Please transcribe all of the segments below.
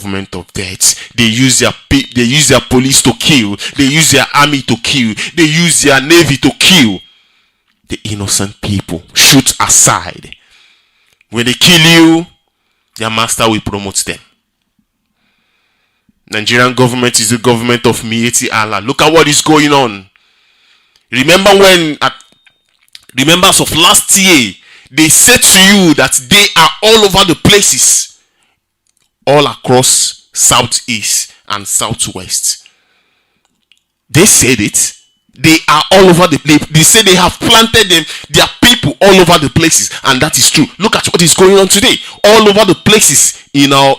government of death. They use their police to kill. They use their army to kill. They use their navy to kill the innocent people. Shoot aside. When they kill you, their master will promote them. Nigerian government is the government of Mieti Allah. Look at what is going on. Remember as of last year, they said to you that they are all over the places, all across southeast and southwest. They said it. They are all over the place. They say they have planted their people all over the places, and that is true. Look at what is going on today. All over the places in our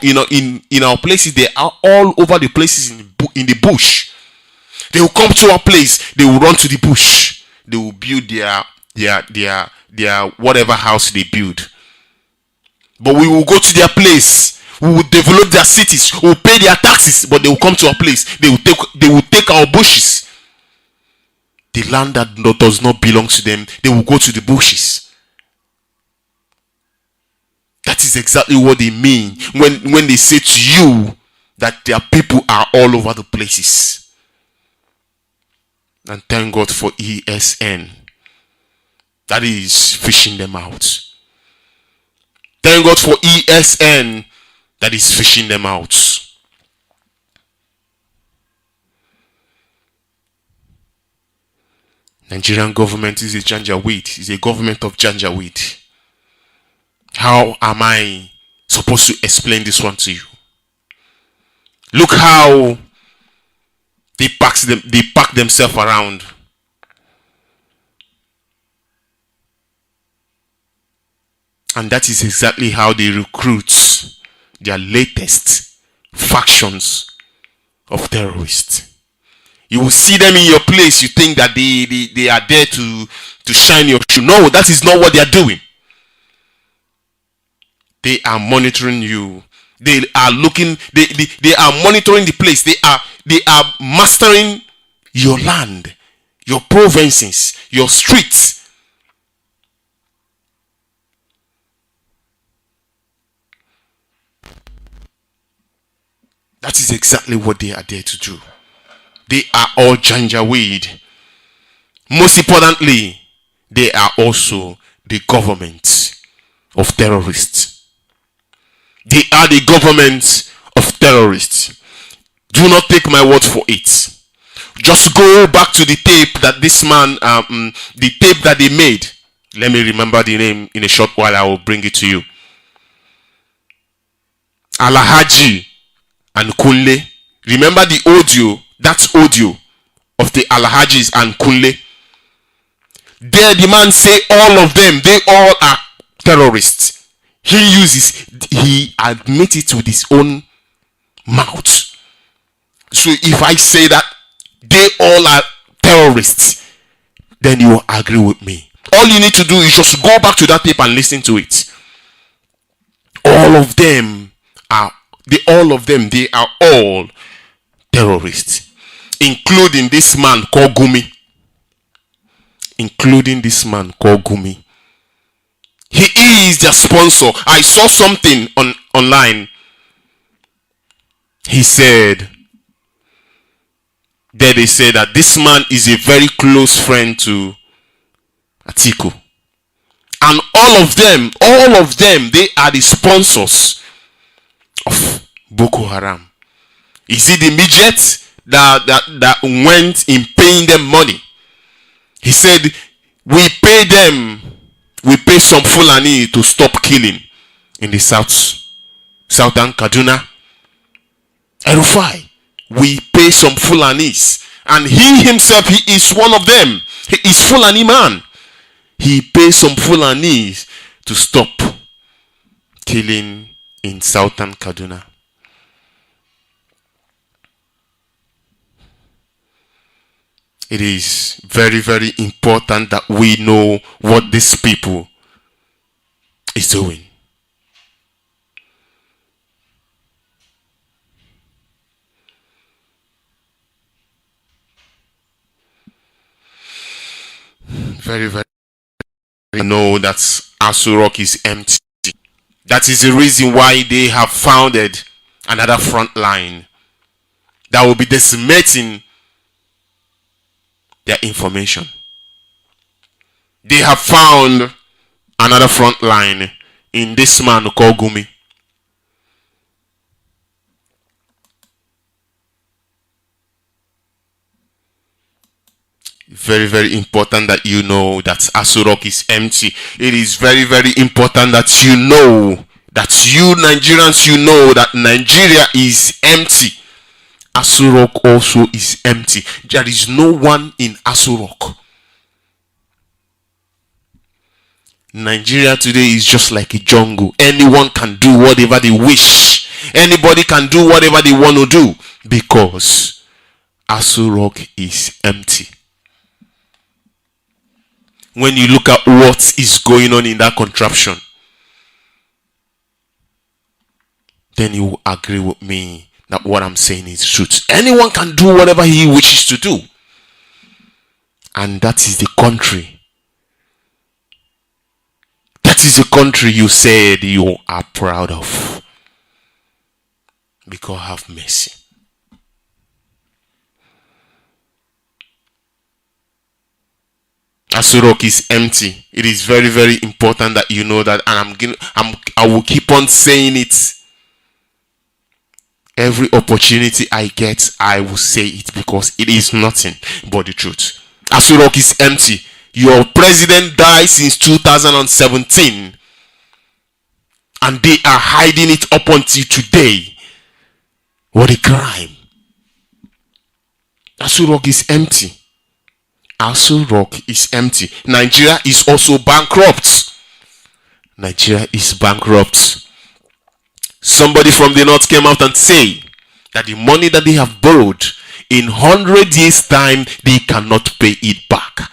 places, they are all over the places in the bush. They will come to our place. They will run to the bush. They will build their whatever house they build. But we will go to their place. We will develop their cities. We will pay their taxes. But they will come to our place. They will take our bushes. The land that does not belong to them, they will go to the bushes. That is exactly what they mean when they say to you that their people are all over the places. And thank God for ESN. That is fishing them out. Thank God for ESN. That is fishing them out. Nigerian government is a Janjaweed. It's a government of Janjaweed. How am I supposed to explain this one to you? Look how they pack themselves around. And that is exactly how they recruit their latest factions of terrorists. You will see them in your place. You think that they are there to shine your shoe. No, that is not what they are doing. They are monitoring you. They are looking. They are monitoring the place. They are mastering your land, your provinces, your streets. That is exactly what they are there to do. They are all Janjaweed. Most importantly, they are also the government of terrorists. They are the government of terrorists. Do not take my word for it. Just go back to the tape that this man, the tape that they made. Let me remember the name in a short while. I will bring it to you. Alhaji and Kunle. Remember the audio. That's audio of the Alhajis and Kunle. There the man say all of them, they all are terrorists. He admits it with his own mouth. So if I say that they all are terrorists, then you will agree with me. All you need to do is just go back to that tape and listen to it. All of them, they are all terrorists. Including this man called Gumi. He is their sponsor. I saw something online. He said, there they say that this man is a very close friend to Atiku. And all of them, they are the sponsors of Boko Haram. Is it the midget that went in paying them money? He said, we pay some Fulani to stop killing in the southern Kaduna. Erufai, we pay some Fulanis, and he himself, he is one of them. He is Fulani man. He pays some Fulanis to stop killing in southern Kaduna. It is very, very important that we know what these people is doing. Very, very know that Aso Rock is empty. That is the reason why they have founded another front line that will be decimating their information. They have found another front line in this man called Gumi. Very, very important that you know that Aso Rock is empty. It is very, very important that you know, that you Nigerians, you know that Nigeria is empty. Aso Rock also is empty. There is no one in Aso Rock. Nigeria today is just like a jungle. Anyone can do whatever they wish. Anybody can do whatever they want to do because Aso Rock is empty. When you look at what is going on in that contraption, then you will agree with me that what I'm saying is truth. Anyone can do whatever he wishes to do. And that is the country. That is the country you said you are proud of. May God have mercy. Aso Rock is empty. It is very, very important that you know that, and I will keep on saying it. Every opportunity I get, I will say it because it is nothing but the truth. Aso Rock is empty. Your president died since 2017, and they are hiding it up until today. What a crime! Aso Rock is empty. Aso Rock is empty. Nigeria is also bankrupt. Nigeria is bankrupt. Somebody from the north came out and said that the money that they have borrowed, in 100 years time, they cannot pay it back.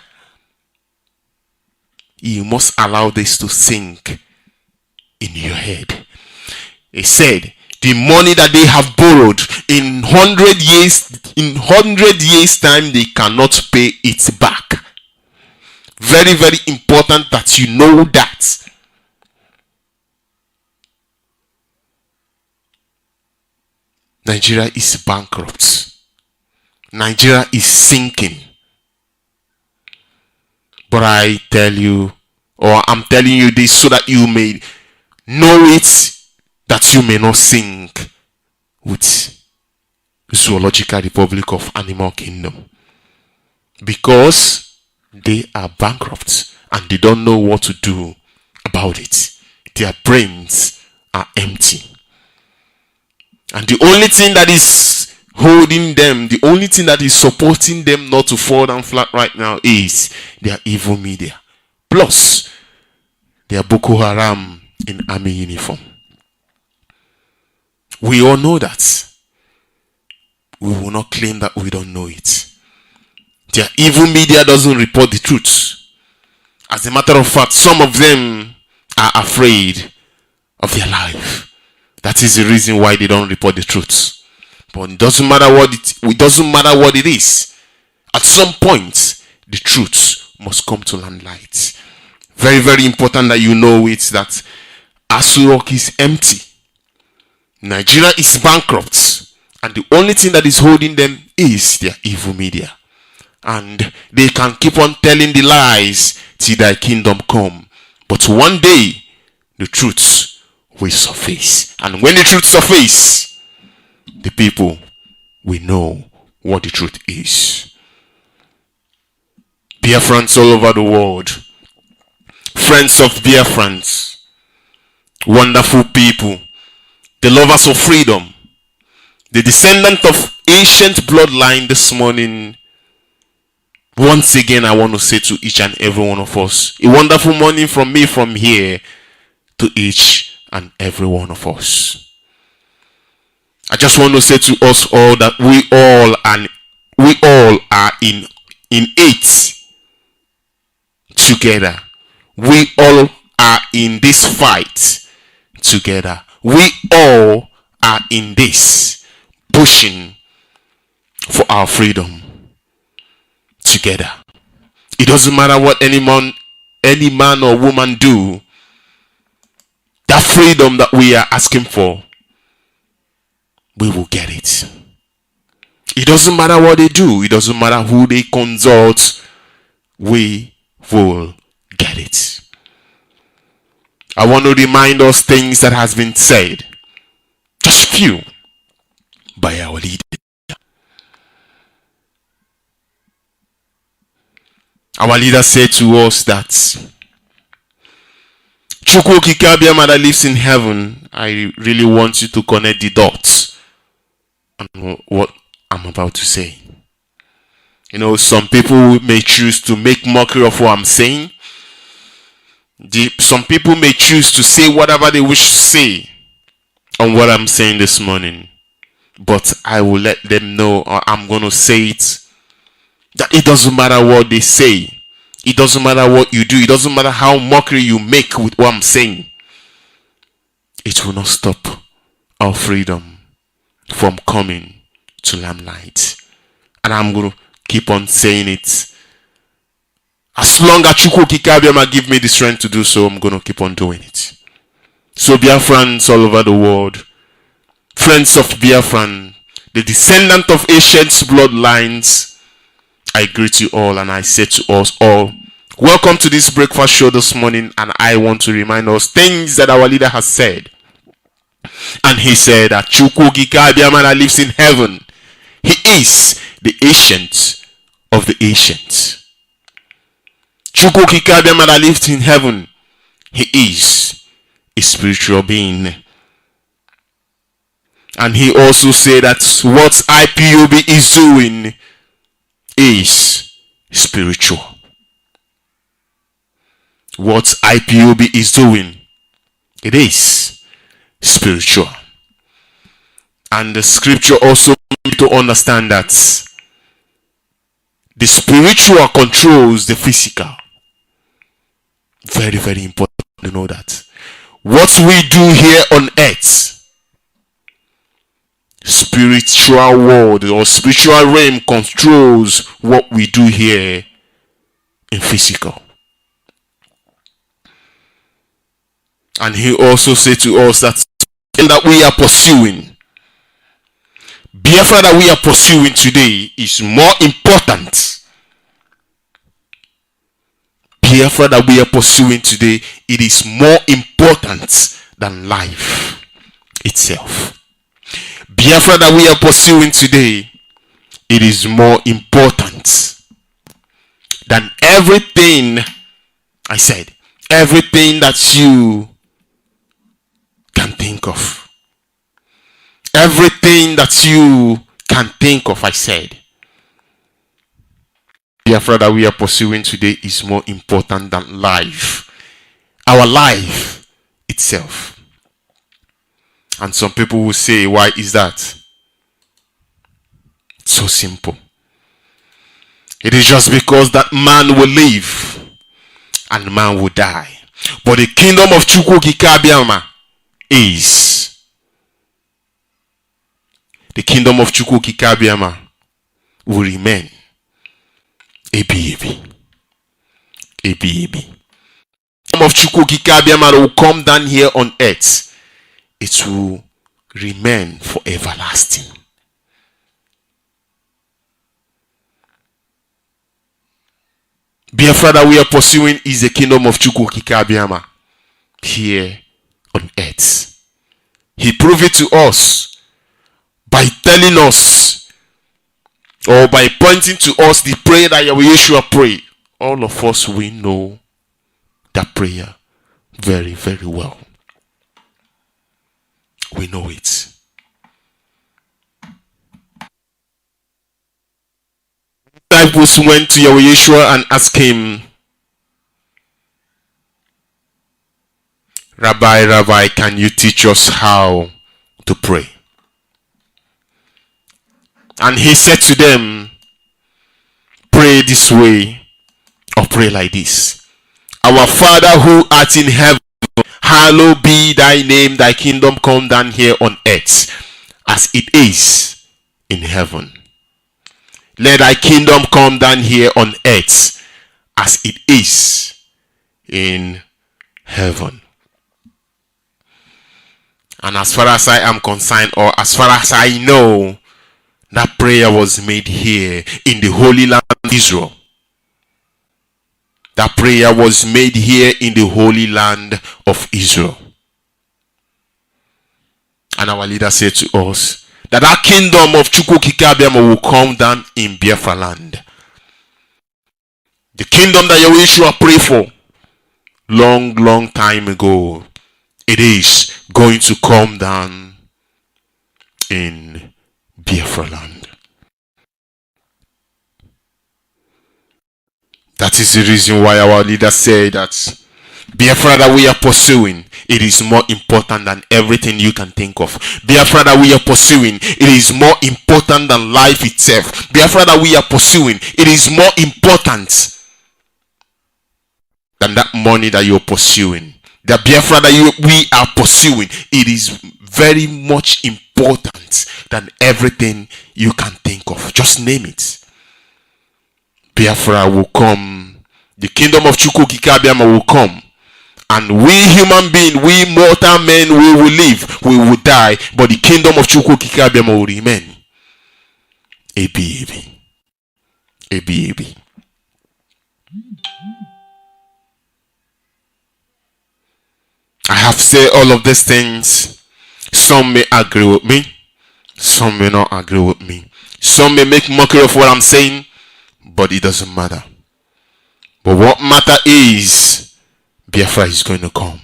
You must allow this to sink in your head. He said, the money that they have borrowed, in 100 years time, they cannot pay it back. Very, very important that you know that. Nigeria is bankrupt. Nigeria is sinking. But I tell you, or I'm telling you this so that you may know it, that you may not sink with Zoological Republic of Animal Kingdom. Because they are bankrupt and they don't know what to do about it. Their brains are empty. And the only thing that is holding them, the only thing that is supporting them not to fall down flat right now is their evil media. Plus, their Boko Haram in army uniform. We all know that. We will not claim that we don't know it. Their evil media doesn't report the truth. As a matter of fact, some of them are afraid of their life. That is the reason why they don't report the truth. But it doesn't matter what it is. At some point, the truth must come to limelight. Very, very important that you know it, that Aso Rock is empty. Nigeria is bankrupt. And the only thing that is holding them is their evil media. And they can keep on telling the lies till thy kingdom come. But one day, the truth will surface. And when the truth surfaces, the people will know what the truth is. Biafrans all over the world, friends of Biafrans, wonderful people, the lovers of freedom, the descendant of ancient bloodline this morning. Once again, I want to say to each and every one of us, a wonderful morning from me from here to each and every one of us. I just want to say to us all that we all are in it together. We all are in this fight together. We all are in this pushing for our freedom together. It doesn't matter what any man or woman do. That freedom that we are asking for we will get it. It doesn't matter what they do. It doesn't matter who they consult. We will get it. I want to remind us things that has been said. Just few by our leader. Our leader said to us that Chukwukika, my that lives in heaven. I really want you to connect the dots on what I'm about to say. You know, some people may choose to make mockery of what I'm saying. Some people may choose to say whatever they wish to say on what I'm saying this morning. But I will let them know, or I'm going to say it, that it doesn't matter what they say. It doesn't matter what you do. It doesn't matter how mockery you make with what I'm saying. It will not stop our freedom from coming to limelight. And I'm going to keep on saying it. As long as Chukwukika give me the strength to do so, I'm going to keep on doing it. So Biafrans all over the world, friends of Biafran, the descendant of ancient bloodlines, I greet you all and I say to us all, welcome to this breakfast show this morning, and I want to remind us things that our leader has said. And he said that Chukwukika that lives in heaven, he is the ancient of the ancients. Chukwukika that lives in heaven, he is a spiritual being. And he also said that what IPOB is doing is spiritual. What IPOB is doing, it is spiritual. And the scripture also need to understand that the spiritual controls the physical. Very, very important to know that. What we do here on earth, spiritual world or spiritual realm controls what we do here in physical. And he also said to us that we are pursuing, Biafra that we are pursuing today is more important. Biafra that we are pursuing today, it is more important than life itself. Biafra that we are pursuing today, it is more important than everything. I said, everything that you can think of. Everything that you can think of, I said. Biafra that we are pursuing today is more important than life. Our life itself. And some people will say, why is that? It's so simple. It is just because that man will live and man will die. But the kingdom of Chukwukika is, the kingdom of Chukwukika will remain ABAB. ABAB. The kingdom of Chukwukika will come down here on earth. It will remain for everlasting. Biafra that we are pursuing is the kingdom of Chukwukika here on earth. He proved it to us by telling us, or by pointing to us the prayer that Yeshua prayed. All of us, we know that prayer very, very well. We know it. Disciples went to Yeshua and asked him, Rabbi, can you teach us how to pray? And he said to them, pray this way or pray like this. Our Father who art in heaven, hallowed be thy name, thy kingdom come down here on earth as it is in heaven. Let thy kingdom come down here on earth as it is in heaven. And as far as I am concerned, or as far as I know, that prayer was made here in the Holy Land of Israel. That prayer was made here in the Holy Land of Israel. And our leader said to us that our kingdom of Chukwukika will come down in Biafra land. The kingdom that Yeshua prayed for long time ago, it is going to come down in Biafra land. That is the reason why our leader said that Biafra that we are pursuing, it is more important than everything you can think of. Biafra that we are pursuing, it is more important than life itself. Biafra that we are pursuing, it is more important than that money that you're pursuing. The Biafra that we are pursuing, it is very much important than everything you can think of. Just name it. Biafra will come. The kingdom of Chukwukika will come. And we human beings, we mortal men, we will live, we will die, but the kingdom of Chukwukika will remain. Ebi. I have said all of these things. Some may agree with me, some may not agree with me. Some may make mockery of what I'm saying, but it doesn't matter. But what matter is, Biafra is going to come.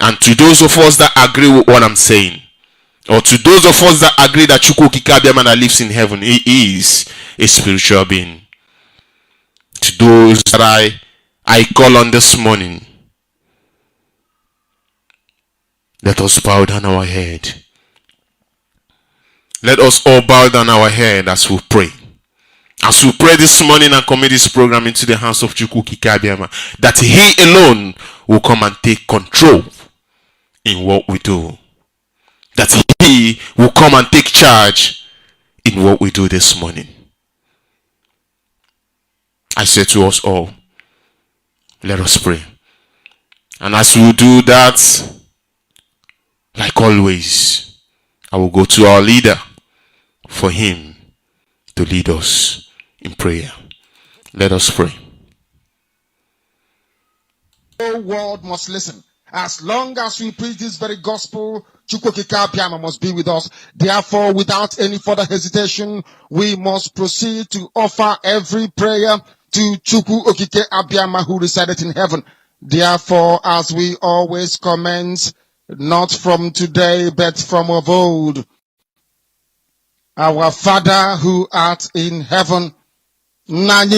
And to those of us that agree with what I'm saying, or to those of us that agree that Chukwukika that lives in heaven, he is a spiritual being. To those that I call on this morning, let us bow down our head. Let us all bow down our head as we pray. As we pray this morning and commit this program into the hands of Chukwukika, that he alone will come and take control in what we do. That he will come and take charge in what we do this morning. I say to us all, let us pray. And as we do that, like always, I will go to our leader for him to lead us in prayer. Let us pray. The whole world must listen. As long as we preach this very gospel, Chukwukika must be with us. Therefore, without any further hesitation, we must proceed to offer every prayer to Chukwukika Abiyama who resided in heaven. Therefore, as we always commence, not from today, but from of old, our Father who art in heaven, that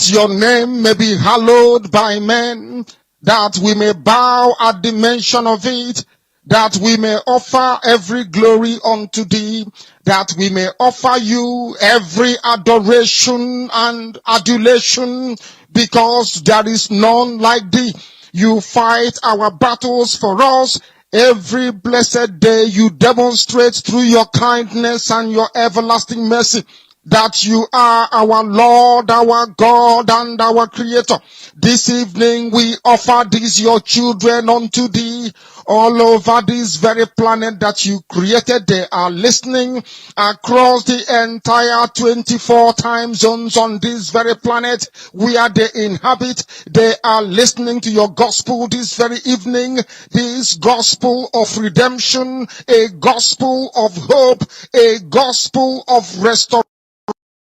your name may be hallowed by men, that we may bow at the mention of it, that we may offer every glory unto thee, that we may offer you every adoration and adulation, because there is none like thee. You fight our battles for us. Every blessed day you demonstrate through your kindness and your everlasting mercy that you are our Lord, our God, and our Creator. This evening we offer these your children unto thee. All over this very planet that you created, they are listening across the entire 24 time zones on this very planet where they inhabit. They are listening to your gospel this very evening, this gospel of redemption, a gospel of hope, a gospel of restoration,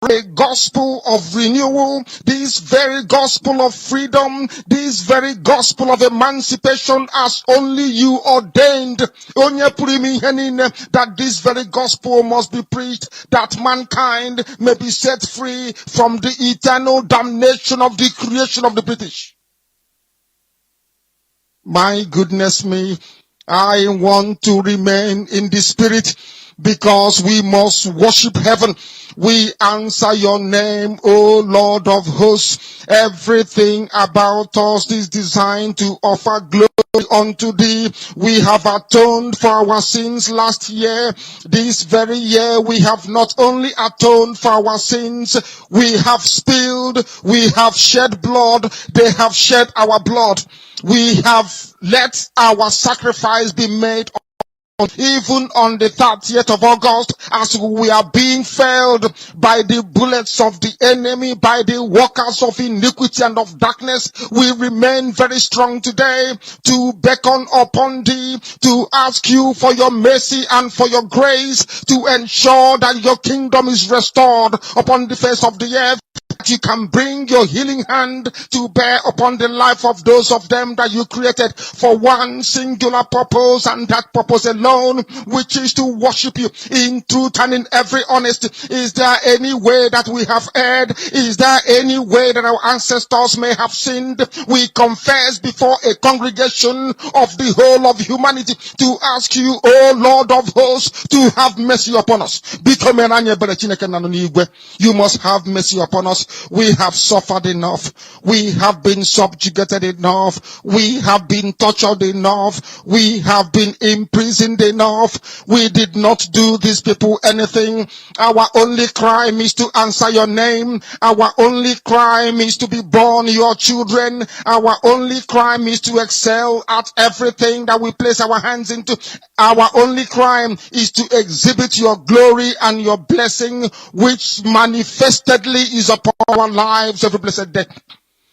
a gospel of renewal, this very gospel of freedom, this very gospel of emancipation as only you ordained. That this very gospel must be preached, that mankind may be set free from the eternal damnation of the creation of the British. My goodness me, I want to remain in the spirit, because we must worship heaven. We answer your name, O Lord of hosts. Everything about us is designed to offer glory unto thee. We have atoned for our sins last year. This very year we have not only atoned for our sins, we have spilled, we have shed blood, they have shed our blood. We have let our sacrifice be made even on the 30th of August, as we are being felled by the bullets of the enemy, by the workers of iniquity and of darkness. We remain very strong today to beckon upon thee, to ask you for your mercy and for your grace, to ensure that your kingdom is restored upon the face of the earth. You can bring your healing hand to bear upon the life of those of them that you created for one singular purpose, and that purpose alone, which is to worship you in truth and in every honesty. Is there any way that we have erred? Is there any way that our ancestors may have sinned? We confess before a congregation of the whole of humanity to ask you, O Lord of hosts, to have mercy upon us. You must have mercy upon us. We have suffered enough. We have been subjugated enough. We have been tortured enough. We have been imprisoned enough. We did not do these people anything. Our only crime is to answer your name. Our only crime is to be born your children. Our only crime is to excel at everything that we place our hands into. Our only crime is to exhibit your glory and your blessing, which manifestedly is upon our lives every blessed day.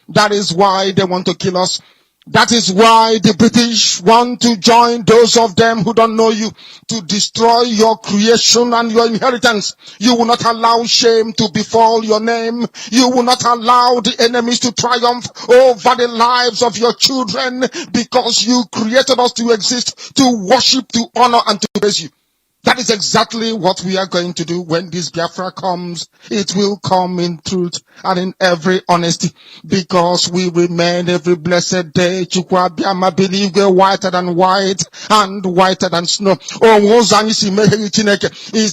That is why they want to kill us. That is why the British want to join those of them who don't know you to destroy your creation and your inheritance. You will not allow shame to befall your name. You will not allow the enemies to triumph over the lives of your children, because you created us to exist, to worship, to honor, and to praise you. That is exactly what we are going to do when this Biafra comes. It will come in truth and in every honesty, because we remain every blessed day. Chukwukika, believe we're whiter than white and whiter than snow. Is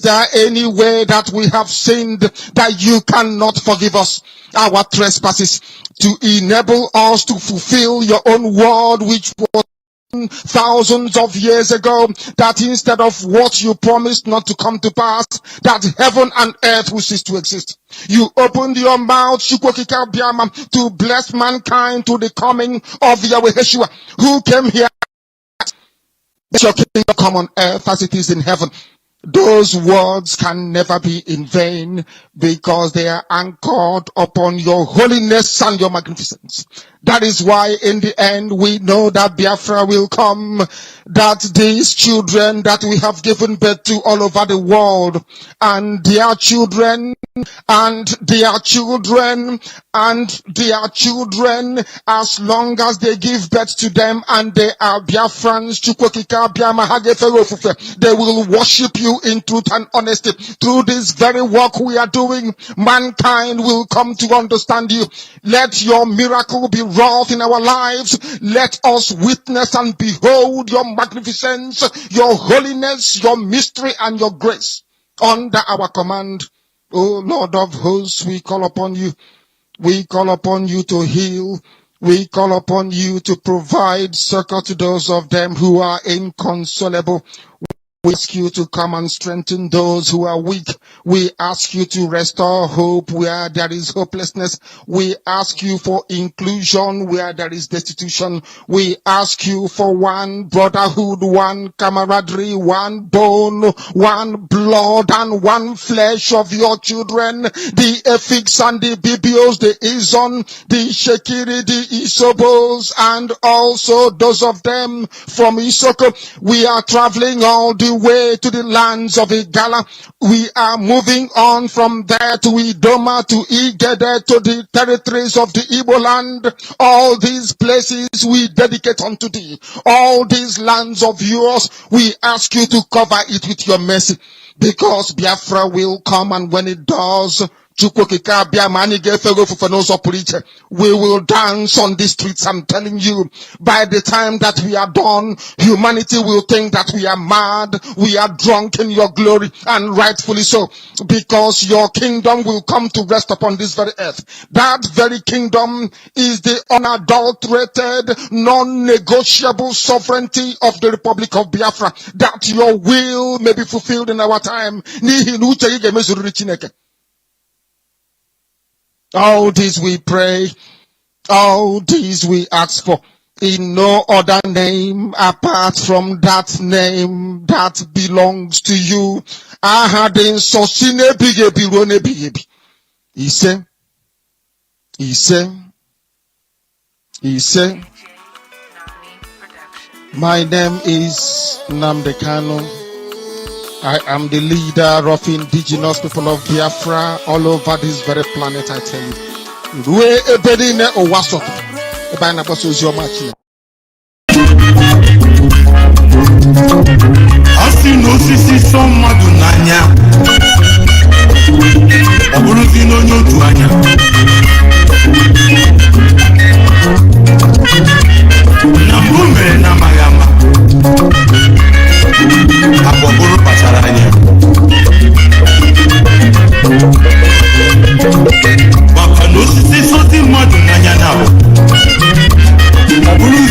there any way that we have sinned that you cannot forgive us our trespasses, to enable us to fulfill your own word, which was thousands of years ago, that instead of what you promised not to come to pass, that heaven and earth will cease to exist. You opened your mouth, Chukwukika, to bless mankind to the coming of Yahweh Yeshua, who came here. Let your kingdom come on earth as it is in heaven. Those words can never be in vain, because they are anchored upon your holiness and your magnificence. That is why in the end we know that Biafra will come, that these children that we have given birth to all over the world, and their children, and their children, and their children, as long as they give birth to them and they are Biafrans, they will worship you in truth and honesty. Through this very work we are doing, mankind will come to understand you. Let your miracle be wrought in our lives. Let us witness and behold your magnificence, your holiness, your mystery, and your grace under our command. O Lord of hosts, we call upon you. We call upon you to heal. We call upon you to provide succor to those of them who are inconsolable. We ask you to come and strengthen those who are weak. We ask you to restore hope where there is hopelessness. We ask you for inclusion where there is destitution. We ask you for one brotherhood, one camaraderie, one bone, one blood, and one flesh of your children. The Efiks and the Bibios, the Izon, the Shekiri, the Isobos, and also those of them from Isoko. We are traveling all the way to the lands of Igala. We are moving on from there to Idoma, to Igede, to the territories of the Igbo land. All these places we dedicate unto thee. All these lands of yours, we ask you to cover it with your mercy, because Biafra will come, and when it does, Chukwukika bịa ma anyị ga-efe ofufe n'ụzọ pụrụ iche. We will dance on the streets. I'm telling you, by the time that we are done, humanity will think that we are mad, we are drunk in your glory, and rightfully so, because your kingdom will come to rest upon this very earth. That very kingdom is the unadulterated, non-negotiable sovereignty of the Republic of Biafra, that your will may be fulfilled in our time. All this we pray, all this we ask for, in no other name apart from that name that belongs to you. Ahadin sosine bigebi rone bigebi. He said, my name is Namdekano. I am the leader of indigenous people of Biafra all over this very planet, I tell you. Obulu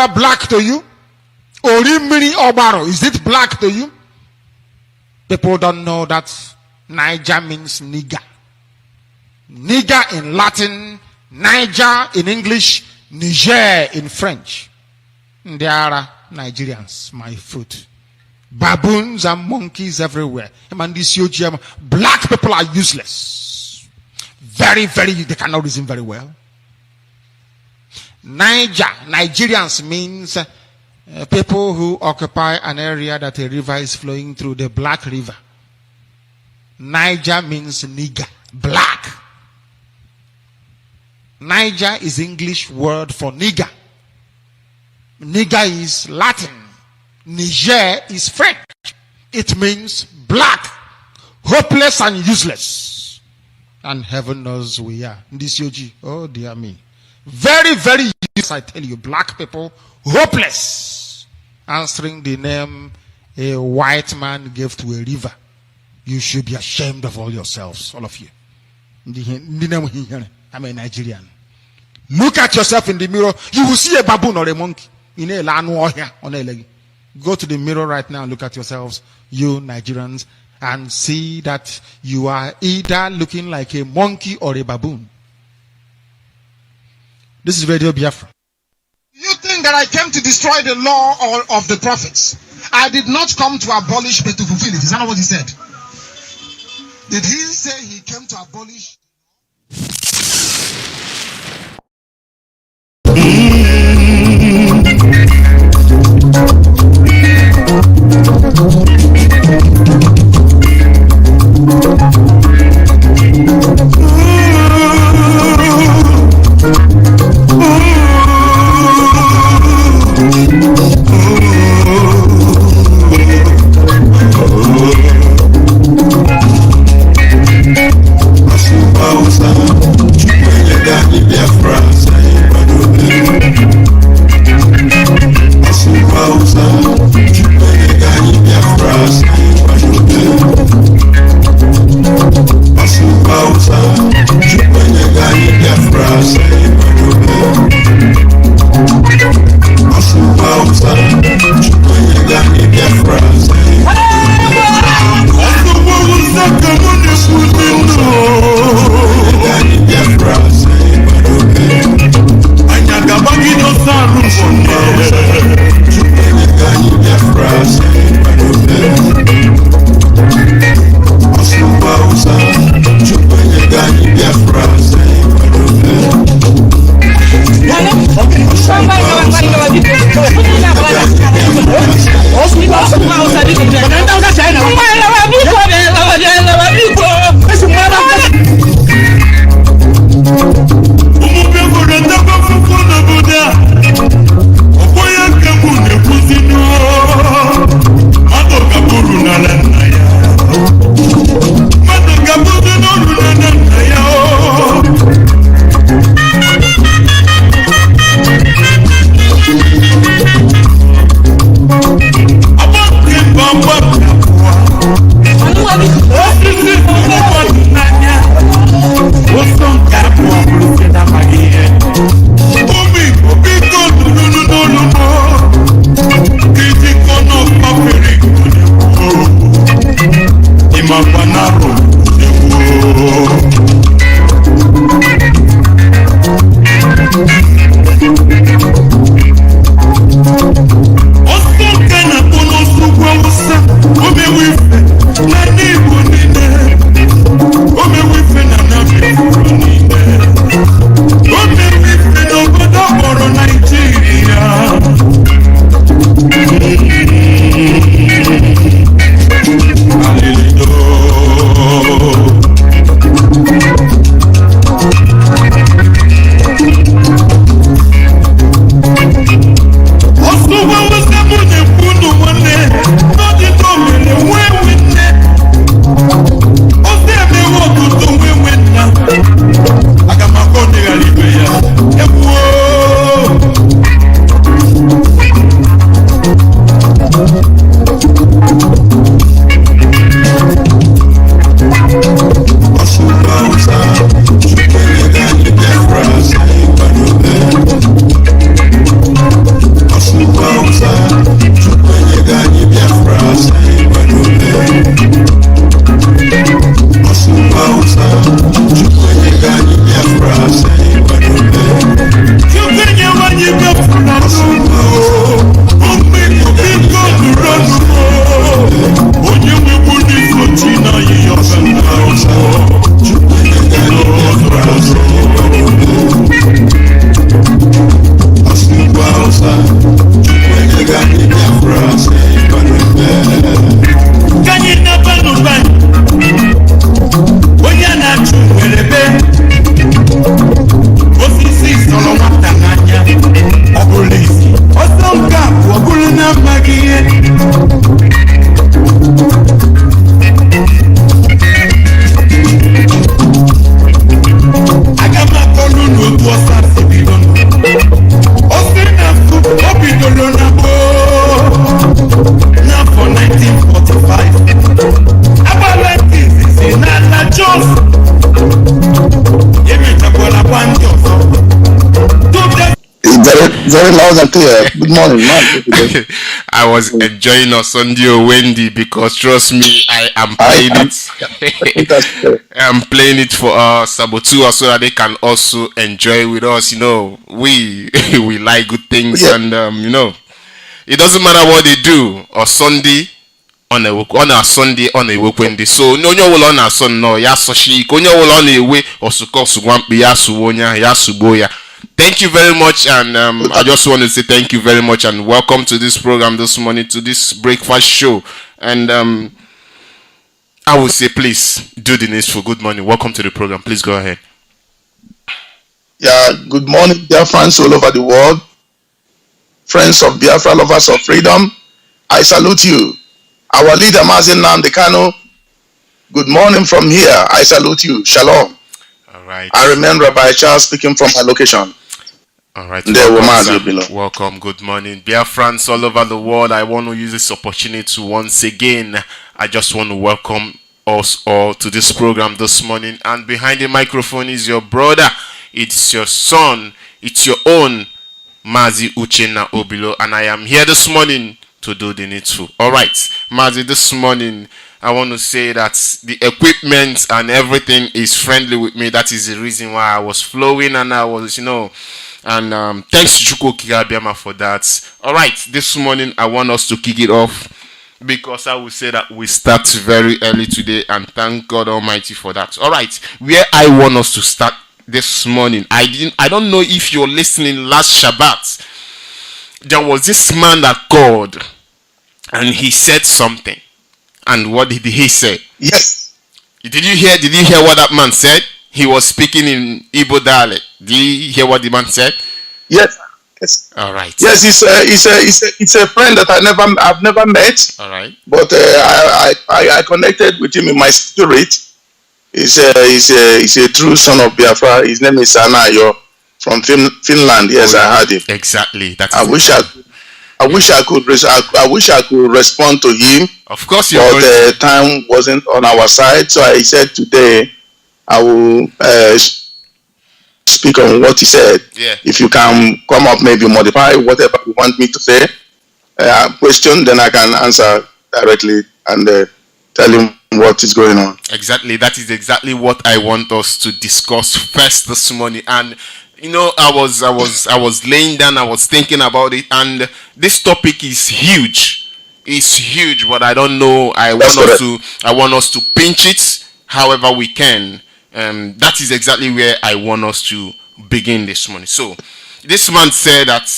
River black to you? Orimiri Obaro, is it black to you? People don't know that Niger means nigger. Nigger in Latin, Niger in English, Niger in French. They are Nigerians, my fruit. Baboons and monkeys everywhere. Black people are useless. Very, they cannot reason very well. Nigerians means people who occupy an area that a river is flowing through, the Black River. Niger means nigger, black. Niger is English word for nigger. Nigger is Latin. Niger is French. It means black, hopeless and useless. And heaven knows we are. Oh dear me. Very, useless, I tell you. Black people, hopeless. Answering the name a white man gave to a river. You should be ashamed of all yourselves, all of you. I'm a Nigerian. Look at yourself in the mirror. You will see a baboon or a monkey. Go to the mirror right now and look at yourselves, you Nigerians, and see that you are either looking like a monkey or a baboon. This is Radio Biafra. You think that I came to destroy the law of the prophets? I did not come to abolish but to fulfill it. Is that not what he said? Did he say he came to abolish? Very loud and clear. Good morning, man. I was enjoying our Sunday Wendy because trust me, I am playing it. I'm playing it for Sabotage so that they can also enjoy with us. You know, we we like good things, and you know, it doesn't matter what they do. Or Sunday on a Sunday on a Wednesday. So no will on a son no ya so she konyo will on a way or so cause one be ya suwonya ya suboya. Thank you very much, and I just want to say thank you very much and welcome to this program this morning, to this breakfast show. And I will say please do the needful. Good morning, welcome to the program. Please go ahead. Yeah, good morning, dear friends all over the world. Friends of Biafra, lovers of freedom, I salute you. Our leader Mazi Kano, good morning from here. I salute you. Shalom. All right. I remain Rabbi Charles speaking from my location. All right. Welcome. Good morning, Biafrans all over the world. I want to use this opportunity to once again, I just want to welcome us all to this program this morning. And behind the microphone is your brother. It's your son. It's your own Mazi Uchenna Obilo. And I am here this morning to do the needful. All right, Mazi, this morning I want to say that the equipment and everything is friendly with me. That is the reason why I was flowing and I was, you know, and thanks to Chukwukika for that. All right, this morning I want us to kick it off because I will say that we start very early today, and thank God Almighty for that. All right, where I want us to start this morning, I don't know if you're listening. Last Shabbat, there was this man that called and he said something. And what did he say? Yes. Did you hear what that man said? He was speaking in Igbo dialect. Did you hear what the man said? Yes. Yes. All right. Yes, it's a friend that I've never met. All right. But I connected with him in my spirit. He's a true son of Biafra. His name is Anayo from Finland. Yes, I heard him. Exactly. I wish I could respond to him. Of course, but the time wasn't on our side. So I said today I will speak on what he said. Yeah. If you can come up, maybe modify whatever you want me to say. Question, then I can answer directly and tell him what is going on. Exactly. That is exactly what I want us to discuss first this morning. And you know, I was laying down, I was thinking about it, and this topic is huge. It's huge, but I don't know. I want us to pinch it however we can. That is exactly where I want us to begin this morning. So, this man said that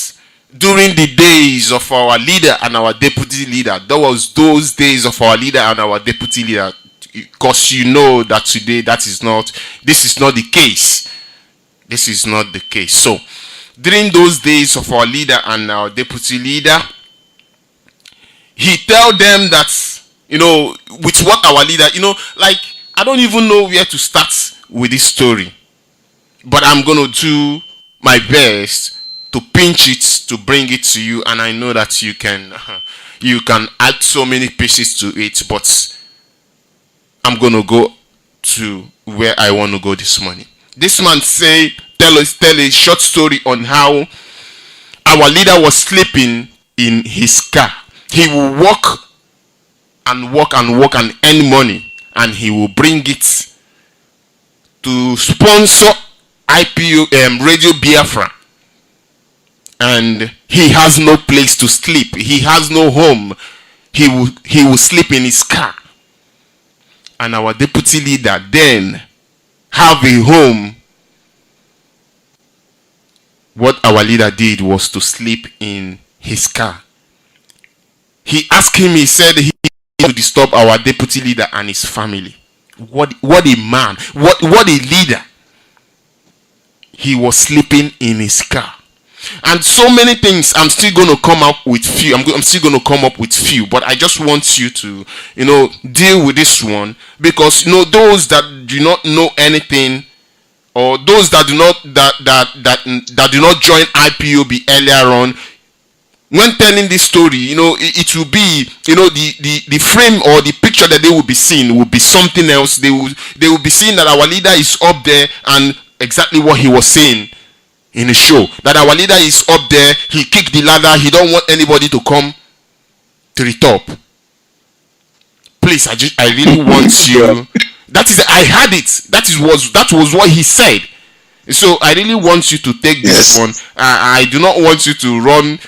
during the days of our leader and our deputy leader, there was those days of our leader and our deputy leader, because you know that today this is not the case. This is not the case. So, during those days of our leader and our deputy leader, he tell them that, you know, with what our leader, you know, like, I don't even know where to start with this story. But I'm going to do my best to pinch it, to bring it to you. And I know that you can add so many pieces to it. But I'm going to go to where I want to go this morning. This man tell a short story on how our leader was sleeping in his car. He will walk and earn money, and he will bring it to sponsor Radio Biafra. And he has no place to sleep. He has no home. He will sleep in his car. And our deputy leader then have a home. What our leader did was to sleep in his car. He asked him, he said he to disturb our deputy leader and his family. What a man, what a leader. He was sleeping in his car. And so many things. I'm still going to come up with few. I'm still going to come up with few. But I just want you to, you know, deal with this one, because, you know, those that do not know anything, or those that do not join IPOB earlier on, when telling this story, you know, it will be, you know, the frame or the picture that they will be seeing will be something else. They will be seeing that our leader is up there, and exactly what he was saying in a show that our leader is up there, he kicked the ladder, he don't want anybody to come to the top. Please, I really want you. That is, I had it. That was what he said. So I really want you to take this one. I do not want you to run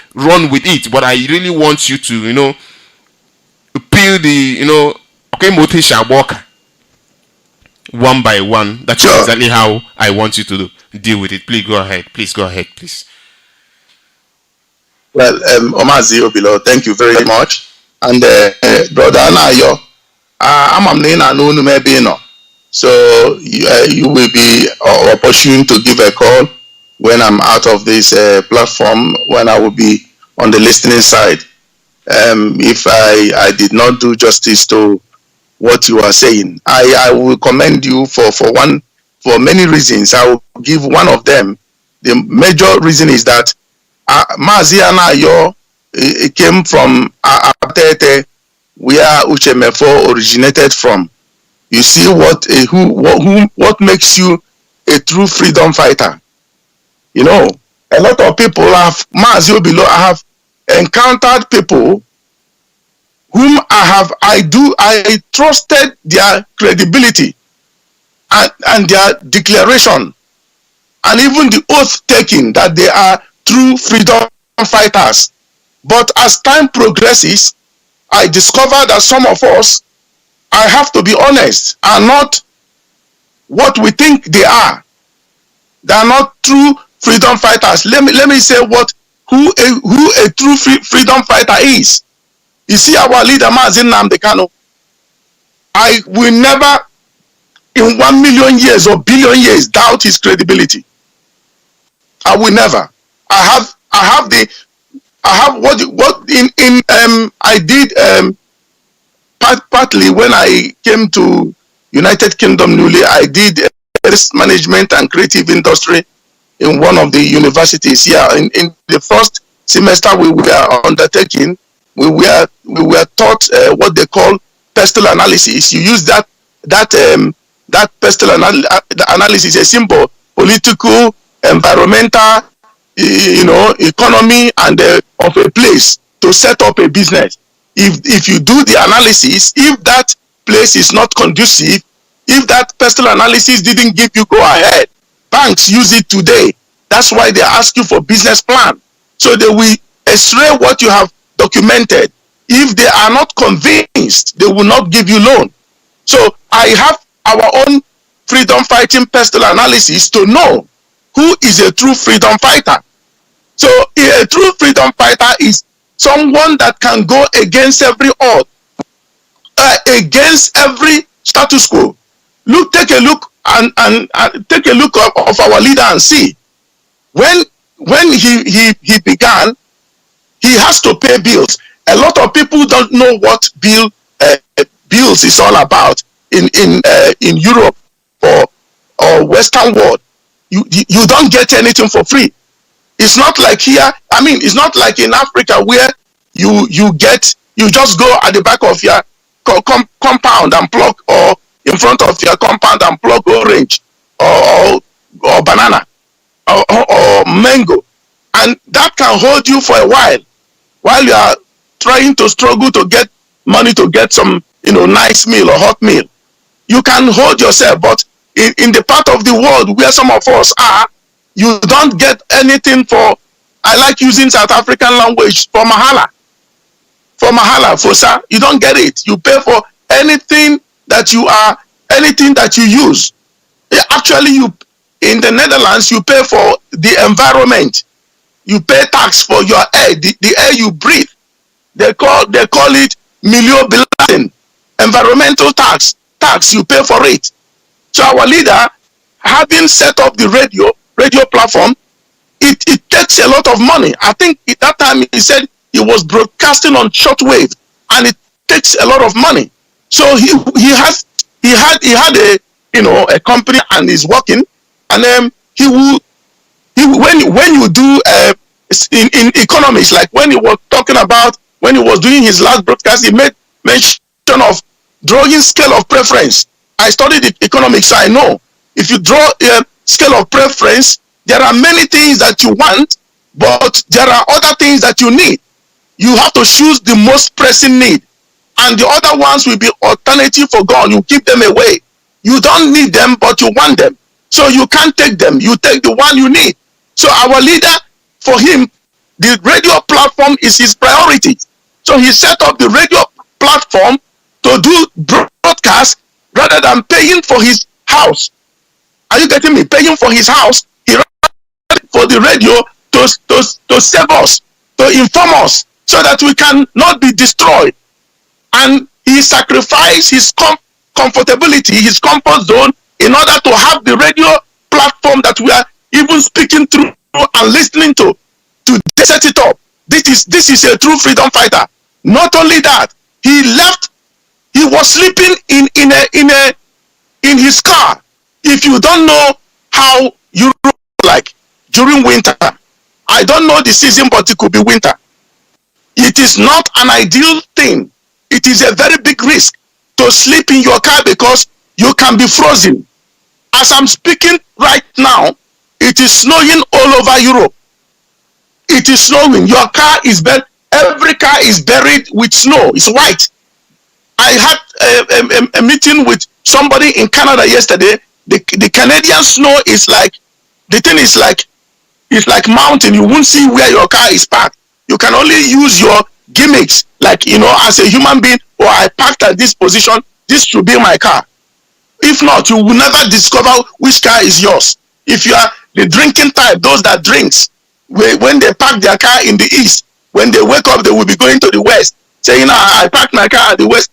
with it, but I really want you to, peel the, okay, motisha walker one by one. That's exactly how I want you to deal with it. Please go ahead. Please go ahead, please. Well, Mazi Obilo, thank you very much. And brother Anayo, I'm no maybe no. So you will be opportune to give a call when I'm out of this platform, when I will be on the listening side. If I did not do justice to what you are saying, I will commend you for many reasons. I will give one of them. The major reason is that Mazi Anayo came from Atete, where Uchenna originated from. You see what makes you a true freedom fighter. A lot of people have Mazi Obilo. I have encountered people whom I trusted their credibility and their declaration and even the oath taking that they are true freedom fighters. But as time progresses, I discover that some of us, I have to be honest, are not what we think they are. They are not true freedom fighters. Let me say who a true freedom fighter is. You see, our leader Mazi Nnamdi Kanu, I will never in 1 million years or billion years doubt his credibility. I will never. I did partly when I came to United Kingdom newly. I did risk management and creative industry in one of the universities here. In the first semester we were undertaking, we were taught what they call pestle analysis. You use that pestle analysis, a symbol, political, environmental, economy, and of a place to set up a business. If you do the analysis, if that place is not conducive, if that pestle analysis didn't give you go ahead, banks use it today. That's why they ask you for business plan. So they will x-ray what you have documented. If they are not convinced, they will not give you loan. So I have our own freedom fighting pestle analysis to know who is a true freedom fighter. So a true freedom fighter is someone that can go against every odd, against every status quo. Take a look and take a look of our leader and see. When he began, he has to pay bills. A lot of people don't know what bills is all about in Europe or Western world. You don't get anything for free. It's not like here. It's not like in Africa where you just go at the back of your compound and pluck, or in front of your compound and pluck orange or banana or mango, and that can hold you for a while you are trying to struggle to get money to get some nice meal or hot meal. You can hold yourself, but in the part of the world where some of us are, you don't get anything for, I like using South African language, for mahala. For mahala, for sir, you don't get it. You pay for anything that you use. Actually, in the Netherlands, you pay for the environment. You pay tax for your air, the air you breathe. They call it milieubelasting, environmental tax. You pay for it. So our leader, having set up the radio platform, it takes a lot of money. I think at that time he said he was broadcasting on shortwave, and it takes a lot of money. So he had a company and is working, and when you do in economics, like when he was talking about, when he was doing his last broadcast, he made mention of drawing scale of preference. I studied economics, so I know if you draw a scale of preference, there are many things that you want, but there are other things that you need. You have to choose the most pressing need, and the other ones will be alternative for God. You keep them away. You don't need them, but you want them, so you can't take them. You take the one you need. So our leader, for him, the radio platform is his priority. So he set up the radio platform to do broadcast rather than paying for his house. Are you getting me? Paying for his house, he for the radio to save us, to inform us, so that we can not be destroyed. And he sacrificed his comfortability, his comfort zone, in order to have the radio platform that we are even speaking through and listening to set it up. This is a true freedom fighter. Not only that, he was sleeping in his car. If you don't know how Europe like during winter, I don't know the season, but it could be winter. It is not an ideal thing. It is a very big risk to sleep in your car because you can be frozen. As I'm speaking right now, it is snowing all over Europe. It is snowing. Your car is buried. Every car is buried with snow. It's white. I had a meeting with somebody in Canada yesterday. The Canadian snow is like, the thing is like, it's like mountain. You won't see where your car is parked. You can only use your gimmicks, like, you know, as a human being, or I parked at this position, this should be my car. If not, you will never discover which car is yours. If you are the drinking type, those that drinks, when they park their car in the east, when they wake up, they will be going to the west, saying, I parked my car at the west.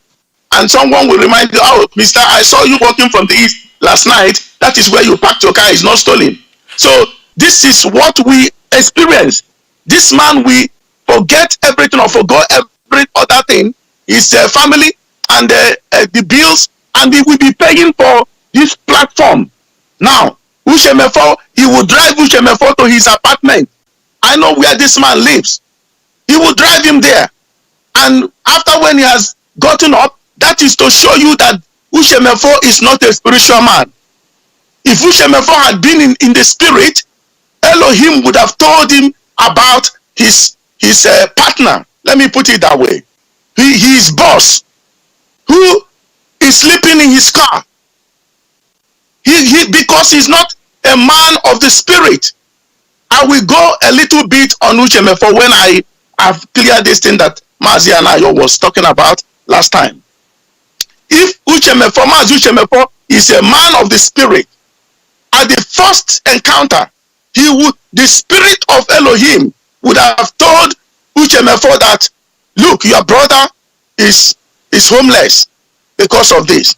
And someone will remind you, oh, mister, I saw you walking from the east last night. That is where you parked your car. It's not stolen. So this is what we experience. This man, we forget everything or forgot every other thing. His family and the bills, and he will be paying for this platform. Now, Uchemefo, he will drive Uchemefo to his apartment. I know where this man lives. He will drive him there. And after when he has gotten up, that is to show you that Uchemefo is not a spiritual man. If Uchemefo had been in the spirit, Elohim would have told him about his partner. Let me put it that way. His boss, who is sleeping in his car. Because he's not a man of the spirit. I will go a little bit on Uchemefo when I have cleared this thing that Mazi and I was talking about last time. If Mazi Uchemefo is a man of the spirit, at the first encounter, the spirit of Elohim would have told Uchemefo that, look, your brother is homeless because of this.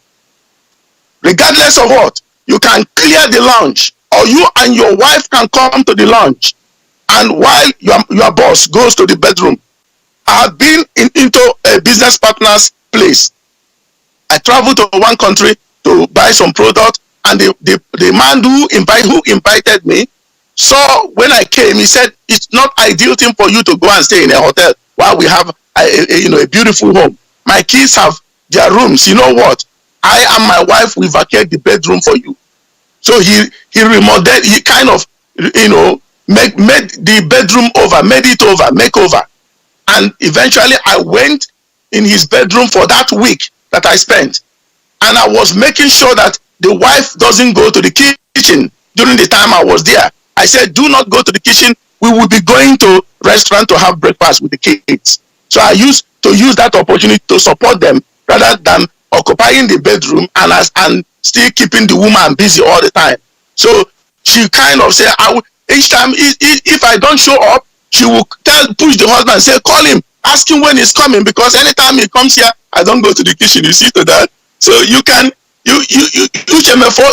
Regardless of what, you can clear the lounge, or you and your wife can come to the lounge, and while your boss goes to the bedroom. I have been into a business partner's place. I traveled to one country to buy some product, and the man who invited me saw when I came, he said, it's not ideal thing for you to go and stay in a hotel while we have a beautiful home. My kids have their rooms. You know what? I and my wife will vacate the bedroom for you. So he remodeled, he kind of, made the bedroom over, made it over, make over. And eventually I went in his bedroom for that week that I spent. And I was making sure that the wife doesn't go to the kitchen during the time I was there. I said, do not go to the kitchen. We will be going to restaurant to have breakfast with the kids. So I used to use that opportunity to support them rather than occupying the bedroom and still keeping the woman busy all the time. So she kind of said, each time, if I don't show up, she will push the husband and say, call him, ask him when he's coming, because anytime he comes here, I don't go to the kitchen. You see to that? So Uchemefo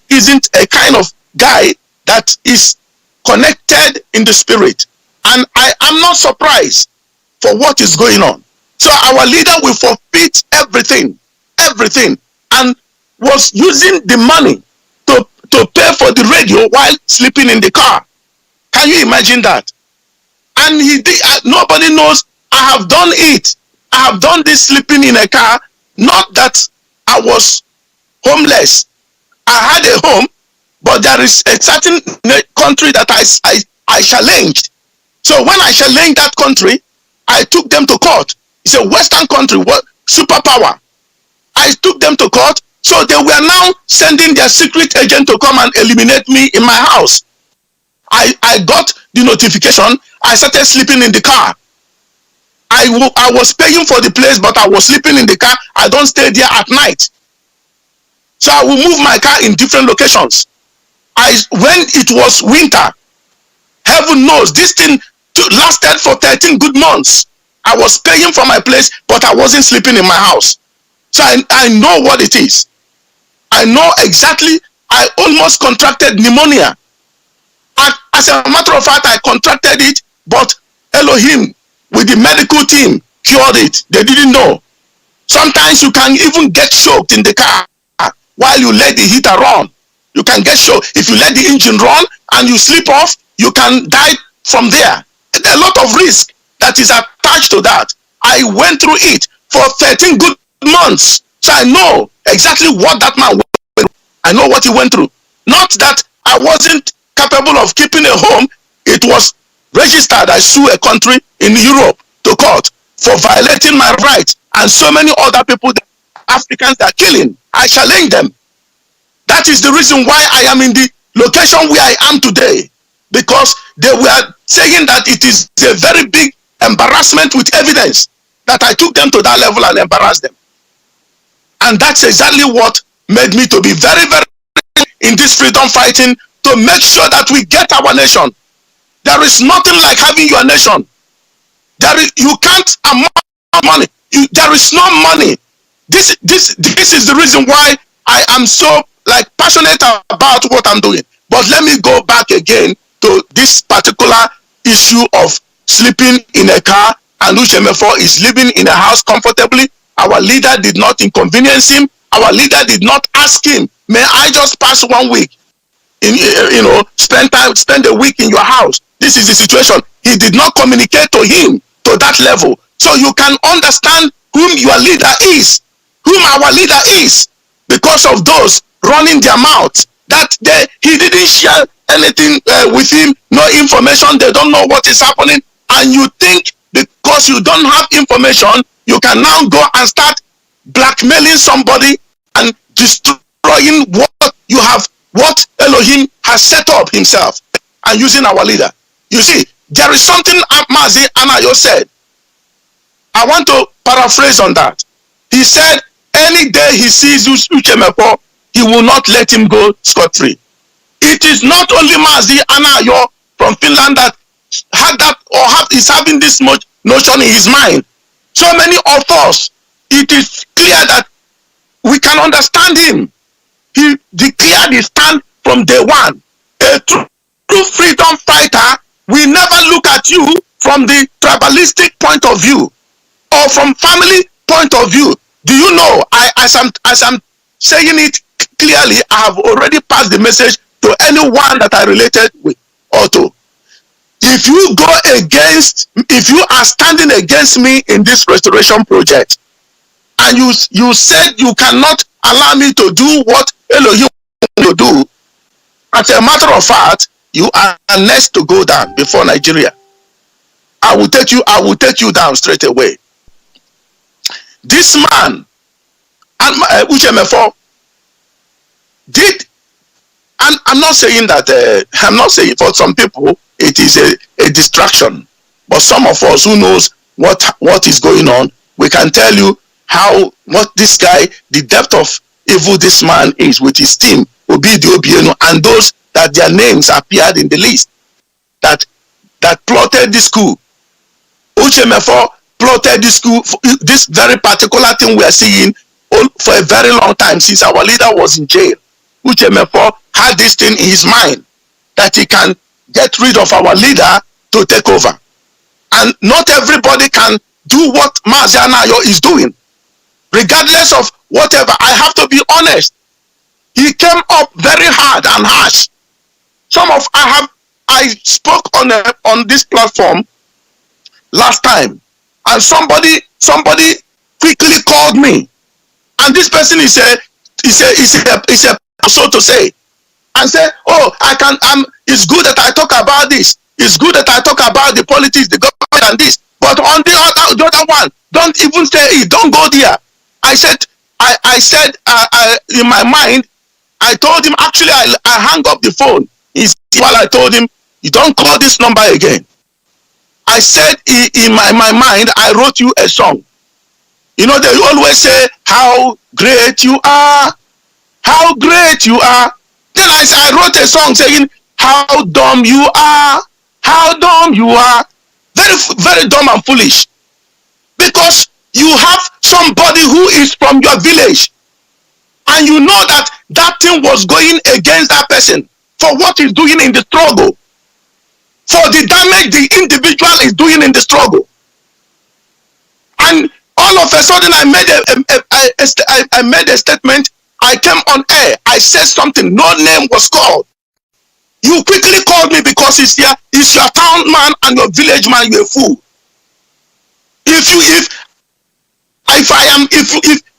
isn't a kind of guy that is connected in the spirit. And I am not surprised for what is going on. So our leader will forfeit everything, and was using the money to pay for the radio while sleeping in the car. Can you imagine that? And nobody knows. I have done it. I have done this sleeping in a car. Not that I was homeless. I had a home, but there is a certain country that I challenged. So when I challenged that country, I took them to court. It's a Western country, superpower. I took them to court, so they were now sending their secret agent to come and eliminate me in my house. I got the notification. I started sleeping in the car. I was paying for the place, but I was sleeping in the car. I don't stay there at night. So I will move my car in different locations. When it was winter, heaven knows, this thing lasted for 13 good months. I was paying for my place, but I wasn't sleeping in my house. So I know what it is. I know exactly. I almost contracted pneumonia. As a matter of fact, I contracted it, but Elohim with the medical team cured it. They didn't know. Sometimes you can even get choked in the car while you let the heater run. You can get choked. If you let the engine run and you slip off, you can die from there. There's a lot of risk that is attached to that. I went through it for 13 good months. So I know exactly what that man went through. I know what he went through. Not that I wasn't capable of keeping a home. It was registered. I sued a country in Europe to court for violating my rights, and so many other people, Africans, are killing. I challenge them. That is the reason why I am in the location where I am today, because they were saying that it is a very big embarrassment with evidence that I took them to that level and embarrassed them. And that's exactly what made me to be very, very in this freedom fighting, to make sure that we get our nation. There is nothing like having your nation. You can't amount money. There is no money. This is the reason why I am so passionate about what I'm doing. But let me go back again to this particular issue of sleeping in a car, and Uchenna is living in a house comfortably. Our leader did not inconvenience him. Our leader did not ask him, may I just pass 1 week? Spend a week in your house. This is the situation. He did not communicate to him to that level. So you can understand whom your leader is, whom our leader is, because of those running their mouths. That he didn't share anything with him, no information. They don't know what is happening, and you think because you don't have information, you can now go and start blackmailing somebody and destroying what you have, what Elohim has set up himself, and using our leader. You see, there is something Mazi Anayo said. I want to paraphrase on that. He said, any day he sees Uchenna, he will not let him go scot-free. It is not only Mazi Anayo from Finland that had that or is having this much notion in his mind. So many of us, it is clear that we can understand him. He declared his stand from day one. A true freedom fighter will never look at you from the tribalistic point of view or from family point of view. Do you know, as I'm saying it clearly, I have already passed the message to anyone that I related with or to. If you are standing against me in this restoration project, and you said you cannot allow me to do what Elohim to do, as a matter of fact, you are next to go down before Nigeria. I will take you down straight away. This man, and Uchenna did, and I'm not saying that, I'm not saying for some people it is a distraction, but some of us who knows what is going on, we can tell you what this guy, the depth of evil this man is with his team, Obilo, and those that their names appeared in the list that plotted this coup. Uchenna plotted this coup, this very particular thing we are seeing for a very long time since our leader was in jail. Uchenna had this thing in his mind that he can get rid of our leader to take over. And not everybody can do what Mazi Anayo is doing. Regardless of whatever, I have to be honest. He came up very hard and harsh. I spoke on this platform last time, and somebody quickly called me, and this person is a so to say, and say, oh, it's good that I talk about this. It's good that I talk about the politics, the government and this. But on the other one, don't even say it. Don't go there. I said, in my mind, I told him, actually, I hung up the phone. While I told him, you don't call this number again. I said, in my mind, I wrote you a song. You know, they always say, how great you are. How great you are. Then I wrote a song saying, how dumb you are. How dumb you are. Very, very dumb and foolish. Because you have somebody who is from your village. And you know that that thing was going against that person for what he's doing in the struggle. For the damage the individual is doing in the struggle. And all of a sudden I made a statement. I came on air. I said something. No name was called. You quickly called me because it's your town man and your village man. You're a fool. If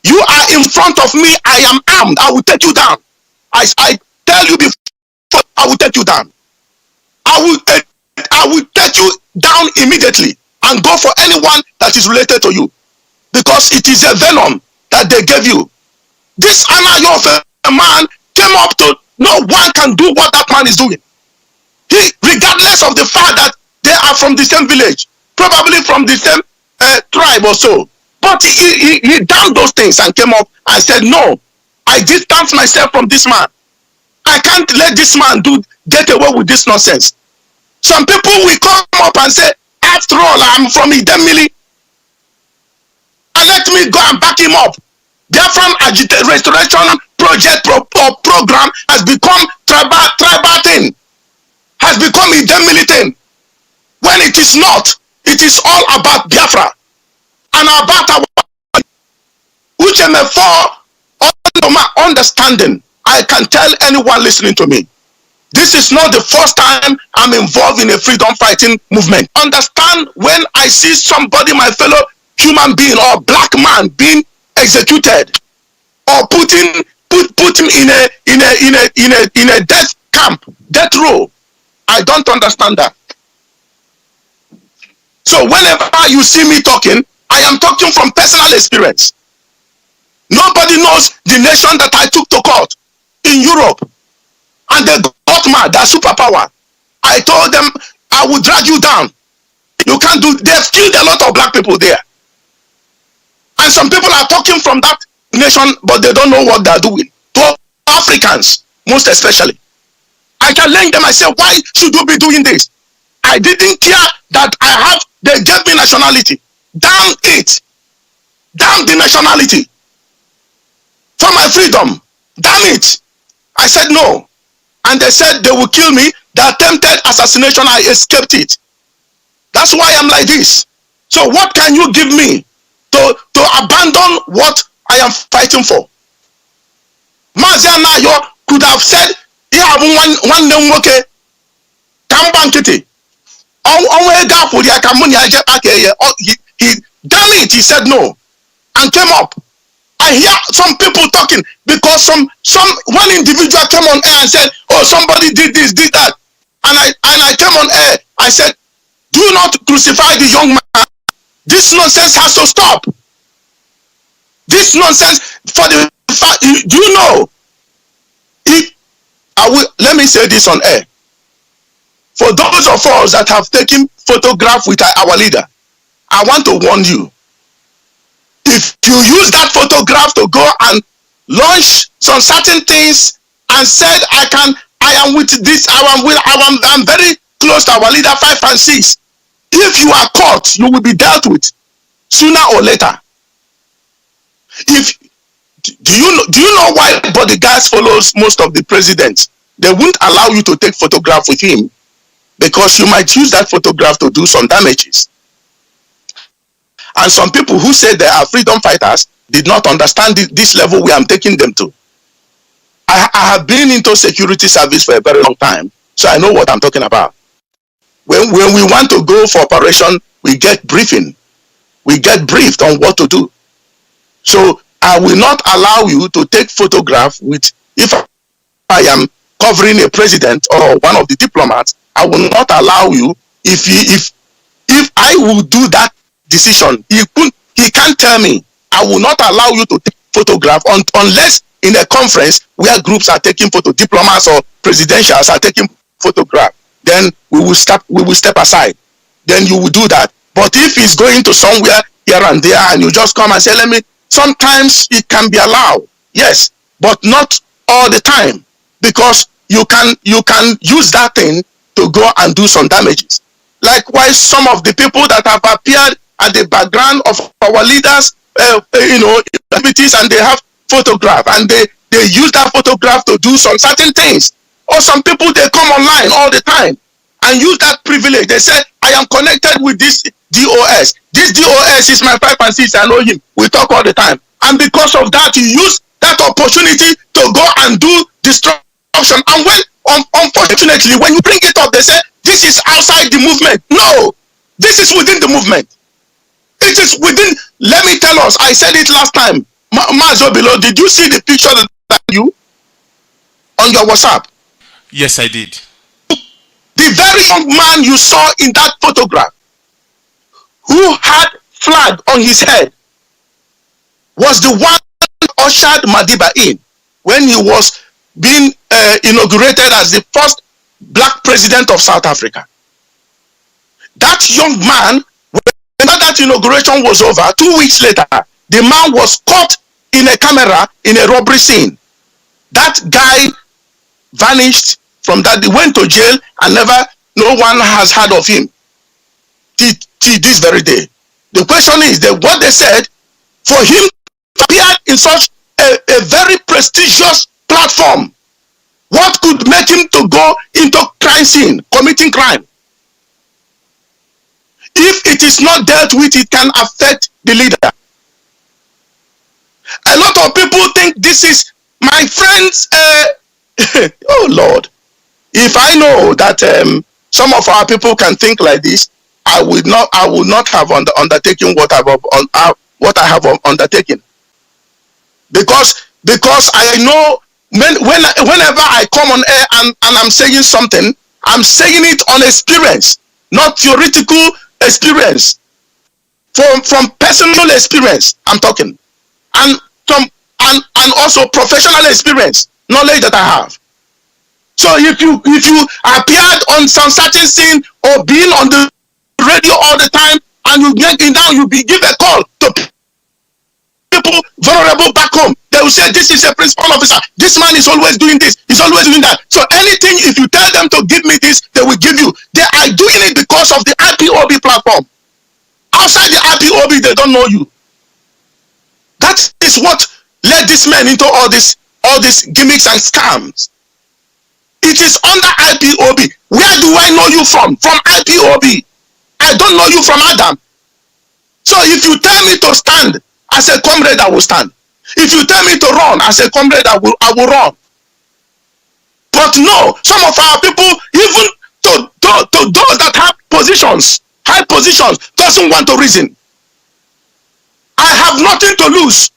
you are in front of me, I am armed. I will take you down. I tell you before, I will take you down. I will take you down immediately and go for anyone that is related to you, because it is a venom that they gave you. This Anayo of a man came up to no one can do what that man is doing. He, regardless of the fact that they are from the same village, probably from the same tribe or so, but he damned those things and came up and said, no, I distance myself from this man. I can't let this man get away with this nonsense. Some people will come up and say, after all, I'm from Idemili, and let me go and back him up. Biafran restoration project program has become tribal thing, has become Idemili thing, when it is not. It is all about Biafra and about our Uchenna. For my understanding, I can tell anyone listening to me, this is not the first time I'm involved in a freedom fighting movement. Understand, when I see somebody, my fellow human being or black man, being executed or put him in a death camp, death row, I don't understand that. So whenever you see me talking, I am talking from personal experience. Nobody knows the nation that I took to court in Europe, and they got mad. They're superpower. I told them, I will drag you down. You can't do. They've killed a lot of black people there, and some people are talking from that nation, but they don't know what they're doing. To Africans, most especially, I challenge them. I say, why should you be doing this? I didn't care that they gave me nationality. Damn it. Damn the nationality. For my freedom. Damn it. I said no. And they said they will kill me. The attempted assassination, I escaped it. That's why I'm like this. So what can you give me to abandon what I am fighting for? Mazi could have said, he have one name, okay, Kambankiti. Damn it, he said no and came up. I hear some people talking because one individual came on air and said, oh, somebody did this, did that. And I came on air. I said, do not crucify the young man. This nonsense has to stop. This nonsense, for the fact, do you know, let me say this on air. For those of us that have taken photograph with our leader, I want to warn you. If you use that photograph to go and launch some certain things and said, I am with this, I'm very close to our leader, 5 and 6. If you are caught, you will be dealt with sooner or later. Do you know why bodyguards follows most of the presidents? They won't allow you to take photograph with him, because you might use that photograph to do some damages. And some people who say they are freedom fighters did not understand this level we are taking them to. I have been into security service for a very long time, so I know what I'm talking about. When we want to go for operation, we get briefing. We get briefed on what to do. So I will not allow you to take photograph with, if I am covering a president or one of the diplomats, I will not allow you. If I will do that decision, he can't tell me. I will not allow you to take photograph unless in a conference where groups are taking photo, diplomats or presidentials are taking photograph. Then we will step aside. Then you will do that. But if it's going to somewhere here and there, and you just come and say, let me. Sometimes it can be allowed, yes, but not all the time, because you can use that thing to go and do some damages. Likewise, some of the people that have appeared at the background of our leaders, activities, and they have photograph, and they use that photograph to do some certain things. Or some people, they come online all the time and use that privilege. They say, I am connected with this DOS. This DOS is my 5 and 6. I know him. We talk all the time. And because of that, you use that opportunity to go and do destruction. And when, unfortunately, when you bring it up, they say, this is outside the movement. No, this is within the movement. It is within. Let me tell us, I said it last time. Mazi Obilo, did you see the picture that you on your WhatsApp? Yes, I did. The very young man you saw in that photograph, who had flag on his head, was the one who ushered Madiba in when he was being inaugurated as the first black president of South Africa. That young man, when that inauguration was over, 2 weeks later, the man was caught in a camera in a robbery scene. That guy vanished from that. He went to jail and no one has heard of him till this very day. The question is that what they said, for him to appear in such a very prestigious platform, what could make him to go into crime scene, committing crime? If it is not dealt with, it can affect the leader. A lot of people think this is my friends. Oh Lord, if I know that some of our people can think like this, I will not have undertaken what I have undertaken, because I know whenever I come on air and I'm saying something, I'm saying it on experience, not theoretical experience, from personal experience. I'm talking, and also professional experience, knowledge that I have. So if you appeared on some certain scene or being on the radio all the time, and you give a call to people vulnerable back home, they will say, this is a principal officer, this man is always doing this, he's always doing that. So anything, if you tell them to give me this, they will give you. They are doing it because of the IPOB platform. Outside the IPOB, they don't know you. That is what led this man into all these gimmicks and scams. It is under IPOB. Where do I know you from? From IPOB. I don't know you from Adam. So if you tell me to stand as a comrade, I will stand. If you tell me to run as a comrade, I will run. But no, some of our people, even to those that have positions, high positions, doesn't want to reason. I have nothing to lose.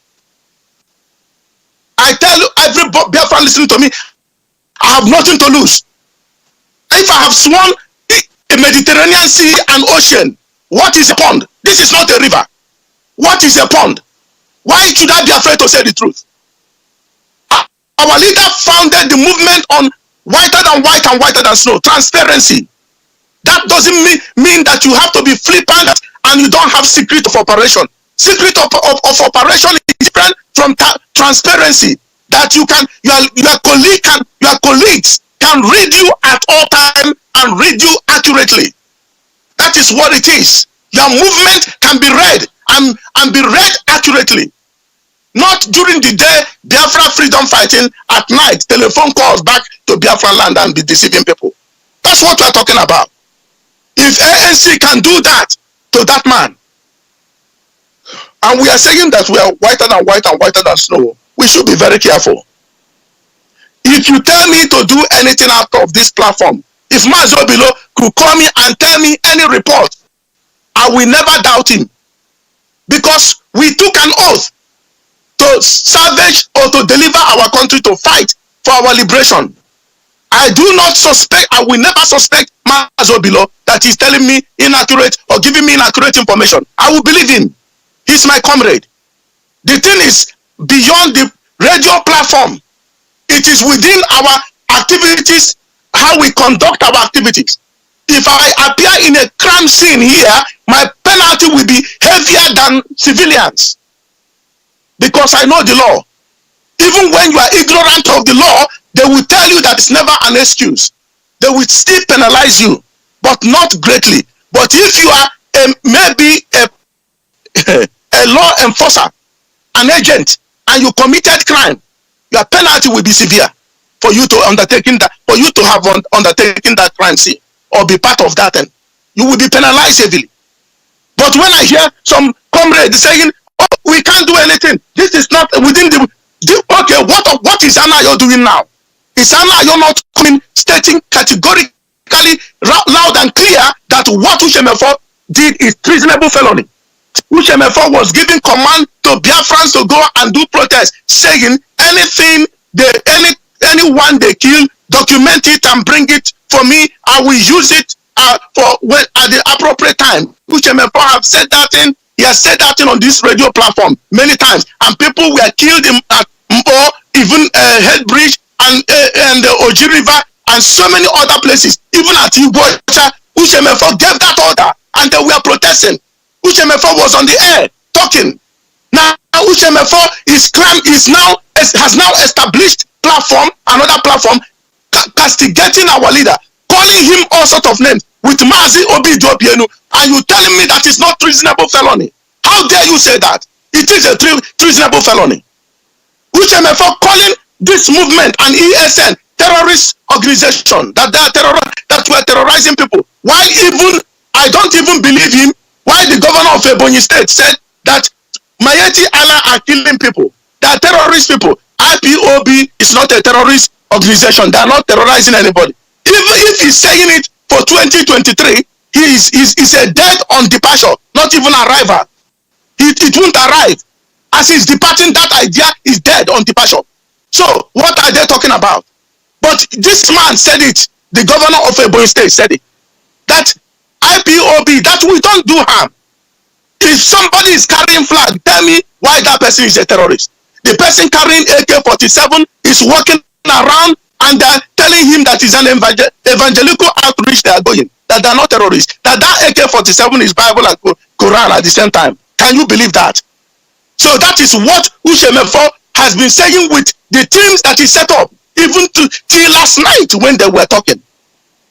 I tell every Biafra listening to me, I have nothing to lose. If I have sworn a Mediterranean Sea and ocean, what is a pond? This is not a river. What is a pond? Why should I be afraid to say the truth? Our leader founded the movement on whiter than white and whiter than snow, transparency. That doesn't mean that you have to be flippant and you don't have secret of operation. Secret of operation is different from transparency. That your colleagues can read you at all time and read you accurately. That is what it is. Your movement can be read and be read accurately. Not during the day, Biafra freedom fighting, at night, telephone calls back to Biafra land and be deceiving people. That's what we're talking about. If ANC can do that to that man, and we are saying that we are whiter than white and whiter than snow, we should be very careful. If you tell me to do anything out of this platform, if Mazi Obilo could call me and tell me any report, I will never doubt him. Because we took an oath to salvage or to deliver our country, to fight for our liberation. I do not suspect, I will never suspect Mazi Obilo that he's telling me inaccurate or giving me inaccurate information. I will believe him. He's my comrade. The thing is beyond the radio platform. It is within our activities, how we conduct our activities. If I appear in a crime scene here, my penalty will be heavier than civilians. Because I know the law. Even when you are ignorant of the law, they will tell you that it's never an excuse. They will still penalize you, but not greatly. But if you are maybe a law enforcer, an agent, and you committed crime, your penalty will be severe for you to undertaking that, for you to have undertaken that crime scene or be part of that, and you will be penalized heavily. But when I hear some comrades saying, "Oh, we can't do anything. This is not within the okay." What is Anayo doing now? Is Anayo not coming, stating categorically, loud and clear that what Uchenna did is treasonable felony? Uchenna was giving command to Biafrans to go and do protest, saying anything anyone they kill, document it and bring it for me. I will use it at the appropriate time. Uchenna have said that in. He has said that on this radio platform many times, and people were killed at Mpo, even Headbridge and the Oji River and so many other places. Even at Ipob, Uchenna gave that order, and they were protesting. Uchenna was on the air talking. Now Uchenna has now established another platform, castigating our leader, calling him all sorts of names with Mazi Obilo, and you telling me that it's not treasonable felony? How dare you say that? It is a treasonable felony. Uchenna calling this movement an ESN terrorist organization that were terrorizing people. Why even I don't even believe him. Why the governor of Ebonyi State said that Mayeti Allah are killing people? They are terrorist people. IPOB is not a terrorist organization. They are not terrorizing anybody. Even if he's saying it for 2023, he's a dead on departure, not even arrival. It won't arrive. As he's departing, that idea is dead on departure. So what are they talking about? But this man said it. The governor of Ebonyi State said it. That IPOB, that we don't do harm. If somebody is carrying flag, tell me why that person is a terrorist. The person carrying AK-47 is walking around and they're telling him that it's an evangelical outreach they are going, that they're not terrorists, that AK-47 is Bible and Quran at the same time. Can you believe that? So that is what Uchenna has been saying with the teams that he set up, even till last night when they were talking.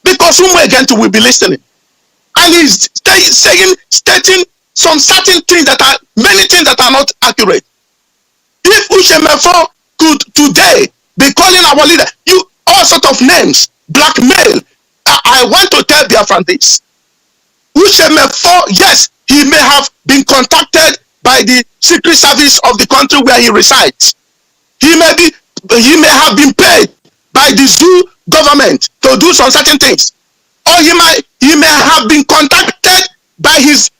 Because whom again will be listening? And he's stating some certain things many things that are not accurate. If Uchenna could today be calling our leader, all sorts of names, blackmail, I want to tell Biafran this. Uchenna, yes, he may have been contacted by the secret service of the country where he resides. He may have been paid by the zoo government to do some certain things. Or he may have been contacted by his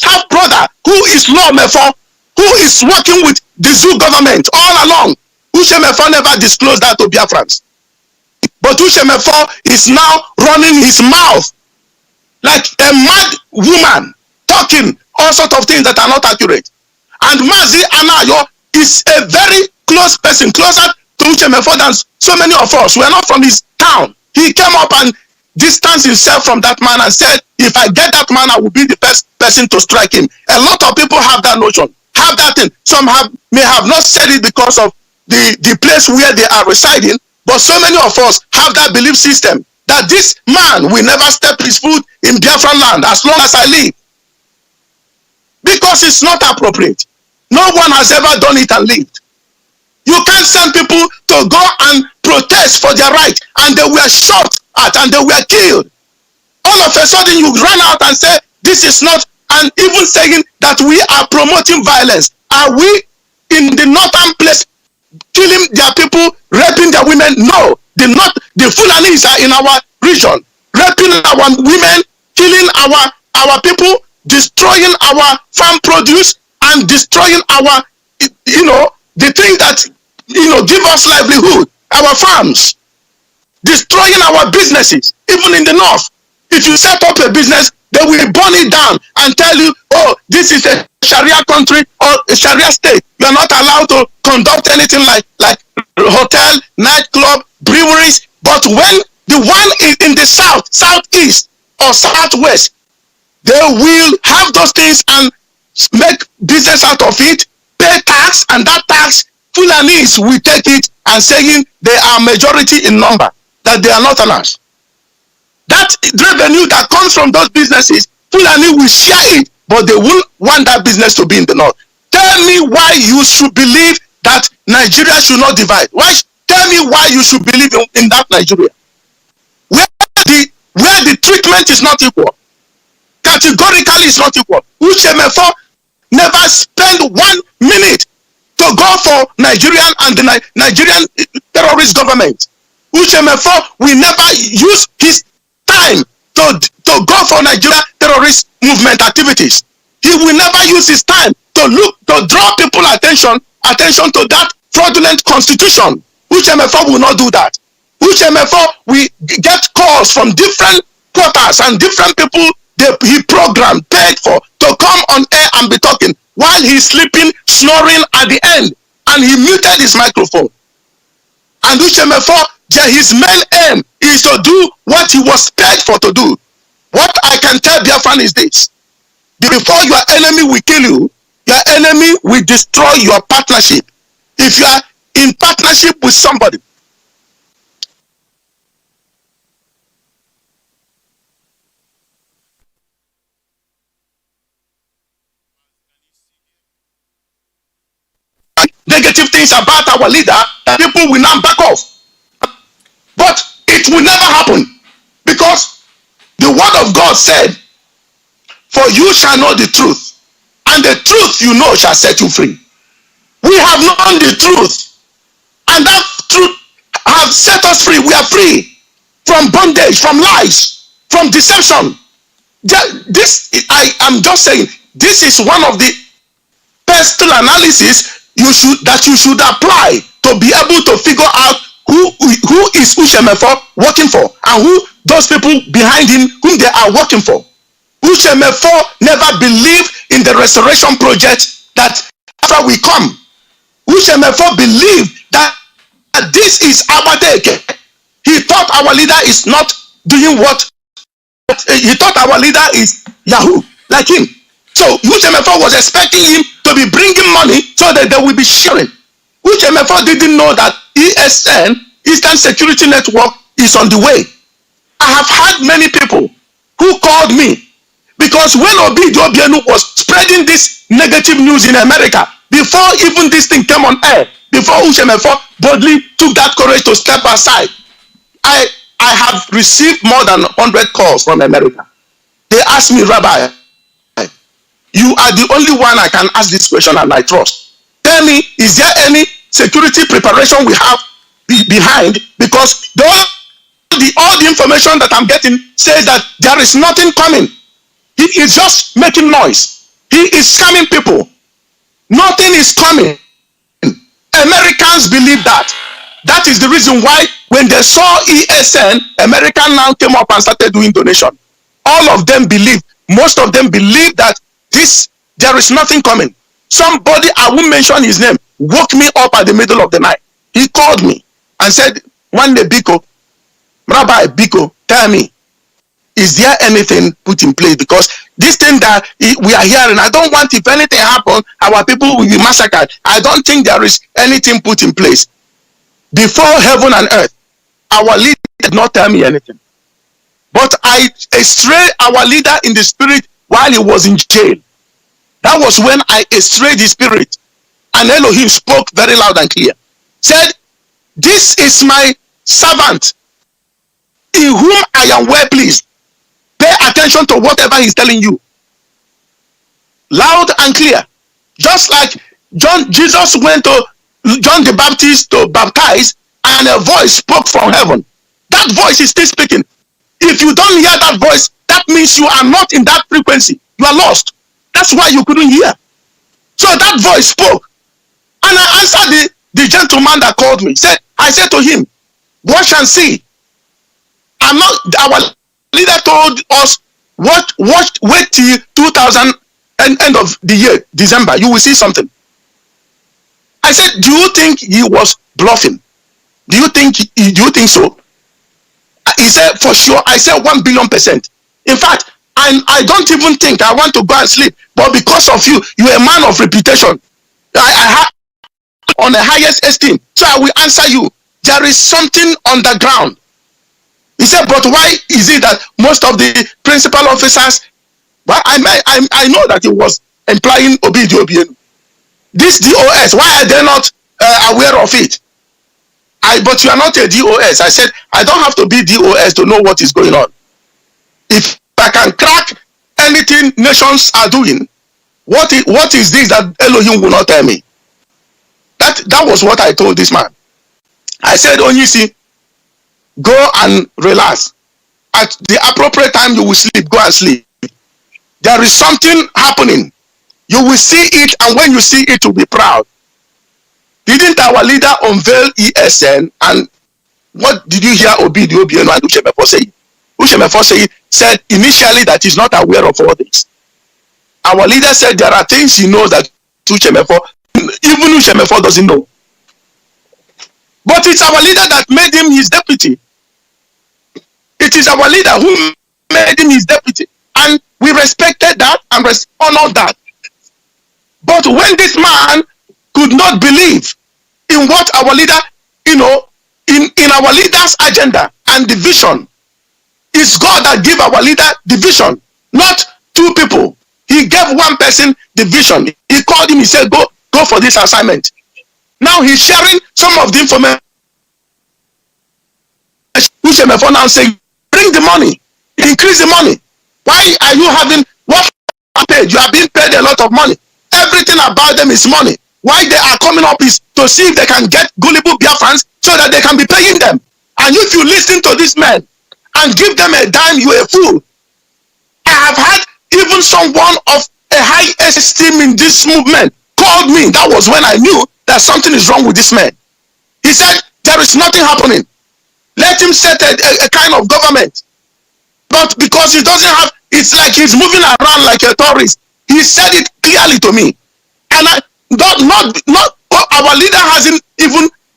half brother, who is Lawmaker, who is working with the zoo government all along. Uchenna never disclosed that to Biafrans. But Uchenna is now running his mouth like a mad woman, talking all sorts of things that are not accurate. And Mazi Anayo is a very close person, closer to Uchenna than so many of us. We are not from his town. He came up and distanced himself from that man and said, if I get that man, I will be the first person to strike him. A lot of people have that notion, have that thing. Some may have not said it because of the place where they are residing, but so many of us have that belief system that this man will never step his foot in Biafran land as long as I live. Because it's not appropriate. No one has ever done it and lived. You can't send people to go and protest for their right, and they were shot at and they were killed. All of a sudden you run out and say this is not, and even saying that we are promoting violence. Are we in the northern place killing their people, raping their women? No. The Fulanis are in our region, raping our women, killing our people, destroying our farm produce, and destroying our, the thing that, give us livelihood, our farms. destroying our businesses, even in the north. If you set up a business, they will burn it down and tell you, oh, this is a Sharia country or a Sharia state. You are not allowed to conduct anything like hotel, nightclub, breweries. But when the one is in the south, southeast, or southwest, they will have those things and make business out of it, pay tax, and that tax, Fulanis will take it and saying they are majority in number, that they are not allowed. That revenue that comes from those businesses, Fulani will share it, but they will want that business to be in the north. Tell me why you should believe that Nigeria should not divide. Tell me why you should believe in that Nigeria. Where the treatment is not equal. Categorically is not equal. Uchenna never spend 1 minute to go for Nigerian and the Nigerian terrorist government. Uchenna will never use his time to go for Nigeria terrorist movement activities. He will never use his time to draw people attention to that fraudulent constitution. Uchenna will not do that. Uchenna will get calls from different quarters and different people he programmed, paid for, to come on air and be talking while he's sleeping, snoring at the end, and he muted his microphone. And Uchenna, his main aim is to do what he was paid for to do. What I can tell Biafran is this: before your enemy will kill you, your enemy will destroy your partnership. If you are in partnership with somebody, negative things about our leader, that people will now back off. But it will never happen, because the word of God said, for you shall know the truth, and the truth you know shall set you free. We have known the truth, and that truth has set us free. We are free from bondage, from lies, from deception. I am just saying, this is one of the personal analysis you should apply to be able to figure out who is Uchenna working for, and who those people behind him whom they are working for. Uchenna never believed in the restoration project that after we come. Uchenna believed that this is Sabotage. He thought our leader is not doing what he thought our leader is Yahoo like him. So Uchenna was expecting him to be bringing money so that they will be sharing. Uchenna didn't know that ESN, Eastern Security Network, is on the way. I have had many people who called me, because when Obilo was spreading this negative news in America, before even this thing came on air, before Uchenna boldly took that courage to step aside, I have received more than 100 calls from America. They asked me, Rabbi, you are the only one I can ask this question and I trust. Tell me, is there any security preparation we have behind? Because all the information that I'm getting says that there is nothing coming. He is just making noise. He is scamming people. Nothing is coming. Americans believe that. That is the reason why when they saw ESN, America now came up and started doing donation. All of them believe, most of them believe that there is nothing coming. Somebody, I won't mention his name, woke me up at the middle of the night. He called me and said, one day, Biko, Rabbi Biko, tell me, is there anything put in place? Because this thing that we are hearing, I don't want, if anything happens, our people will be massacred. I don't think there is anything put in place. Before heaven and earth, our leader did not tell me anything. But I estrayed our leader in the spirit while he was in jail. That was when I estrayed his spirit. And Elohim spoke very loud and clear. Said, this is my servant in whom I am well pleased. Pay attention to whatever he's telling you. Loud and clear. Just like Jesus went to John the Baptist to baptize, and a voice spoke from heaven. That voice is still speaking. If you don't hear that voice, that means you are not in that frequency. You are lost. That's why you couldn't hear. So that voice spoke. And I answered the gentleman that called me. I said to him, watch and see. I'm not. Our leader told us, wait till 2000 end of the year, December. You will see something. I said, do you think he was bluffing? Do you think so? He said, for sure. I said 1,000,000,000%. In fact, I don't even think I want to go and sleep. But because of you, you're a man of reputation. I have on the highest esteem. So I will answer you. There is something on the ground. He said, but why is it that most of the principal officers, well, I know that he was implying Obilo. This DOS, why are they not aware of it? But you are not a DOS. I said, I don't have to be DOS to know what is going on. If I can crack anything nations are doing, what is this that Elohim will not tell me? That was what I told this man. I said, Onyisi, go and relax. At the appropriate time, you will sleep. Go and sleep. There is something happening. You will see it, and when you see it, you'll be proud. Didn't our leader unveil ESN? And what did you hear Obilo and Uchenna say? Uchenna said initially that he's not aware of all this. Our leader said there are things he knows that Uchenna, even Uchenna doesn't know. But it's our leader that made him his deputy. It is our leader who made him his deputy. And we respected that and honored that. But when this man could not believe in what our leader, in our leader's agenda and the vision, it's God that gave our leader the vision, not two people. He gave one person the vision. He called him, he said, go for this assignment. Now he's sharing some of the information. Uchenna now saying, bring the money, increase the money. Why are you having what paid? You are being paid a lot of money. Everything about them is money. Why they are coming up is to see if they can get gullible Biafrans so that they can be paying them. And if you listen to this man and give them a dime, you're a fool. I have had even someone of a high esteem in this movement called me. That was when I knew that something is wrong with this man. He said, there is nothing happening. Let him set a kind of government. But because he doesn't have, it's like he's moving around like a tourist. He said it clearly to me. And our leader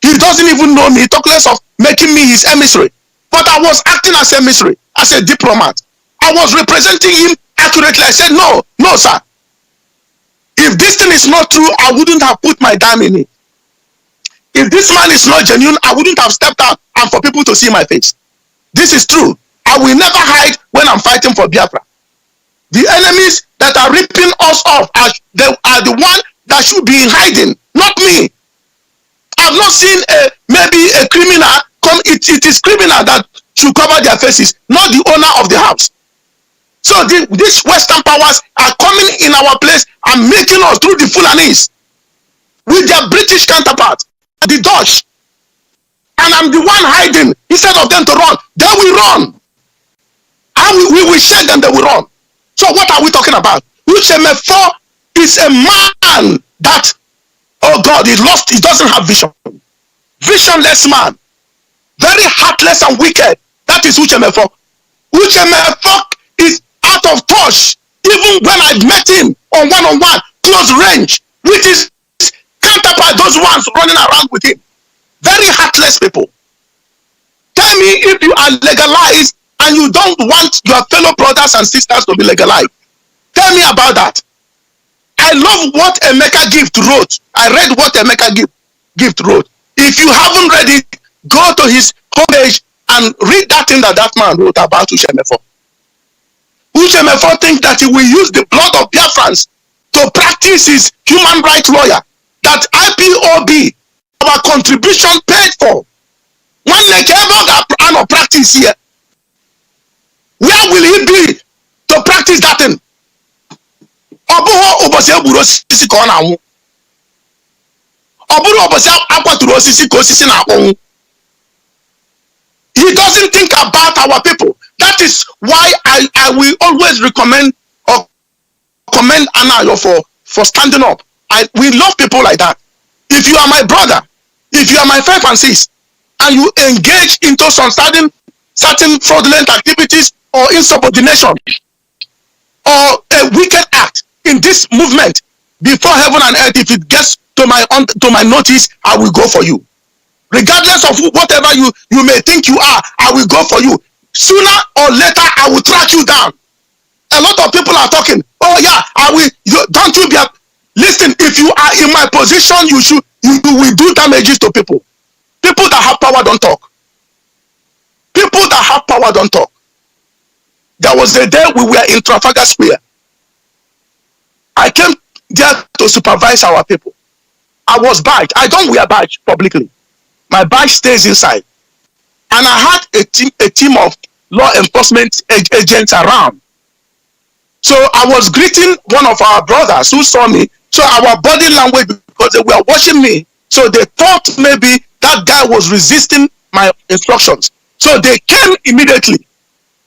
he doesn't even know me. He talk less of making me his emissary. But I was acting as emissary, as a diplomat. I was representing him accurately. I said, no, sir. If this thing is not true, I wouldn't have put my dime in it. If this man is not genuine, I wouldn't have stepped out and for people to see my face. This is true. I will never hide when I'm fighting for Biafra. The enemies that are ripping us off are the one that should be in hiding, not me. I've not seen maybe a criminal come. It is criminal that should cover their faces, not the owner of the house. So these Western powers are coming in our place and making us through the Fulanis with their British counterparts, the Dutch. And I'm the one hiding. Instead of them to run, they will run. And we will shake them, they will run. So what are we talking about? Uchenna is a man that, oh God, he doesn't have vision. Visionless man. Very heartless and wicked. That is Uchenna. Uchenna is out of touch. Even when I met him on one-on-one, close range, with his counterpart, those ones running around with him. Very heartless people. Tell me if you are legalized and you don't want your fellow brothers and sisters to be legalized. Tell me about that. I love what Emeka Gift wrote. I read what Emeka Gift wrote. If you haven't read it, go to his homepage and read that thing that man wrote about Uchenna. Uchenna thinks that he will use the blood of Biafrans to practice his human rights lawyer. That IPOB, our contribution paid for. One like ever practice here. Where will he be to practice that thing? He doesn't think about our people. That is why I will always recommend or commend Anayo for standing up. We love people like that. If you are my brother, if you are my 5 and 6, and you engage into some certain certain fraudulent activities or insubordination or a wicked act in this movement, before heaven and earth, if it gets to my notice, I will go for you. Regardless of whatever you may think you are, I will go for you. Sooner or later, I will track you down. A lot of people are talking, oh yeah, I will. Don't you be listen, if you are in my position, you will do damages to people. People that have power don't talk. People that have power don't talk. There was a day we were in Trafalgar Square. I came there to supervise our people. I was badged. I don't wear badge publicly. My badge stays inside. And I had a team of law enforcement agents around. So I was greeting one of our brothers who saw me. So our body language, because they were watching me, so they thought maybe that guy was resisting my instructions. So they came immediately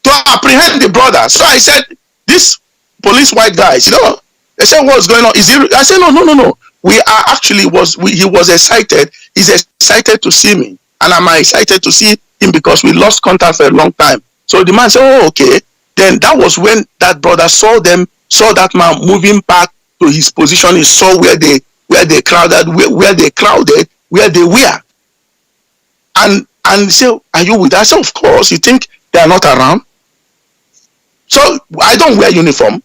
to apprehend the brother. So I said, this police white guys, they said, what's going on? Is he? I said, no. We are actually he was excited. He's excited to see me, and I'm excited to see him because we lost contact for a long time. So the man said, oh, okay. Then that was when that brother saw that man moving back to his position. He saw where they crowded, where they were. And he said, are you with us? Of course. You think they are not around? So I don't wear uniform.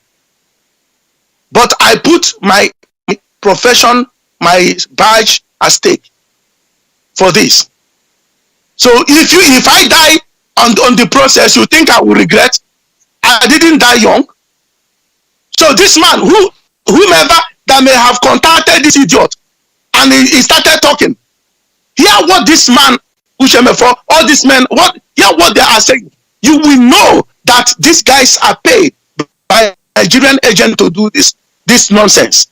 But I put my profession, my badge at stake for this. So if I die on the process, you think I will regret? I didn't die young. So this man, whomever that may have contacted this idiot, and he started talking. Hear what this man, Uchenna, for all these men, hear what they are saying. You will know that these guys are paid by Nigerian agent to do this nonsense.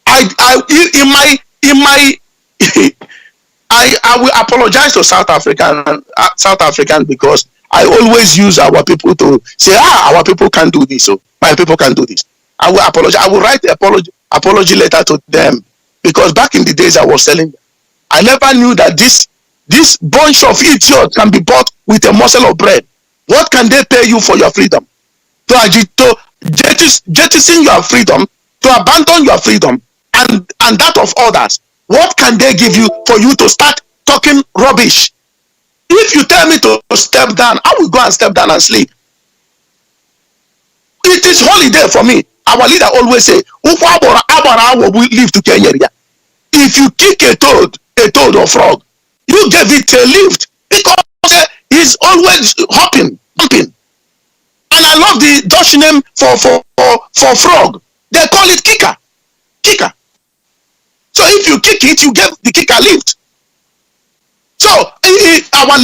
I will apologize to South African because I always use our people to say, our people can't do this, so my people can't do this. I will apologize. I will write the apology letter to them because back in the days I was telling them, I never knew that this bunch of idiots can be bought with a morsel of bread. What can they pay you for your freedom? To jettison your freedom, to abandon your freedom and that of others. What can they give you for you to start talking rubbish? If you tell me to step down, I will go and step down and sleep. It is holiday for me. Our leader always say, we leave to Kenya. If you kick a toad or frog, you give it a lift because he's always hopping. And I love the Dutch name for frog. They call it kicker. So if you kick it, you give the kicker lift. So our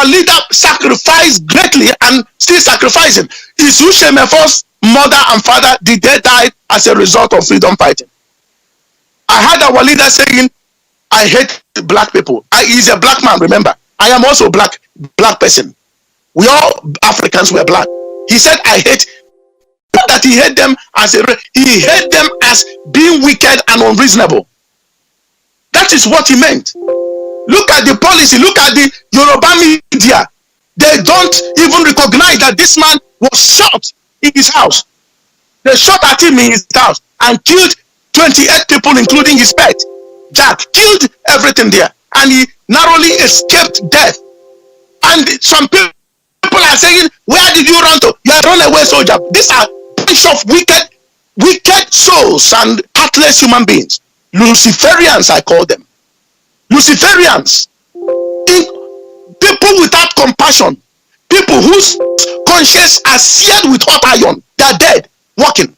leader sacrificed greatly and still sacrificing. Is Uchenna's mother and father, did they die as a result of freedom fighting? I heard our leader saying, I hate black people. He's a black man, remember. I am also black person. We all Africans were black. He said, I hate, not that he hate them he hate them as being wicked and unreasonable. That is what he meant. Look at the policy, look at the Yoruba media. They don't even recognize that this man was shot in his house. They shot at him in his house and killed 28 people, including his pet. Jack killed everything there, and he narrowly escaped death. And some people are saying, where did you run to? You are runaway soldier. These are bunch of wicked souls and heartless human beings. Luciferians, I call them. Luciferians. People without compassion. People whose conscience are seared with hot iron. They are dead, walking.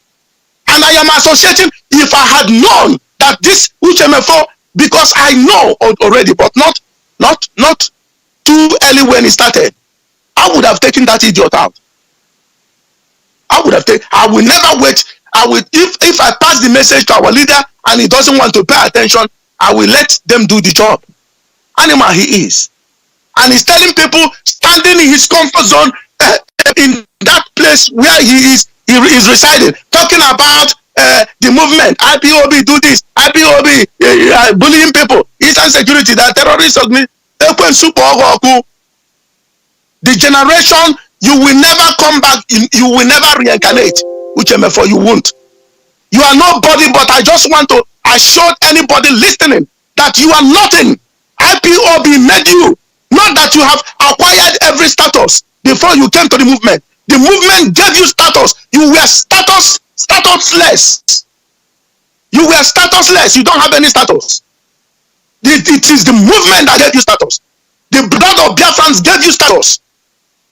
And I am associating, if I had known that this Uchenna, because I know already, but not too early when it started, I would have taken that idiot out. I will never wait. If I pass the message to our leader and he doesn't want to pay attention, I will let them do the job. Animal he is. And he's telling people, standing in his comfort zone, in that place where he is residing, talking about the movement, IPOB do this, IPOB bullying people, Eastern security, that terrorists, The generation, you will never come back, you will never reincarnate. Uchenna, for you won't. You are nobody, but I just want to assure anybody listening that you are nothing. Ipob made you. Not that you have acquired every status before you came to the movement. The movement gave you status. You were statusless. You were statusless. You don't have any status. It is the movement that gave you status. The blood of Biafrans gave you status.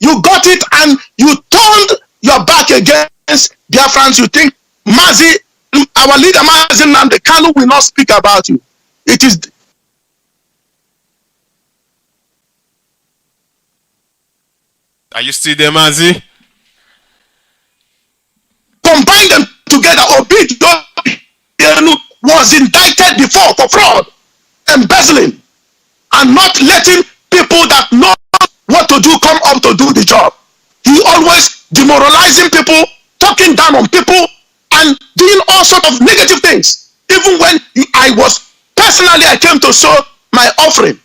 You got it and you turned your back against Biafrans. You think Mazi, our leader Mazi and the Kanu will not speak about you. It is. Are you still there, Mazi? Combine them together. Obilo was indicted before for fraud, embezzling, and not letting people that know what to do come up to do the job. He always demoralizing people, talking down on people, and doing all sorts of negative things. Even when I came to sow my offering,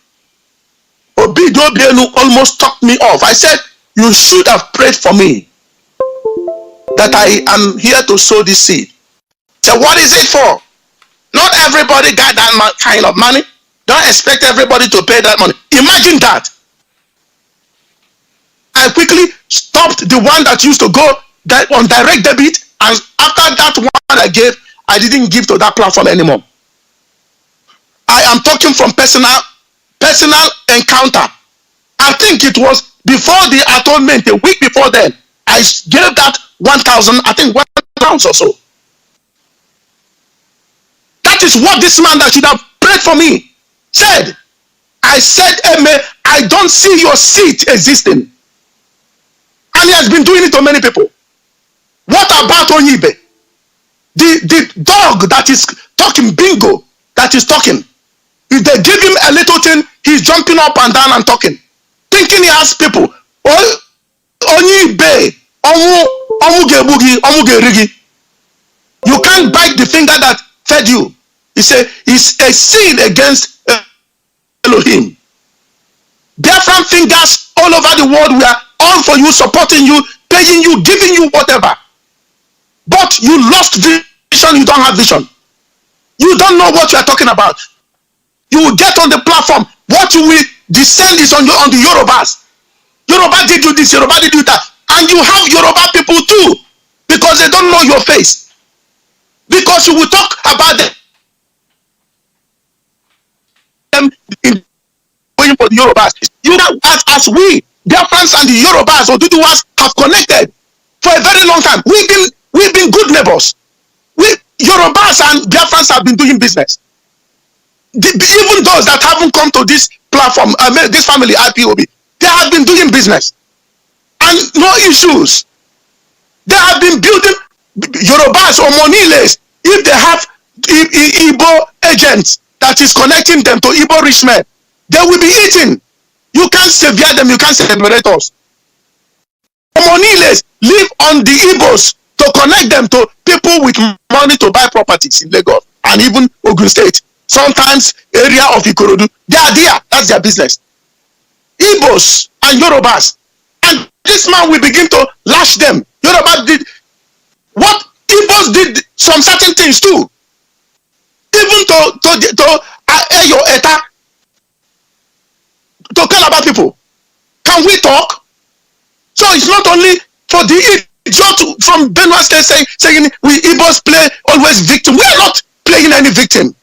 Obilo almost talked me off. I said, you should have prayed for me that I am here to sow this seed. So what is it for? Not everybody got that kind of money. Don't expect everybody to pay that money. Imagine that. I quickly stopped the one that used to go on direct debit, and after that one I gave, I didn't give to that platform anymore. I am talking from personal encounter. I think it was before the atonement, a week before then, I gave that 1,000, I think 1 ounce or so. That is what this man that should have prayed for me said. I said, Amen, I don't see your seat existing. And he has been doing it to many people. What about Onyibe? The dog that is talking, bingo, that is talking. If they give him a little thing, he's jumping up and down and talking. Thinking he has people. Onyibe, you can't bite the finger that fed you. It's a sin against Elohim. Different fingers all over the world were all for you, supporting you, paying you, giving you whatever. But you lost vision, you don't have vision. You don't know what you are talking about. You will get on the platform. What you will descend is on the Yorubas. Yoruba did you this, Yoruba did you that. And you have Yoruba people too, because they don't know your face. Because you will talk about them in going for the Yorubas. You know, as we, Biafrans and the Yorubas or Duduwas have connected for a very long time. We've been good neighbors. Yorubas and Biafrans have been doing business. Even those that haven't come to this platform, this family IPOB, they have been doing business and no issues. They have been building Yorubas or Moniles. If they have Igbo agents that is connecting them to Igbo rich men, they will be eating. You can't sever them, you can't separate us. Moniles live on the Igbos to connect them to people with money to buy properties in Lagos and even Ogun State. Sometimes area of Ikorodu. They are there. That's their business. Igbos and Yorubas. And this man will begin to lash them. Yoruba did what Igbos did some certain things too. Even to Eyo Eta, to Calabar people. Can we talk? So it's not only for the idiot from Benue State saying we Igbos play always victim. We are not playing any victim.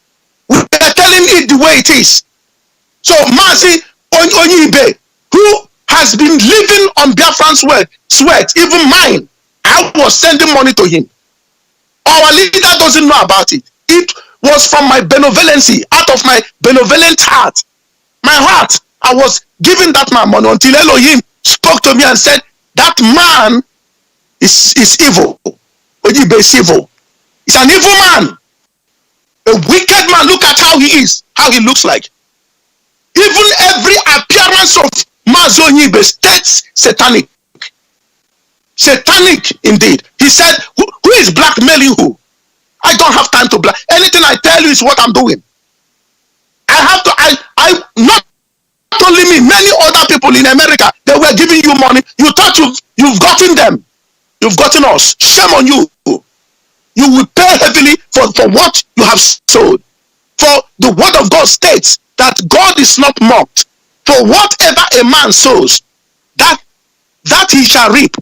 We are telling it the way it is. So Mazi Onyibe, who has been living on Biafran's sweat, even mine, I was sending money to him. Our leader doesn't know about it. It was from my benevolency, out of my benevolent heart. My heart, I was giving that man money until Elohim spoke to me and said, that man is evil. Onyibe is evil. He's an evil man. A wicked man. Look at how he is, how he looks like. Even every appearance of Mazi Onyibe states satanic. Satanic indeed. He said, who is blackmailing who? I don't have time to black. Anything I tell you is what I'm doing. I have to, I not only me, many other people in America, they were giving you money. You thought you've gotten them. You've gotten us. Shame on you. You will pay heavily for what you have sold. For the word of God states that God is not mocked. For whatever a man sows, that he shall reap.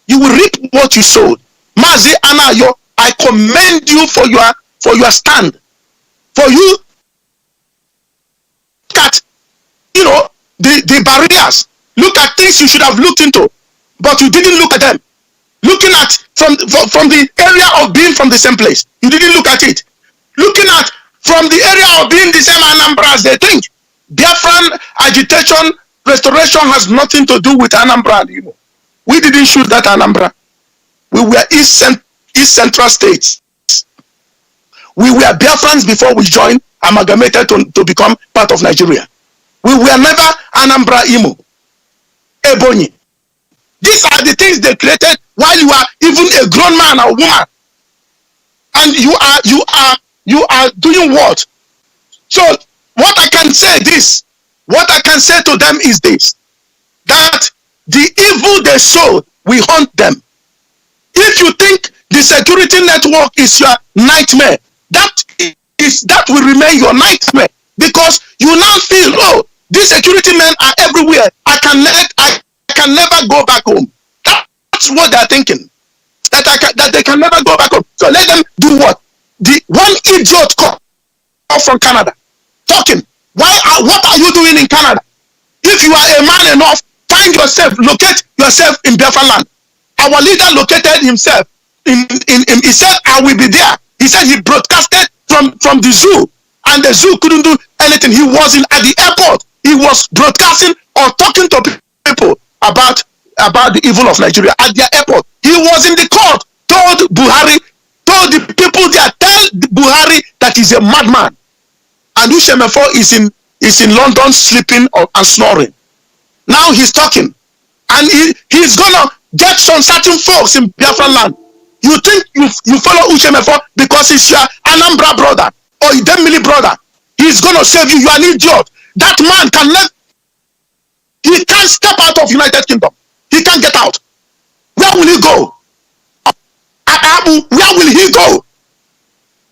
You will reap what you sowed. Mazi Anayo, I commend you for your stand. For you at the barriers. Look at things you should have looked into, but you didn't look at them. Looking at from the area of being from the same place, you didn't look at it. Looking at from the area of being the same Anambra as they think. Biafran agitation restoration has nothing to do with Anambra. We didn't shoot that Anambra. We were East Central states. We were Biafrans before we joined, amalgamated to become part of Nigeria. We were never Anambra Imo, Ebonyi. These are the things they created while you are even a grown man or woman, and you are doing what? So what I can say to them is this: that the evil they sow, we hunt them. If you think the security network is your nightmare, that will remain your nightmare, because you now feel, oh, these security men are everywhere. I can never go back home. That's what they're thinking. That they can never go back home. So let them do what? The one idiot call from Canada talking. What are you doing in Canada? If you are a man enough, find yourself, locate yourself in Biafra land. Our leader located himself he said, I will be there. He said he broadcasted from the zoo, and the zoo couldn't do anything. He was at the airport. He was broadcasting or talking to people about the evil of Nigeria at their airport. He was in the court, told the people there, tell Buhari that he's a madman. And Uchenna is in London sleeping and snoring. Now he's talking, and he's gonna get some certain folks in Biafra land. You think you follow Uchenna because he's your Anambra brother or Idemili brother? He's gonna save you. You are an idiot. That man he can't step out of United Kingdom. He can't get out. Where will he go? Where will he go?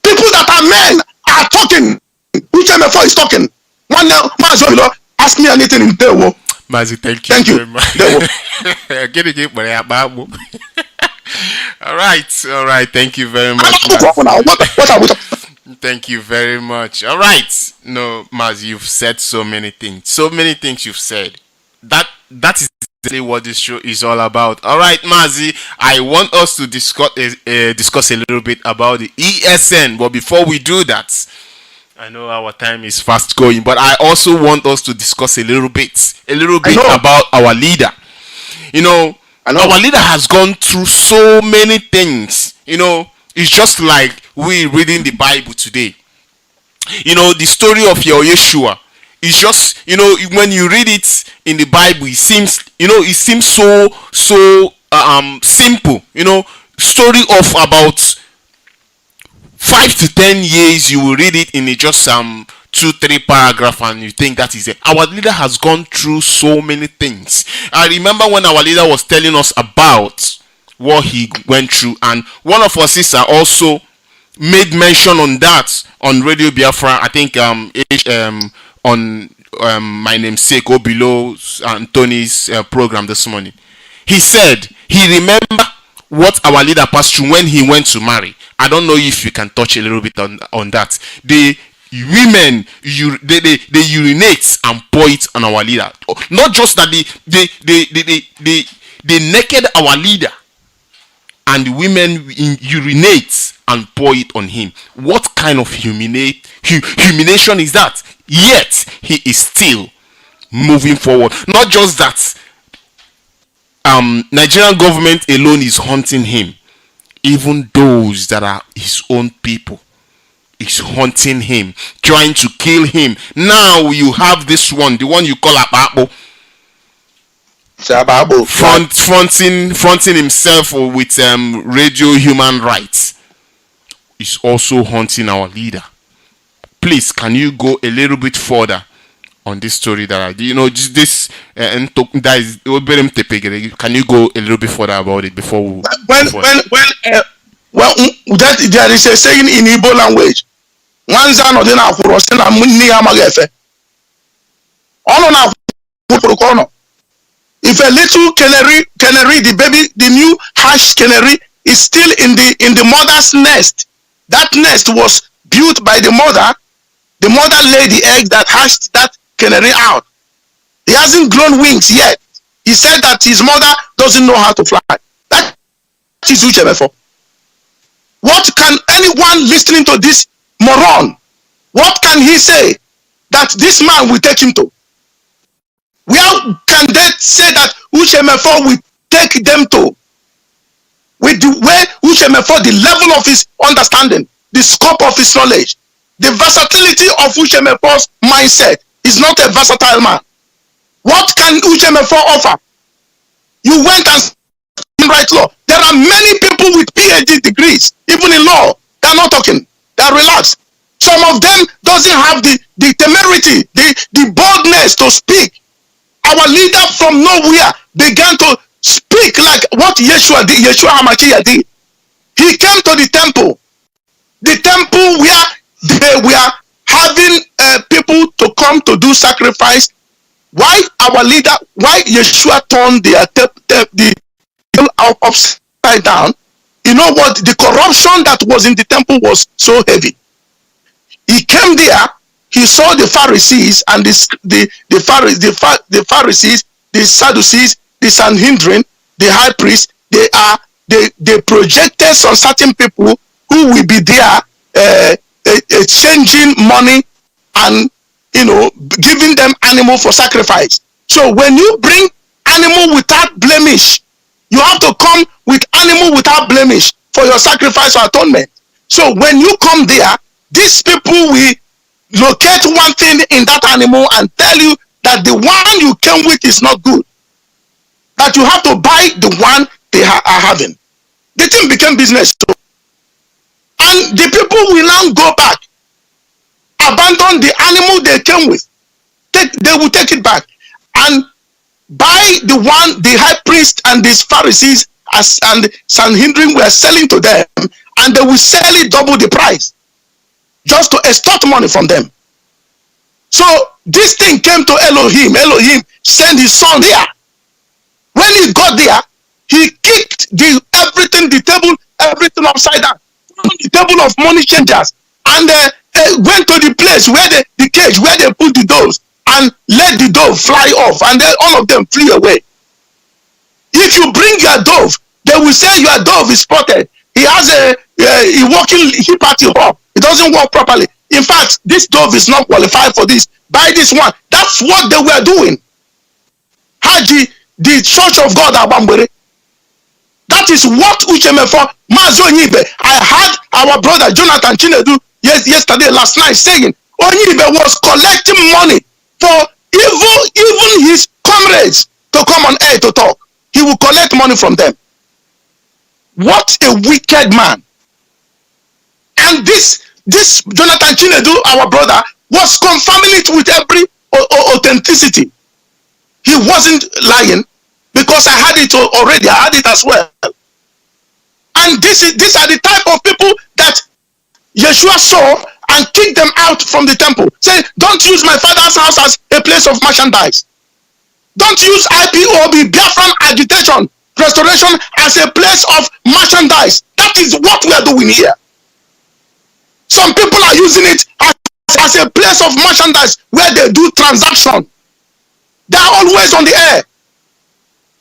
People that are men are talking. Uchenna is talking. One now, Mazi, ask me anything in Tewo. Mazi, thank you very much. All right. Thank you very much. What are we talking? Thank you very much. All right. No, Mazi, you've said so many things. So many things you've said. That is exactly what this show is all about. All right, Mazi, I want us to discuss a little bit about the ESN. But before we do that, I know our time is fast going, but I also want us to discuss a little bit about our leader. Our leader has gone through so many things. It's just like we reading the Bible today. The story of your Yeshua is just, when you read it in the Bible, it seems so simple. Story of about 5 to 10 years, you will read it in just 2-3 paragraph, and you think that is it. Our leader has gone through so many things. I remember when our leader was telling us about what he went through, and one of our sisters also made mention on that on Radio Biafra. I think on my namesake Obilo and Tony's program this morning. He said he remember what our leader passed through when he went to marry. I don't know if you can touch a little bit on that. The women they urinate and pour it on our leader. Not just that they naked our leader, and the women urinate and pour it on him. What kind of humiliation is that? Yet he is still moving forward. Not just that, Nigerian government alone is hunting him. Even those that are his own people is hunting him, trying to kill him. Now you have this one, the one you call Ababo, fronting himself with radio human rights, is also hunting our leader. Please, can you go a little bit further on this story that I, just this and that is can you go a little bit further about it before we well, that there is a saying in Igbo language. Nwanza no na akwuro se na munni ya magafe. Ono na akwuro kono. If a little canary, the baby, the new hatched canary is still in the mother's nest. That nest was built by the mother. The mother laid the egg that hatched that canary out. He hasn't grown wings yet. He said that his mother doesn't know how to fly. That is Uchenna. What can anyone listening to this moron, what can he say that this man will take him to? Where can they say that Uchenna will take them to? With the way Uchenna, the level of his understanding, the scope of his knowledge, the versatility of Uchenna's mindset. Is not a versatile man. What can Uchenna offer? You went and right law. There are many people with PhD degrees, even in law. They are not talking. They are relaxed. Some of them doesn't have the temerity, the boldness to speak. Our leader from nowhere began to speak like what Yeshua did, Yeshua HaMashiach did. He came to the temple where they were having people to come to do sacrifice. Why our leader, why Yeshua turned the upside down? You know what? The corruption that was in the temple was so heavy. He came there, he saw the Pharisees and the Pharisees, the Sadducees, the Sanhedrin, the high priest. They projected some certain people who will be there exchanging money and giving them animal for sacrifice. So when you bring animal without blemish, you have to come with animal without blemish for your sacrifice or atonement. So when you come there, these people will locate one thing in that animal and tell you that the one you came with is not good, that you have to buy the one they are having. The thing became business too. And the people will now go back, abandon the animal they came with. They will take it back and buy the one the high priest and these Pharisees and Sanhedrin were selling to them, and they will sell it double the price just to extort money from them. So this thing came to Elohim. Elohim sent his son there. When he got there, he kicked everything upside down, the table of money changers, and went to the place where the cage where they put the doves and let the dove fly off, and then all of them flew away. If you bring your dove, they will say your dove is spotted. He has a walking party hop. It doesn't work properly. In fact, this dove is not qualified for this. Buy this one. That's what they were doing. Haji, the Church of God Abambere. That is what Uchenna Mazi Onyibe. I had our brother Jonathan Chinedu last night saying Onyibe was collecting money for even his comrades to come on air to talk. He will collect money from them. What a wicked man. And this Jonathan Chinedu, our brother, was confirming it with every authenticity. He wasn't lying, because I had it already. I had it as well. And these are the type of people that Yeshua saw and kicked them out from the temple. Say, don't use my father's house as a place of merchandise. Don't use IPOB, Biafran agitation, restoration as a place of merchandise. That is what we are doing here. Some people are using it as a place of merchandise where they do transaction. They are always on the air.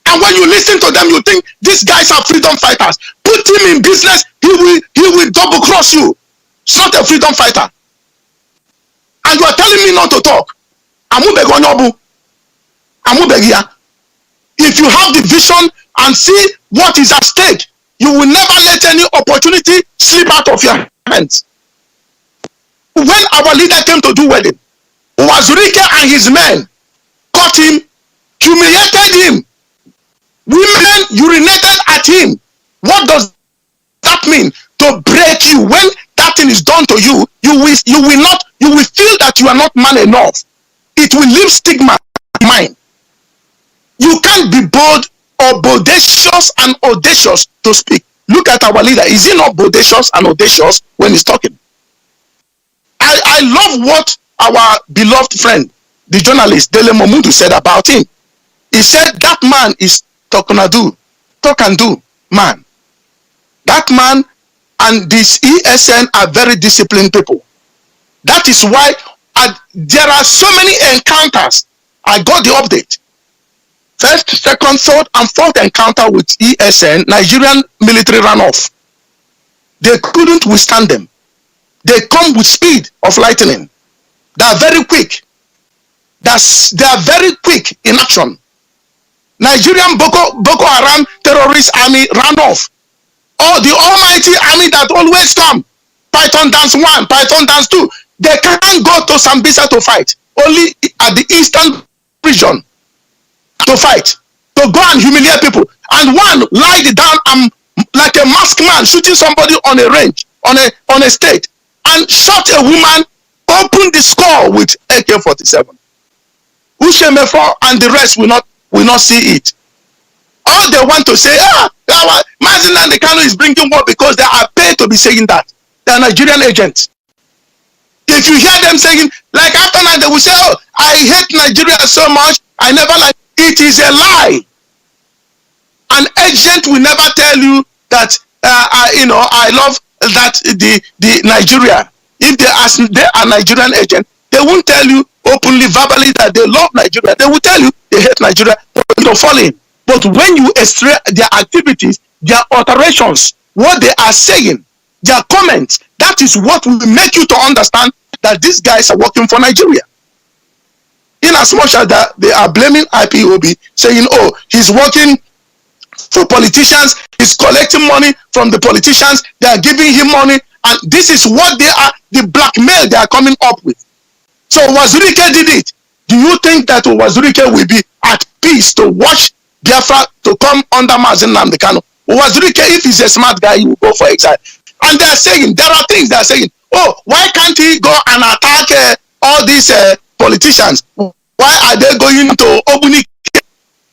And when you listen to them, you think these guys are freedom fighters. Put him in business, he will double cross you. It's not a freedom fighter. And you are telling me not to talk. If you have the vision and see what is at stake, you will never let any opportunity slip out of your hands. When our leader came to do wedding, Wazurike and his men caught him, humiliated him. Women urinated at him. What does that mean? To break you. When that thing is done to you, you will feel that you are not man enough. it will leave stigma in mind. You can't be bold or bodacious and audacious to speak. Look at our leader. Is he not bodacious and audacious when he's talking? I love what our beloved friend, the journalist Dele Momudu, said about him. He said that man is talk and do man. That man and this ESN are very disciplined people. That is why there are so many encounters. I got the update. First, second, third, and fourth encounter with ESN, Nigerian military ran off. They couldn't withstand them. They come with speed of lightning. They are very quick. They are very quick in action. Nigerian Boko Haram terrorist army ran off. Oh, the almighty army that always come. Python dance 1, Python dance 2. They can't go to Sambisa to fight. Only at the eastern region to fight. To go and humiliate people. And one lied down like a masked man shooting somebody on a range, on a stage, and shot a woman, opened the score with AK-47. Uchenna and the rest will not see it. All they want to say, Mazi and the Kano is bringing war because they are paid to be saying that. They are Nigerian agents. If you hear them saying, like after night, they will say, oh, I hate Nigeria so much, I never like. It is a lie. An agent will never tell you that, I love that the Nigeria. If they are Nigerian agent, they won't tell you openly, verbally that they love Nigeria. They will tell you they hate Nigeria to fall in. But when you extract their activities, their alterations, what they are saying, their comments, that is what will make you to understand that these guys are working for Nigeria. In as much as that they are blaming IPOB, saying, oh, he's working for politicians, he's collecting money from the politicians, they are giving him money, and this is what they are, the blackmail they are coming up with. So Wazirike did it. Do you think that Wazirike will be at peace to watch Biafra to come under Mazi Nnamdi Kanu? Wazirike, if he's a smart guy, he will go for exile. And they are saying, there are things they are saying, oh, why can't he go and attack all these politicians? Why are they going to Obunike?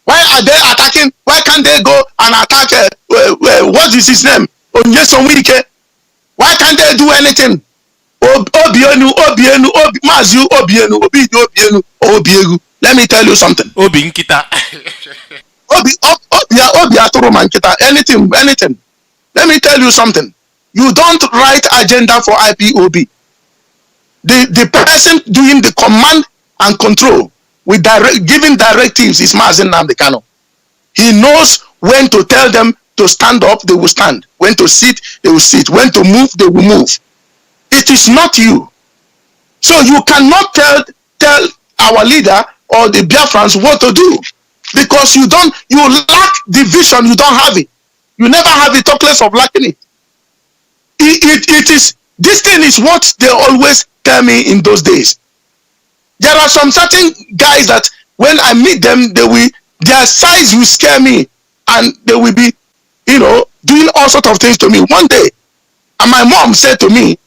Why are they attacking? Why can't they go and attack, what is his name? Onyesonwike? Why can't they do anything? Obienu. Let me tell you something. Anything. Let me tell you something. You don't write agenda for IPOB. The person doing the command and control with giving directives is Mazi Nnamdi Kanu. He knows when to tell them to stand up, they will stand. When to sit, they will sit. When to move, they will move. It is not you. So you cannot tell our leader or the Biafrans what to do, because you lack the vision. You don't have it. You never have it, talk less of lacking it. It is, this thing is what they always tell me in those days. There are some certain guys that when I meet them, their size will scare me, and they will be, doing all sorts of things to me. One day, and my mom said to me,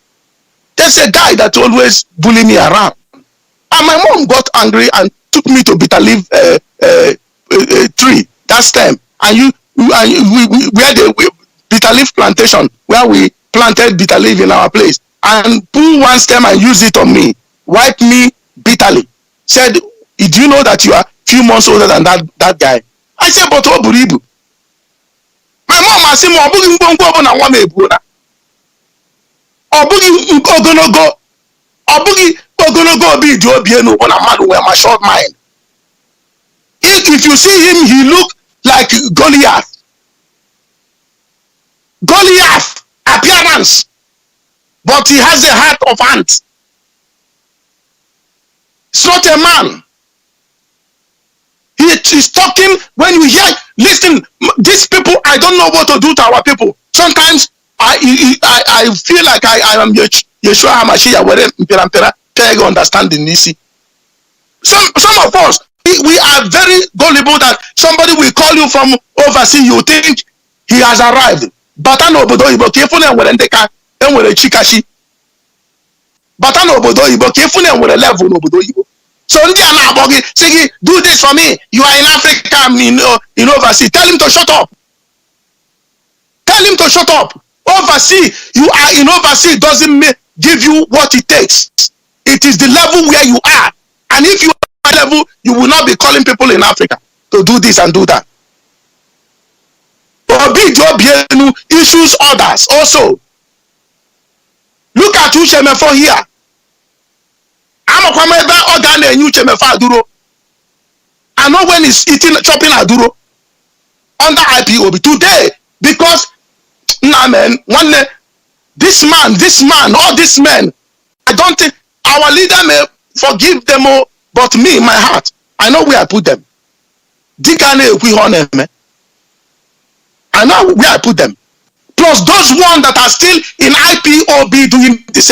there's a guy that always bully me around. And my mom got angry and took me to bitter leaf tree, that stem. And where the bitter leaf plantation, where we planted bitter leaf in our place, and pull one stem and use it on me, wipe me bitterly. Said, do you know that you are few months older than that guy? I said, but what buribu? My mom asked him, Ogonogo be Obienu when a man with my short mind. If you see him, he look like Goliath. Goliath appearance, but he has the heart of ant. It's not a man. He is talking. When you hear, listen, these people, I don't know what to do to our people. Sometimes I feel like I am Yeshua HaMashiach, where Mpera understanding this. Some of us, we are very gullible that somebody will call you from overseas, you think he has arrived. Batano obodo Igbo kefune nwere ndeka enwere chikashi. Batano obodo Igbo kefune nwere level n'obodo Igbo. So do this for me. You are in Africa, I'm in overseas. Tell him to shut up. Tell him to shut up. Overseas, you are in overseas doesn't give you what it takes. It is the level where you are. And if you are at that level, you will not be calling people in Africa to do this and do that. Obilo issues orders also. Look at Uchenna for here. I'm a kwameba organ and Uchenna aduro. I know when he's eating, chopping aduro under IPOB today, because nah man, one this man, all these men, I don't think our leader may forgive them all, but me, my heart, I know where I put them. I know where I put them. Plus those ones that are still in IPOB doing the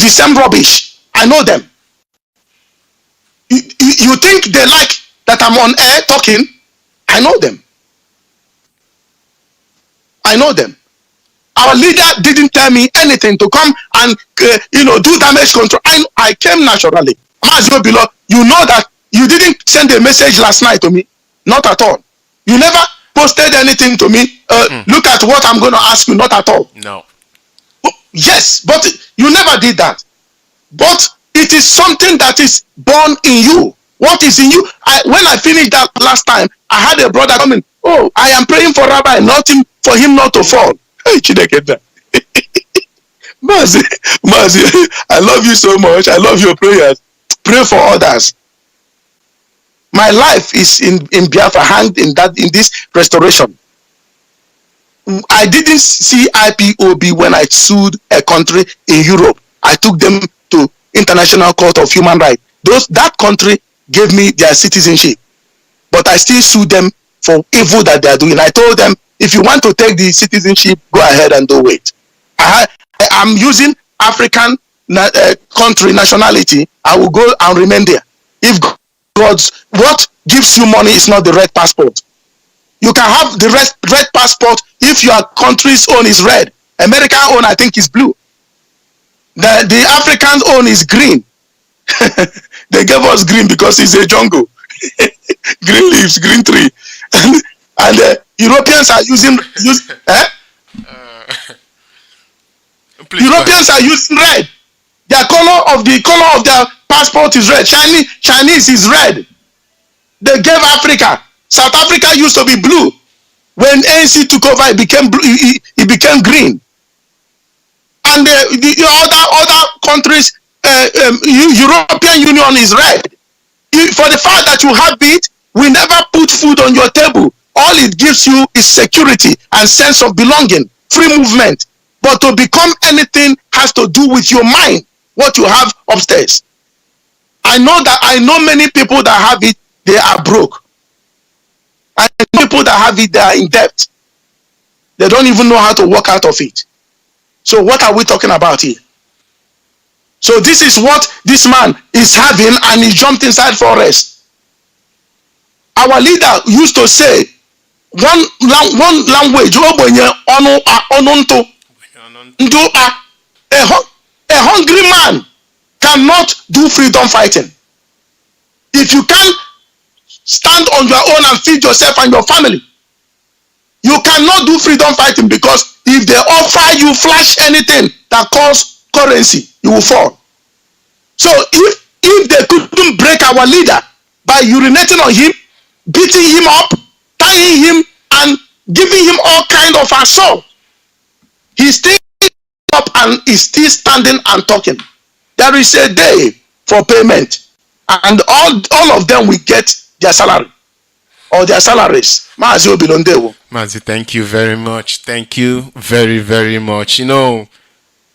same rubbish. I know them. You think they like that I'm on air talking? I know them. I know them. Our leader didn't tell me anything to come and do damage control. I came naturally. Mazi Obilo, you know that you didn't send a message last night to me. Not at all. You never posted anything to me. Look at what I'm going to ask you. Not at all. No. Yes, but you never did that. But it is something that is born in you. What is in you? When I finished that last time, I had a brother coming. Oh, I am praying for Rabbi, for him not to fall. Hey, Chideketa. Mazi, I love you so much. I love your prayers. Pray for others. My life is in Biafra, hanged in this restoration. I didn't see IPOB when I sued a country in Europe. I took them to International Court of Human Rights. That country gave me their citizenship, but I still sued them for evil that they are doing. I told them, if you want to take the citizenship, go ahead and do it. I'm using African country nationality. I will go and remain there. If what gives you money is not the red passport. You can have the red passport if your country's own is red. American own, I think, is blue. The African own is green. They gave us green because it's a jungle. Green leaves, green tree. And Europeans are using Europeans are using red. The color of their passport is red. Chinese is red. They gave Africa. South Africa used to be blue. When ANC took over, it became blue. It became green. And the other countries, European Union is red. For the fact that you have it, we never put food on your table. All it gives you is security and sense of belonging, free movement. But to become anything has to do with your mind, what you have upstairs. I know many people that have it, they are broke. I know people that have it, they are in debt. They don't even know how to work out of it. So what are we talking about here? So this is what this man is having, and he jumped inside forest. Our leader used to say, one language, a hungry man cannot do freedom fighting. If you can't stand on your own and feed yourself and your family, you cannot do freedom fighting, because if they offer you flash anything that costs currency, you will fall. So if they couldn't break our leader by urinating on him, beating him up, tying him, and giving him all kind of assault, he's still up and is still standing and talking. There is a day for payment, and all of them will get their salary or their salaries. Mazi Obilo. Mazi, thank you very much. Thank you very, very much. You know,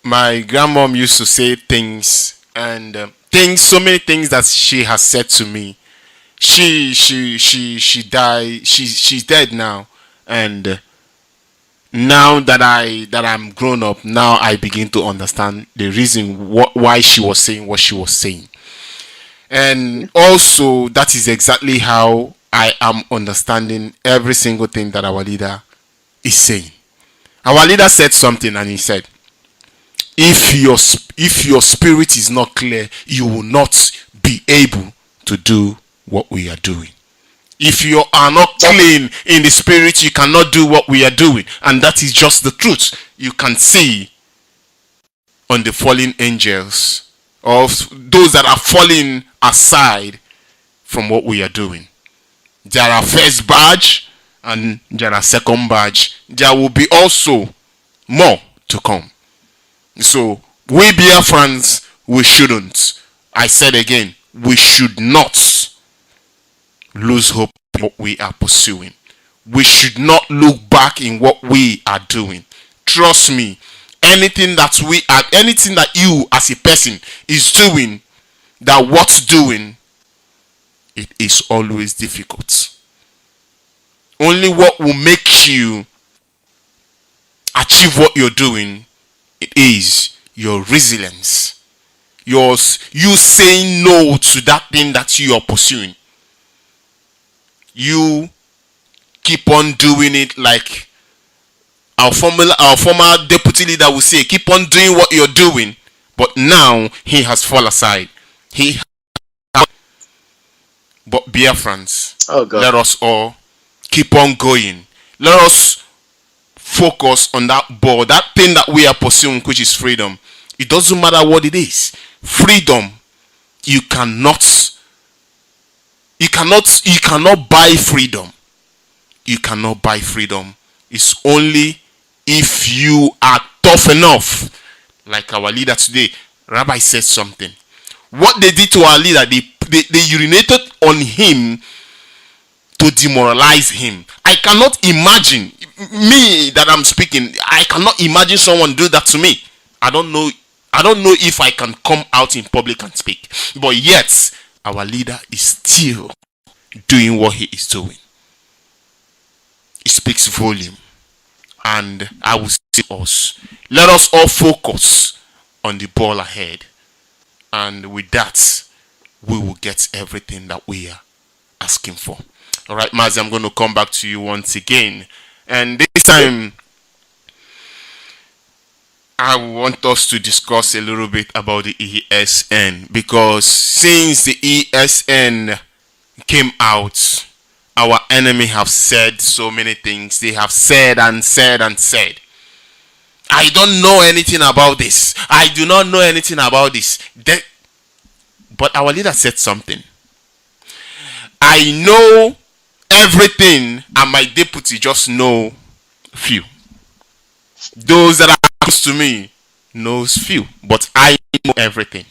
my grandmom used to say things, and so many things that she has said to me. She died. She's dead now, and now that I'm grown up, now I begin to understand the reason why she was saying what she was saying. And also, that is exactly how I am understanding every single thing that our leader is saying. Our leader said something, and he said, if your spirit is not clear, you will not be able to do what we are doing. If you are not clean in the spirit, you cannot do what we are doing. And that is just the truth. You can see on the fallen angels, of those that are falling aside from what we are doing. There are first badge and there are second badge. There will be also more to come. So we Biafrans, we shouldn't. I said again, we should not lose hope in what we are pursuing. We should not look back in what we are doing. Trust me, anything that you as a person is doing, that what's doing, it is always difficult. Only what will make you achieve what you're doing, it is your resilience. You saying no to that thing that you are pursuing. You keep on doing it, like our former deputy leader will say, keep on doing what you're doing, but now he has fallen aside. But Biafrans, let us all keep on going. Let us focus on that ball, that thing that we are pursuing, which is freedom. It doesn't matter what it is. Freedom, you cannot buy freedom. You cannot buy freedom. It's only if you are tough enough. Like our leader today, Rabbi said something. What they did to our leader, they urinated on him to demoralize him. I cannot imagine, me that I'm speaking, I cannot imagine someone do that to me. I don't know if I can come out in public and speak. But yet, our leader is still doing what he is doing. It speaks volume. And I will say us, let us all focus on the ball ahead. And with that, we will get everything that we are asking for. All right, Mazi, I'm going to come back to you once again. And this time, I want us to discuss a little bit about the ESN. Because since the ESN came out, our enemy have said so many things. They have said and said and said. I don't know anything about this. I do not know anything about this. But our leader said something. I know everything and my deputy just know few. Those that are close to me knows few. But I know everything.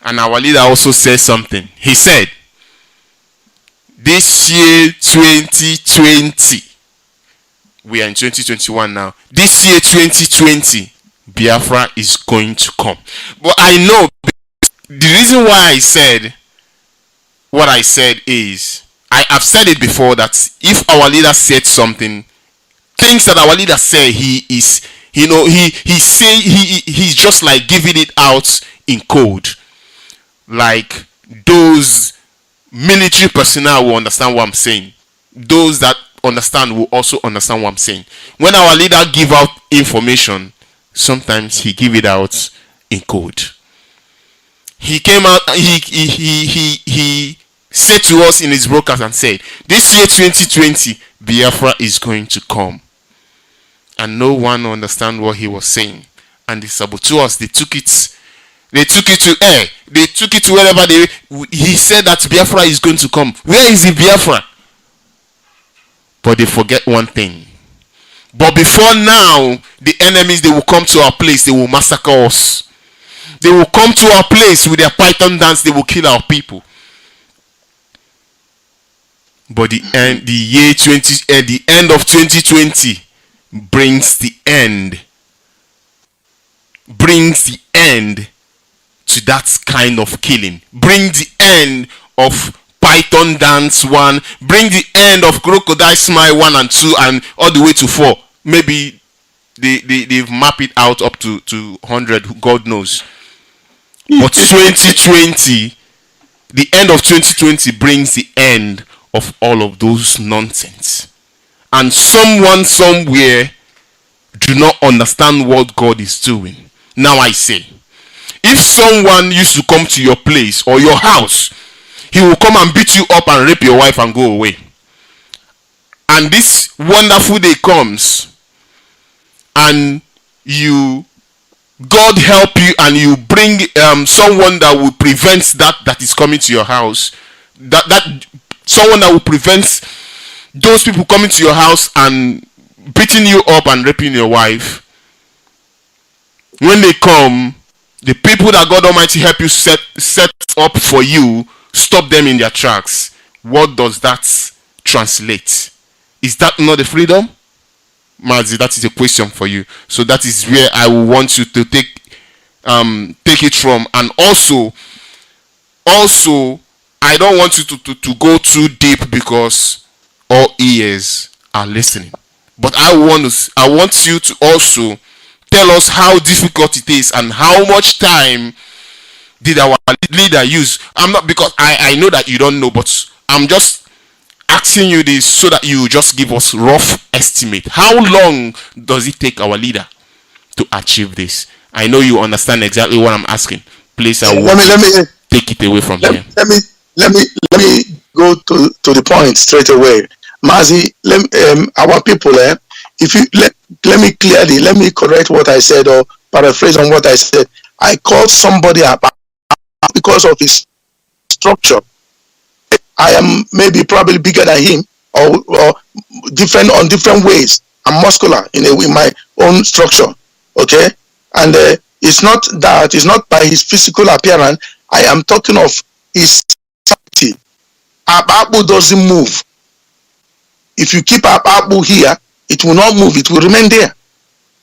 And our leader also said something. He said, this year 2020, we are in 2021 now. This year 2020, Biafra is going to come. But I know the reason why I said what I said is, I have said it before that if our leader said something, things that our leader said, he's just like giving it out in code. Like those military personnel will understand what I'm saying. Those that understand will also understand what I'm saying. When our leader give out information, sometimes he give it out in code. He came out, he said to us in his broadcast and said, this year 2020, Biafra is going to come. And no one understand what he was saying. And the saboteurs, they took it to air. They took it to wherever he said that Biafra is going to come. Where is the Biafra? But they forget one thing. But before now, the enemies, they will come to our place. They will massacre us. They will come to our place with their python dance. They will kill our people. But the end of 2020 brings the end to that kind of killing. Bring the end of python dance 1. Bring the end of crocodile smile 1 and 2 and all the way to 4. Maybe they've mapped it out up to 100. God knows. But 2020, the end of 2020 brings the end of all of those nonsense. And someone somewhere do not understand what God is doing. Now I say, if someone used to come to your place or your house he will come and beat you up and rape your wife and go away. And this wonderful day comes, and God help you, and you bring someone that will prevent that is coming to your house. That someone that will prevent those people coming to your house and beating you up and raping your wife. When they come, the people that God Almighty help you set up for you, stop them in their tracks. What does that translate? Is that not the freedom? Mazi, that is a question for you. So that is where I will want you to take it from. And also I don't want you to go too deep, because all ears are listening. But I want you to also tell us how difficult it is and how much time did our leader use. I'm not, because I know that you don't know, but I'm just asking you this so that you just give us rough estimate. How long does it take our leader to achieve this? I know you understand exactly what I'm asking. Please, I will take it away from here. Let me go to the point straight away. Mazi, our people, if you let me correct what I said, or paraphrase on what I said. I called somebody up because of his structure. I am probably bigger than him, or different on different ways. I'm muscular in my own structure, okay? And it's not by his physical appearance. I am talking of his sanity. Ababu doesn't move. If you keep Ababu here, it will not move. It will remain there.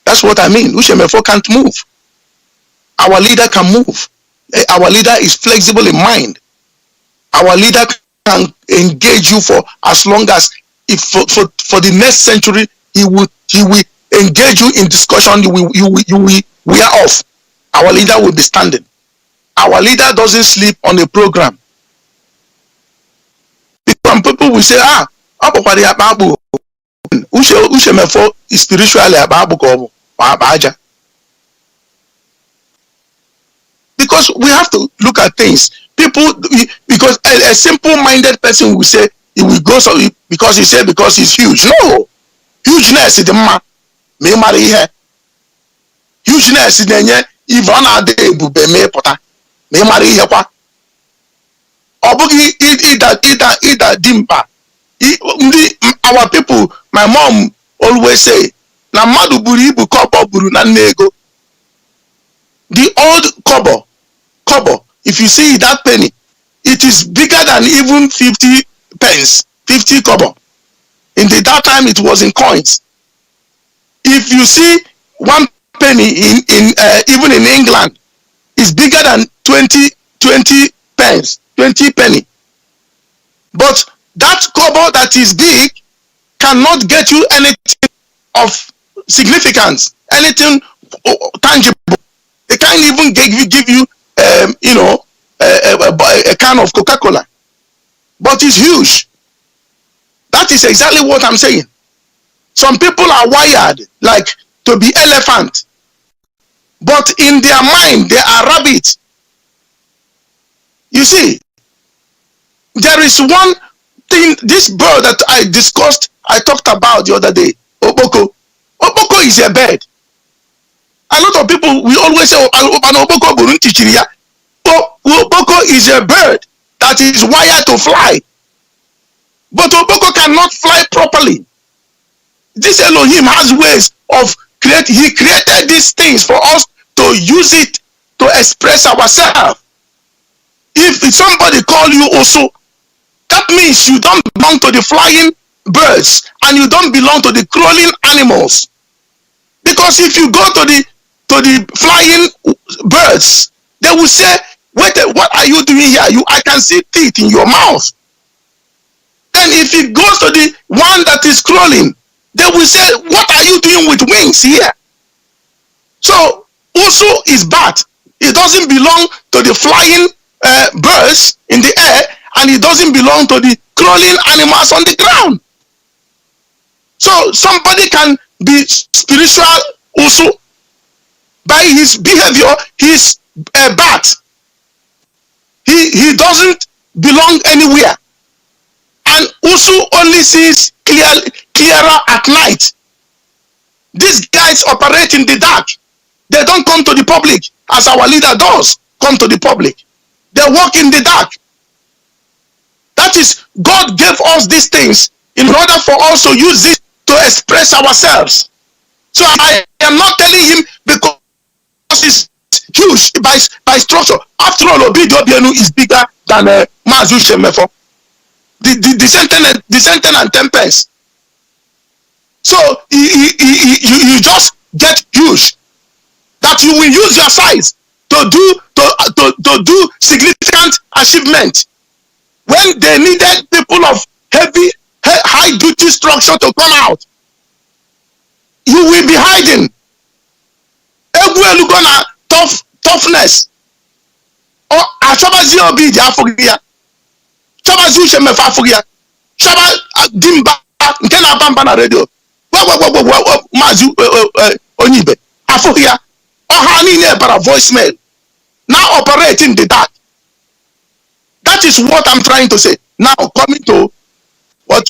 That's what I mean. Uchemefo can't move. Our leader can move. Our leader is flexible in mind. Our leader can engage you for as long as, if for the next century, he will engage you in discussion. You will wear off. Our leader will be standing. Our leader doesn't sleep on a program. Some people will say, Uchemefo is spiritually Abaja. Because we have to look at things. Because a simple-minded person will say he will go because he's huge. No, hugeness is the man. Me marry here. Hugeness is the even ade bube me pota. Me marry here kwa. Obugi ida dimpa. Our people, my mom always say, na madu buri ibu kobo buru na nego. The old kobo, if you see that penny, it is bigger than even 50 pence, 50 kobo. In that time, it was in coins. If you see one penny even in England, it's bigger than 20 pence, 20 penny. But that kobo that is big cannot get you anything of significance, anything tangible. They can't even give you a can of Coca-Cola. But it's huge. That is exactly what I'm saying. Some people are wired like to be elephant, but in their mind they are rabbit. You see, there is one thing, this bird that I talked about the other day, Oboko. Oboko is a bird. A lot of people, we always say, Oboko is a bird that is wired to fly. But Oboko cannot fly properly. This Elohim has ways of he created these things for us to use it to express ourselves. If somebody call you also, that means you don't belong to the flying birds and you don't belong to the crawling animals. Because if you go to the flying birds, they will say, wait, what are you doing here? I can see teeth in your mouth. Then if it goes to the one that is crawling, they will say, what are you doing with wings here? So also is bat. It doesn't belong to the flying birds in the air, and it doesn't belong to the crawling animals on the ground. So somebody can be spiritual also. By his behavior, he's a bat. He doesn't belong anywhere. And Usu only sees clearer at night. These guys operate in the dark. They don't come to the public as our leader does come to the public. They walk in the dark. That is, God gave us these things in order for us to use it to express ourselves. So I am not telling him because it's huge by structure. After all, Obilo is bigger than Mazi Uchenna. The sentence and 10 pence. So you just get huge. That you will use your size to do significant achievement. When they needed people of high duty structure to come out, you will be hiding. Gonna toughness. Or Achabazi Obi Afugia. Chabazi Uchenna Afugia. Chaba Dimba Nkena Bamba radio. Mazi Onibe Afugia. Ohani Nebara voicemail. Now operating the dark. That is what I'm trying to say. Now coming to what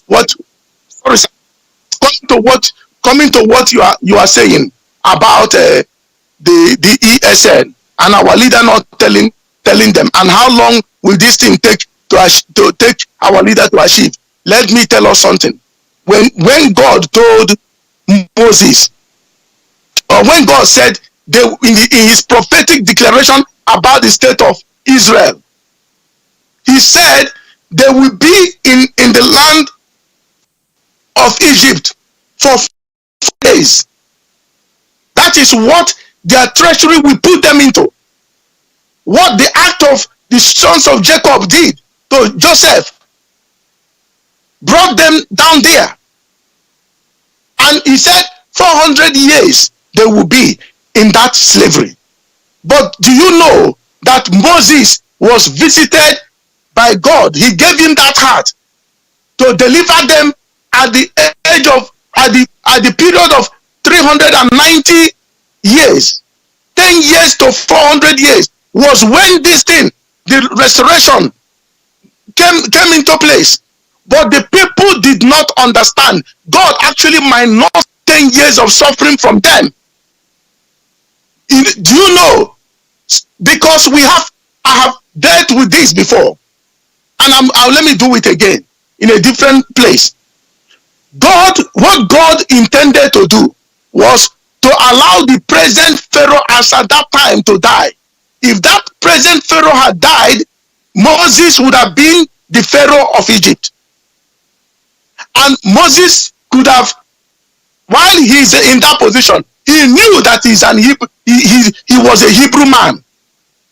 you are saying about the ESN and our leader not telling them, and how long will this thing take to take our leader to achieve. Let me tell us something. When God told Moses, or when God said in his prophetic declaration about the state of Israel, he said they will be in the land of Egypt for 4 days. That is what their treachery will put them into. What the act of the sons of Jacob did to Joseph brought them down there. And he said 400 years they will be in that slavery. But do you know that Moses was visited by God? He gave him that heart to deliver them at the period of 390 years. 10 years to 400 years was when this thing, the restoration, came into place. But the people did not understand. God actually minus 10 years of suffering from them. Do you know? Because I have dealt with this before, and let me do it again in a different place. What God intended to do was to allow the present Pharaoh as at that time to die. If that present Pharaoh had died, Moses would have been the Pharaoh of Egypt. And Moses could have, while he's in that position, he knew that he was a Hebrew man.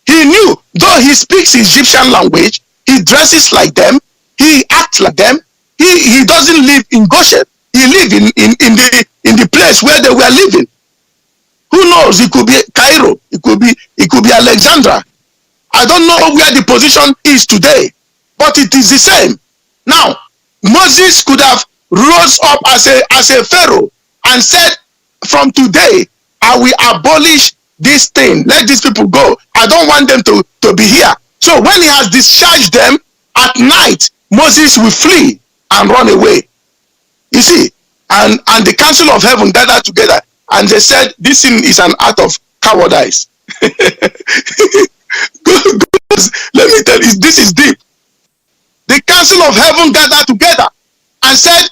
He knew, though he speaks Egyptian language, he dresses like them, he acts like them, he doesn't live in Goshen. He lived in the place where they were living. Who knows? It could be Cairo. It could be Alexandria. I don't know where the position is today, but it is the same. Now, Moses could have rose up as a Pharaoh and said, from today, I will abolish this thing. Let these people go. I don't want them to be here. So when he has discharged them at night, Moses will flee and run away. You see, and the council of heaven gathered together and they said, this thing is an act of cowardice. Let me tell you, this is deep. The council of heaven gathered together and said,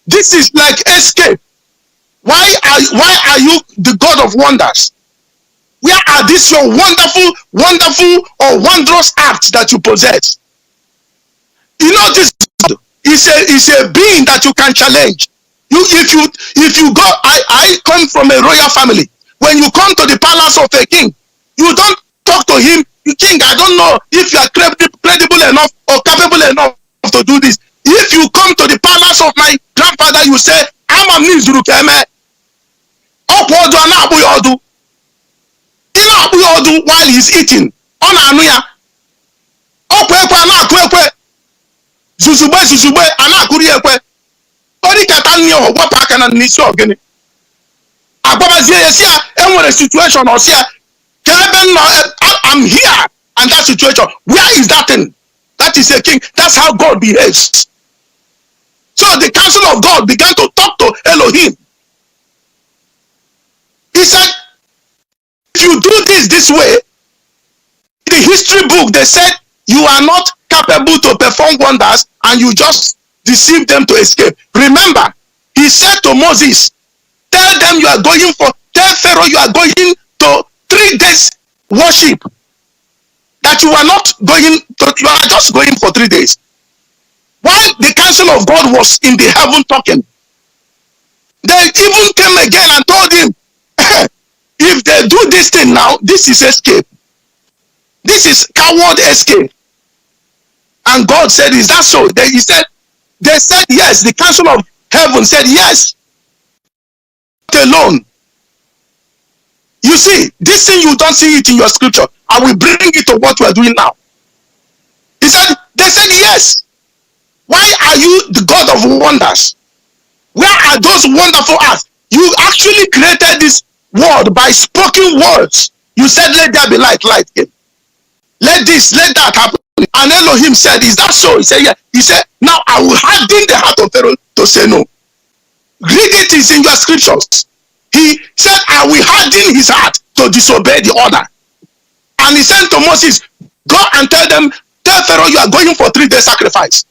this is like escape. Why are you the God of wonders? Where are these your wonderful or wondrous acts that you possess? You know, this is a being that you can challenge. If you go, I come from a royal family. When you come to the palace of a king, you don't talk to him. King, I don't know if you are credible enough or capable enough to do this. If you come to the palace of my grandfather, you say, I'm a Nizurukeme. While he's eating. Zuzube, anakuri ekwe. Tori katanyo wapa aka na nisi ogene. Agbabazie yesia enwere situation osia. I'm here and that situation. Where is that thing? That that is a king. That's how God behaves. So the council of God began to talk to Elohim. He said, if you do this way, the history book, they said you are not capable to perform wonders and you just deceive them to escape. Remember, he said to Moses, tell them you are going tell Pharaoh you are going to 3 days worship. That you are not going to, you are just going for 3 days. While the council of God was in the heaven talking, they even came again and told him, if they do this thing now, this is escape. This is coward escape. And God said, is that so? They said yes. The council of heaven said yes. Alone. You see, this thing you don't see it in your scripture. I will bring it to what we are doing now. They said yes. Why are you the God of wonders? Where are those wonderful acts? You actually created this world by spoken words. You said, let there be light, light came. Let that happen. And Elohim said, is that so? He said, yeah. He said, now I will harden the heart of Pharaoh to say no. Read it, is in your scriptures. He said, I will harden his heart to disobey the order. And he said to Moses, go and tell Pharaoh you are going for 3 days sacrifice.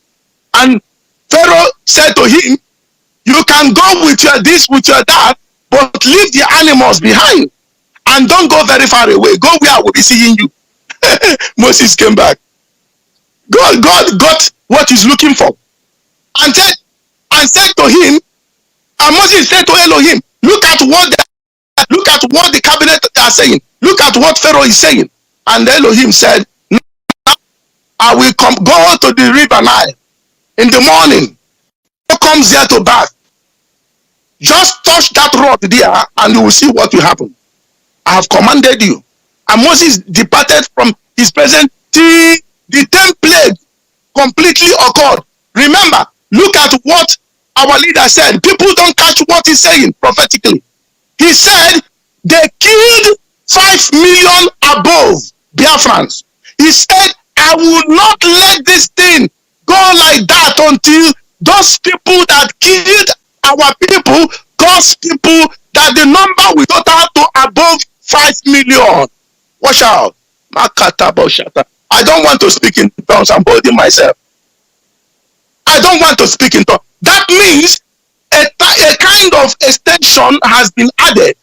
And Pharaoh said to him, you can go with your this, with your that, but leave the animals behind. And don't go very far away. Go where I will be seeing you. Moses came back. God got what he's looking for. And said to him, and Moses said to Elohim, look at what the cabinet are saying. Look at what Pharaoh is saying. And Elohim said, I will go to the river Nile in the morning. Who comes there to bath? Just touch that rock there and you will see what will happen. I have commanded you. And Moses departed from his presence till the 10th plague completely occurred. Remember, look at what our leader said. People don't catch what he's saying prophetically. He said they killed 5 million above Biafrans. He said, I will not let this thing go like that until those people that killed our people, God's people, that the number will total to above 5 million. Watch out. I don't want to speak in tongues. I'm holding myself. I don't want to speak in tongues. That means a kind of extension has been added.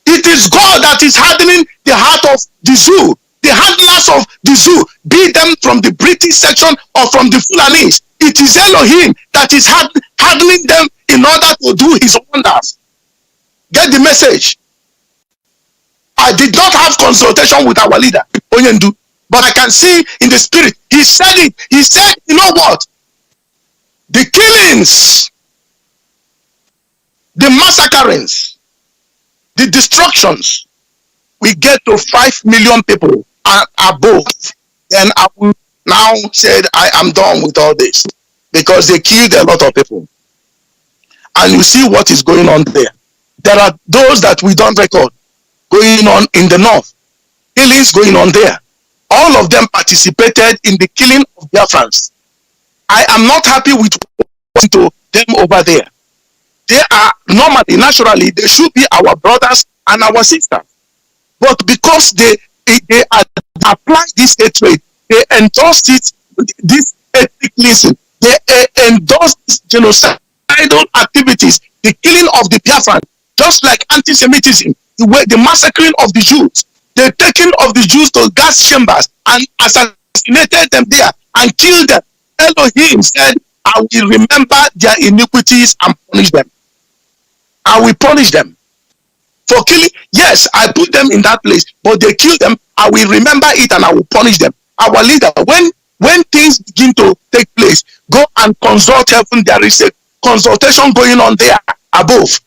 It is God that is hardening the heart of the zoo. The handlers of the zoo, be them from the British section or from the Fulanese. It is Elohim that is hardening them in order to do his wonders. Get the message. I did not have consultation with our leader, Onyendu, but I can see in the spirit. He said it. He said, you know what? The killings, the massacrings, the destructions, we get to 5 million people and above. Then I will now said, I am done with all this because they killed a lot of people. And you see what is going on there. There are those that we don't record going on in the north. Killings going on there. All of them participated in the killing of Biafrans. I am not happy with what to them over there. They are normally, naturally, they should be our brothers and our sisters. But because they apply this hatred, they endorse it, this ethnic cleansing, they endorse this genocidal activities, the killing of the Biafran, just like anti-Semitism, the massacring of the Jews, the taking of the Jews to gas chambers and assassinated them there and killed them. Elohim said, I will remember their iniquities and punish them. I will punish them for killing. Yes, I put them in that place, but they killed them. I will remember it and I will punish them. Our leader, when things begin to take place, go and consult heaven. There is a consultation going on there above.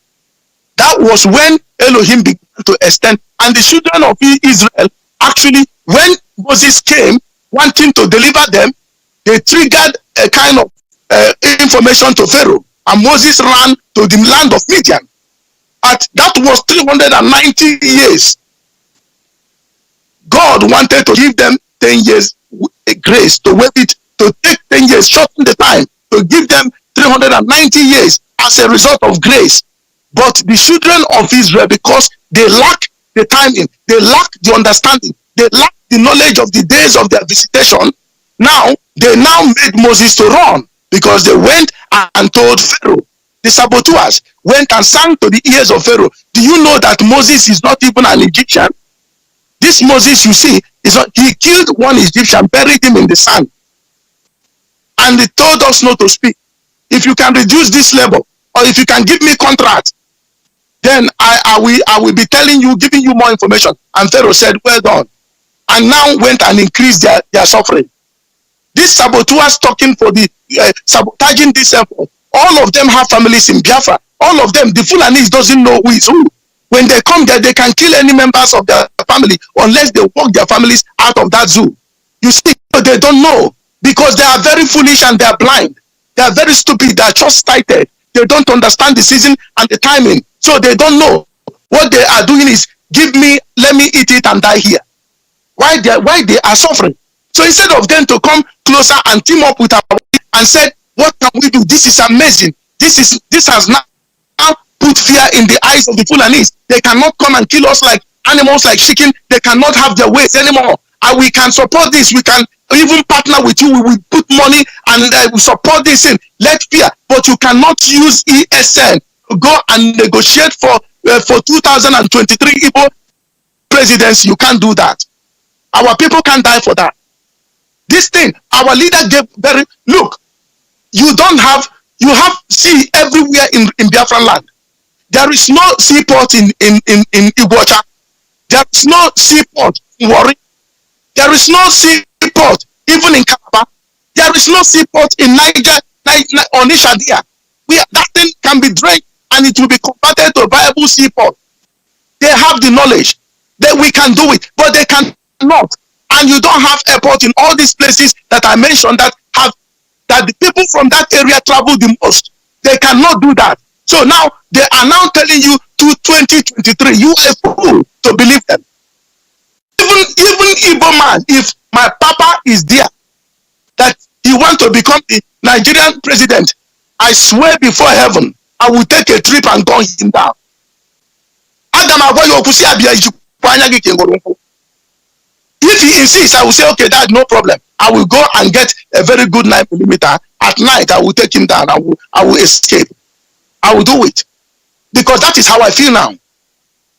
That was when Elohim began to extend. And the children of Israel, actually, when Moses came wanting to deliver them, they triggered a kind of information to Pharaoh. And Moses ran to the land of Midian. That was 390 years. God wanted to give them 10 years a grace to wait it to take 10 years, shorten the time to give them 390 years as a result of grace. But the children of Israel, because they lack the timing, they lack the understanding, they lack the knowledge of the days of their visitation, they now made Moses to run, because they went and told Pharaoh. The saboteurs went and sang to the ears of Pharaoh. Do you know that Moses is not even an Egyptian? This Moses you see, he killed one Egyptian, buried him in the sand. And he told us not to speak. If you can reduce this level, or if you can give me contract, then I will be telling you, giving you more information. And Pharaoh said, well done. And now went and increased their suffering. These saboteurs talking for the sabotaging this effort, all of them have families in Biafra. All of them, the Fulanis doesn't know who is who. When they come there, they can kill any members of their family unless they walk their families out of that zoo. You see, they don't know, because they are very foolish and they are blind. They are very stupid. They are short-sighted. They don't understand the season and the timing. So they don't know. What they are doing is, give me, let me eat it and die here. Why they are suffering? So instead of them to come closer and team up with our and said, what can we do? This is amazing. This has now put fear in the eyes of the Fulanis. They cannot come and kill us like animals, like chicken. They cannot have their ways anymore. And we can support this. We can even partner with you. We will put money and we support this in. Let fear. But you cannot use ESN. Go and negotiate for 2023 Ipob presidency. You can't do that. Our people can't die for that. This thing, our leader gave look, you have sea everywhere in Biafra land. There is no seaport in Iguacha. There is no seaport in Warri. There is no seaport even in Calabar. There is no seaport in Niger, Onisha there. That thing can be drained and it will be converted to a viable seaport. They have the knowledge that we can do it, but they cannot. And you don't have airport in all these places that I mentioned that the people from that area travel the most. They cannot do that. So now they are now telling you to 2023. You are a fool to believe them. Even Igbo man, if my papa is there, that he want to become the Nigerian president, I swear before heaven, I will take a trip and gun him down. If he insists, I will say, okay, that's no problem. I will go and get a very good 9mm. At night, I will take him down. I will escape. I will do it. Because that is how I feel now.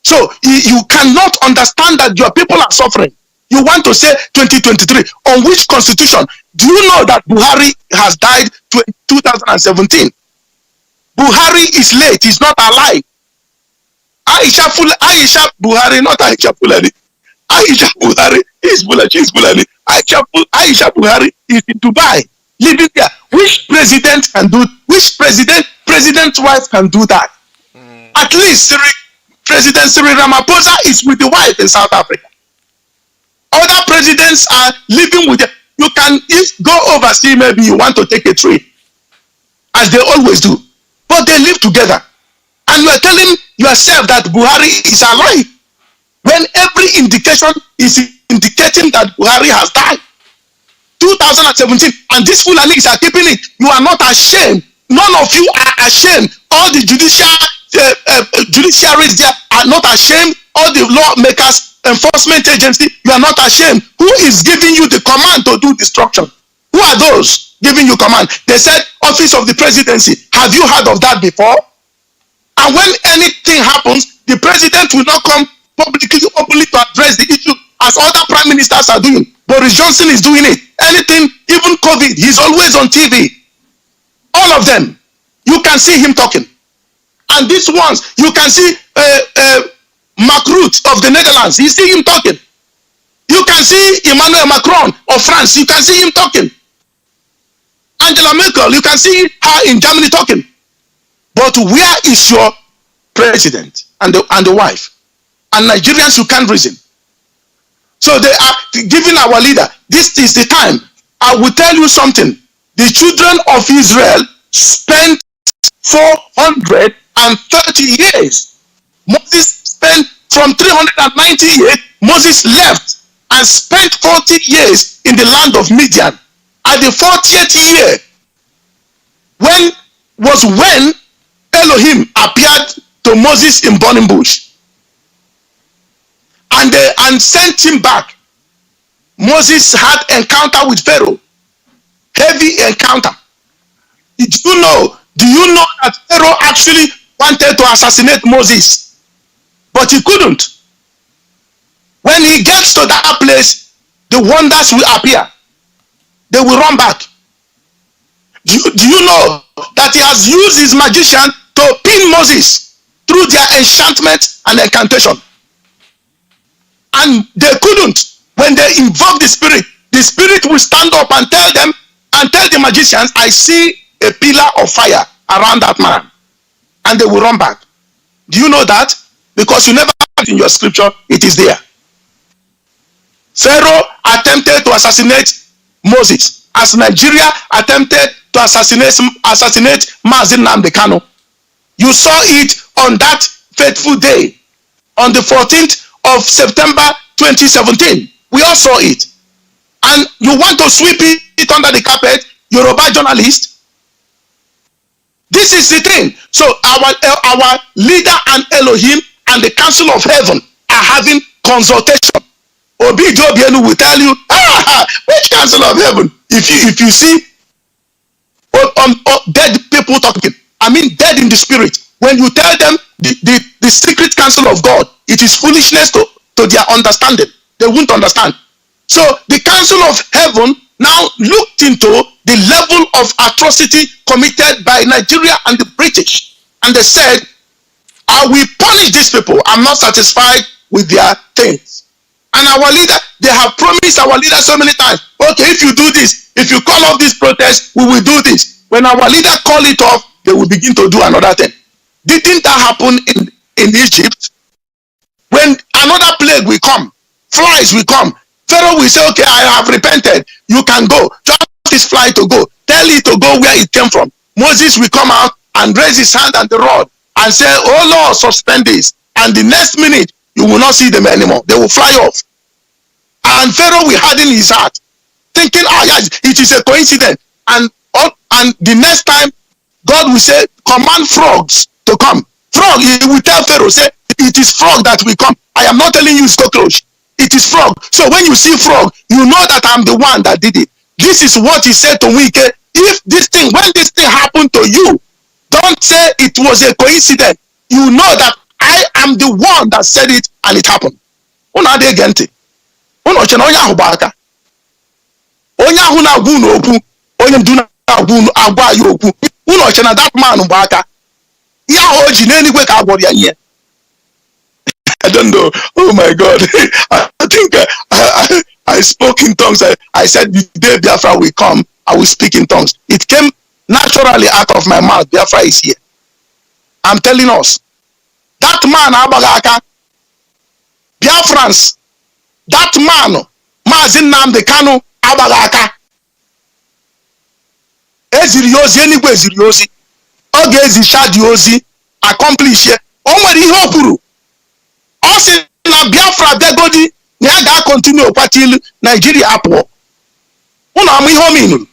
So you cannot understand that your people are suffering. You want to say 2023. On which constitution? Do you know that Buhari has died 2017? Buhari is late. He's not alive. Aisha Buhari, not Aisha Fulani. Aisha Buhari is Fulani. Aisha Buhari is in Dubai, living there. Which president can do? Which president's wife can do that? At least President Cyril Ramaphosa is with the wife in South Africa. Other presidents are living with them. You can go overseas, maybe you want to take a trip, as they always do. But they live together. And you are telling yourself that Buhari is alive, when every indication is indicating that Buhari has died. 2017, and these Fulanis are keeping it. You are not ashamed. None of you are ashamed. All the judiciaries there are not ashamed. All the lawmakers, enforcement agency, you are not ashamed. Who is giving you the command to do destruction? Who are those giving you command? They said, office of the presidency. Have you heard of that before? And when anything happens, the president will not come publicly openly to address the issue as other prime ministers are doing. Boris Johnson is doing it. Anything, even COVID, he's always on TV. All of them, you can see him talking. And these ones, you can see Mark Rutte of the Netherlands, you see him talking. You can see Emmanuel Macron of France, you can see him talking. Angela Merkel, you can see her in Germany talking. But where is your president and the wife? And Nigerians, you can't reason. So they are giving our leader, this is the time. I will tell you something. The children of Israel spent 430 years. Moses spent from 390 years. Moses left and spent 40 years in the land of Midian. At the 40th year, when Elohim appeared to Moses in burning bush and sent him back. Moses had encounter with Pharaoh, heavy encounter. Do you know that Pharaoh actually wanted to assassinate Moses, but he couldn't? When he gets to that place, the wonders will appear. They will run back. Do you know that he has used his magician to pin Moses through their enchantment and incantation? And they couldn't. When they invoke the spirit will stand up and tell the magicians, I see a pillar of fire around that man. And they will run back. Do you know that? Because you never have it in your scripture, it is there. Pharaoh attempted to assassinate Moses, as Nigeria attempted to assassinate Mazi Nnamdi Kanu. You saw it on that fateful day, on the 14th of September 2017. We all saw it. And you want to sweep it under the carpet, Yoruba journalist? This is the thing. So our leader and Elohim and the Council of Heaven are having consultation. Obilo will tell you, which Council of Heaven? If you see dead people talking, I mean dead in the spirit, when you tell them the secret counsel of God, it is foolishness to their understanding. They won't understand. So the Council of Heaven now looked into the level of atrocity committed by Nigeria and the British, and they said, I will punish these people. I'm not satisfied with their things. And our leader, they have promised our leader so many times, okay, if you do this, if you call off this protest, we will do this. When our leader call it off, they will begin to do another thing. Didn't that happen in Egypt? When another plague will come, flies will come, Pharaoh will say, okay, I have repented. You can go. Just this fly to go. Tell it to go where it came from. Moses will come out and raise his hand and the rod and say, oh Lord, suspend this. And the next minute, you will not see them anymore. They will fly off. And Pharaoh will harden his heart, thinking, yes, it is a coincidence. And the next time, God will say, command frogs to come. Frog, he will tell Pharaoh, say, it is frog that will come. I am not telling you it's cockroach. It is frog. So when you see frog, you know that I'm the one that did it. This is what he said to Wike. When this thing happened to you, don't say it was a coincidence. You know that I am the one that said it and it happened. Uchenna onye ahụ gbaka. Onye ahụ na-agwa unu okwu, onye ndu na-agwa unu agwa ya okwu. Uchenna that man gbaka. Ihe ahụ o ji n'eluigwe ka agwọrọ ya ihe. I don't know. Oh my God. I think I spoke in tongues. I said, the day Biafra will come, I will speak in tongues. It came naturally out of my mouth. Biafra is here. I'm telling us. That man, Abagaka, Biafrans, that man, Mazi Nnamdi Kanu, Abagaka, eziri ozi, enigwe eziri ozi, oge ezisha di ozi, accomplish ye. O nwere ihe o kwuru. Ọ sị na Biafra degodi na ya ga-continue kwatilu Nigeria apụọ. Unu ama ihe o minuru.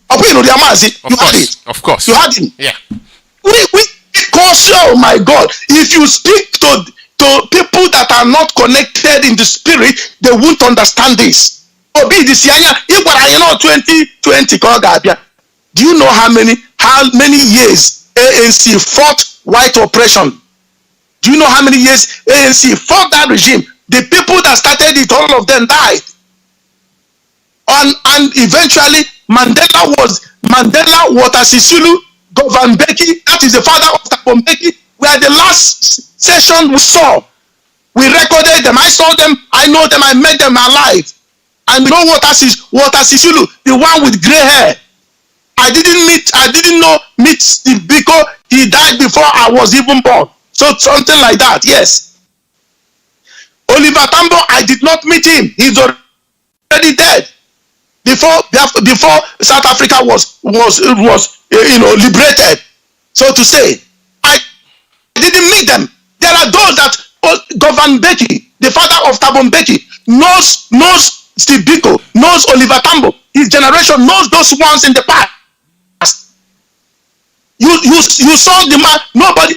Ọ bụ inuru ya Mazi. You had it. Of course. You had it. Yeah. Because, oh my God, if you speak to people that are not connected in the spirit, they won't understand this. Obi this year, 2020 ka ọ ga-abịa. Do you know how many years ANC fought white oppression? Do you know how many years ANC fought that regime? The people that started it, all of them died. And eventually, Mandela, Walter Sisulu, Govan Beki, that is the father of Thabo Mbeki, were the last session we saw. We recorded them. I saw them. I know them. I met them alive. And you know Walter Sisulu, the one with gray hair. I didn't know Steve because he died before I was even born. So something like that, yes. Oliver Tambo, I did not meet him. He's already dead. Before South Africa was liberated, so to say. I didn't meet them. There are those that Govan Beki, the father of Thabo Mbeki, knows Steve Biko, knows Oliver Tambo. His generation knows those ones in the past. You saw the man. Nobody.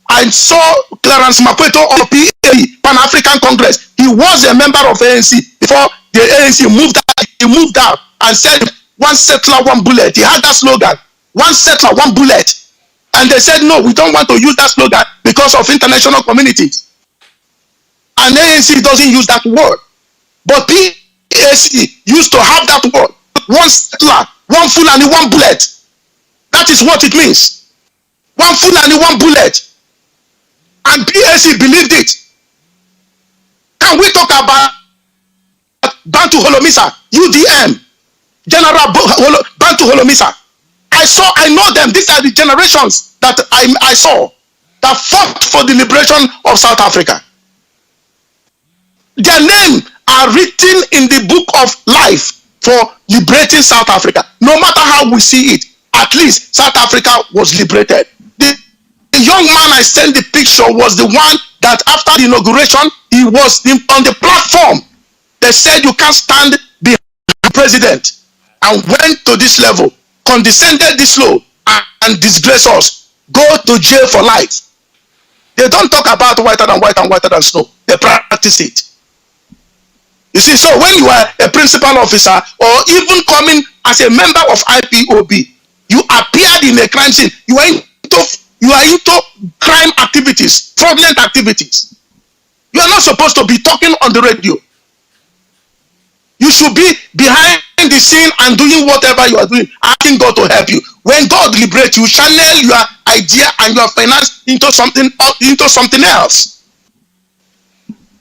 I saw Clarence Makweto of PAE, Pan-African Congress. He was a member of ANC before the ANC moved out. He moved out and said, "One settler, one bullet." He had that slogan, "One settler, one bullet." And they said, "No, we don't want to use that slogan because of international communities." And ANC doesn't use that word. But PAC used to have that word. One settler, one Fulani, one bullet. That is what it means. One Fulani, one bullet. And PAC believed it. Can we talk about Bantu Holomisa, UDM, General Bantu Holomisa? I know them. These are the generations that I saw that fought for the liberation of South Africa. Their names are written in the book of life for liberating South Africa. No matter how we see it, at least South Africa was liberated. The young man I sent the picture was the one that after the inauguration, he was on the platform. They said you can't stand behind the president, and went to this level, condescended this low, and disgrace us. Go to jail for life. They don't talk about whiter than white and whiter than snow. They practice it. You see, so when you are a principal officer or even coming as a member of IPOB, you appeared in a crime scene. You are into crime activities, fraudulent activities. You are not supposed to be talking on the radio. You should be behind the scene and doing whatever you are doing, asking God to help you. When God liberates you, channel your idea and your finance into something else.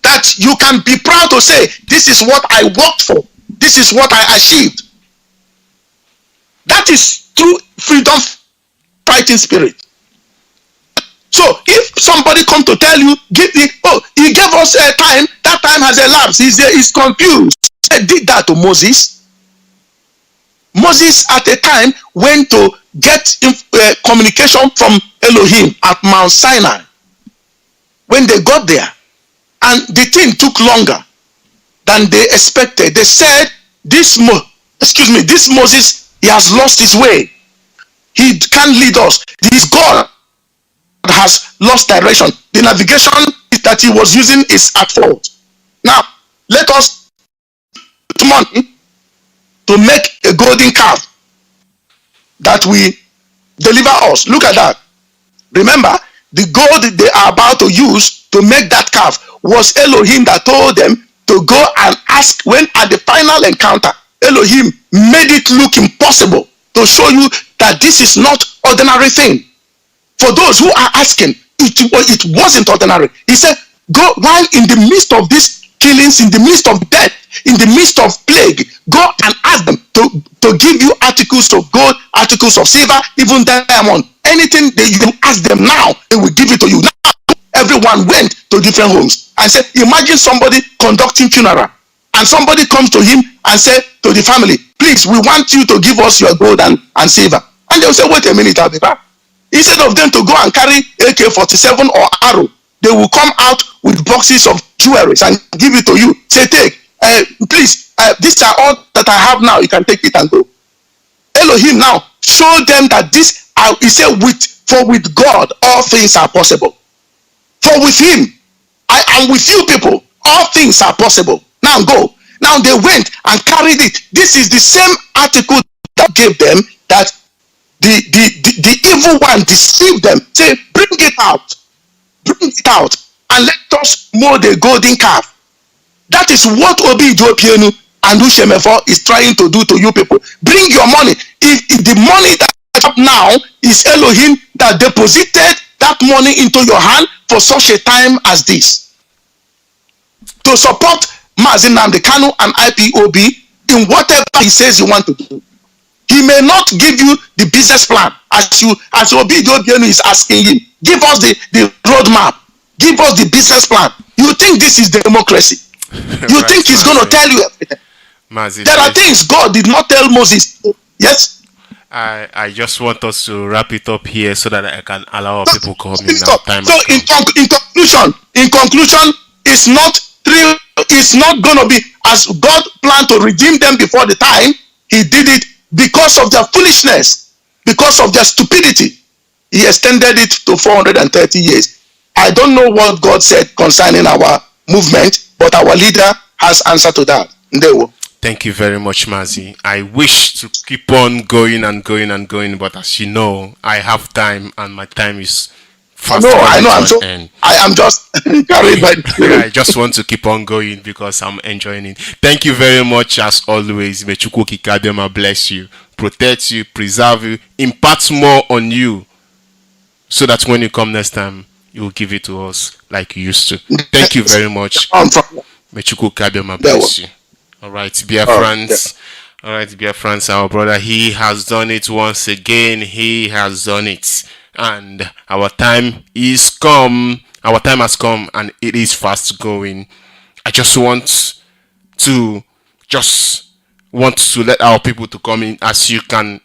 That you can be proud to say, this is what I worked for. This is what I achieved. That is true freedom fighting spirit. So if somebody come to tell you, he gave us a time, that time has elapsed, he's confused. He did that to Moses. Moses at a time went to get communication from Elohim at Mount Sinai. When they got there, and the thing took longer than they expected. They said, this Moses, he has lost his way. He can't lead us. This God has lost direction. The navigation that he was using is at fault. Now, let us put money to make a golden calf that will deliver us. Look at that. Remember, the gold they are about to use to make that calf was Elohim that told them to go and ask. When at the final encounter, Elohim made it look impossible to show you that this is not ordinary thing. For those who are asking, it wasn't ordinary. He said, go, while in the midst of these killings, in the midst of death, in the midst of plague, go and ask them to give you articles of gold, articles of silver, even diamond. Anything that you ask them now, they will give it to you. Now, everyone went to different homes and said, imagine somebody conducting funeral, and somebody comes to him and said to the family, please, we want you to give us your gold and silver. And they'll say, wait a minute, I'll be back. Instead of them to go and carry AK-47 or arrow, they will come out with boxes of jewelry and give it to you. Say, take, please, these are all that I have now. You can take it and go. Elohim now showed them that this, he said, for with God, all things are possible. For with him, I am with you people, all things are possible. Now go. Now they went and carried it. This is the same article that gave them that the evil one deceived them. Say, bring it out, and let us mow the golden calf. That is what Obilo and Uchenna is trying to do to you people. Bring your money. If the money that I have now is Elohim that deposited that money into your hand for such a time as this, to support Mazi and IPOB in whatever he says you want to do. He may not give you the business plan as Obilo is asking him. Give us the roadmap. Give us the business plan. You think this is democracy? You think he's going to tell you everything? Mazi, there are things God did not tell Moses. Yes? I just want us to wrap it up here so that I can allow people coming now. So in conclusion, it's not victory is not going to be as God planned to redeem them before the time. He did it because of their foolishness, because of their stupidity. He extended it to 430 years. I don't know what God said concerning our movement, but our leader has answer to that. Ndewo. Thank you very much, Mazi. I wish to keep on going and going and going, but as you know, I have time and my time is fast. I know. I am just carried by. I just want to keep on going because I'm enjoying it. Thank you very much, as always. May Chukwukika bless you, protect you, preserve you, impart more on you, so that when you come next time, you will give it to us like you used to. Thank you very much. May Chukwukika bless you. All right, Biafrans. All right, Biafrans, our brother, he has done it once again. He has done it. And our time is come. Our time has come, and it is fast going. I just want to let our people to come in as you can.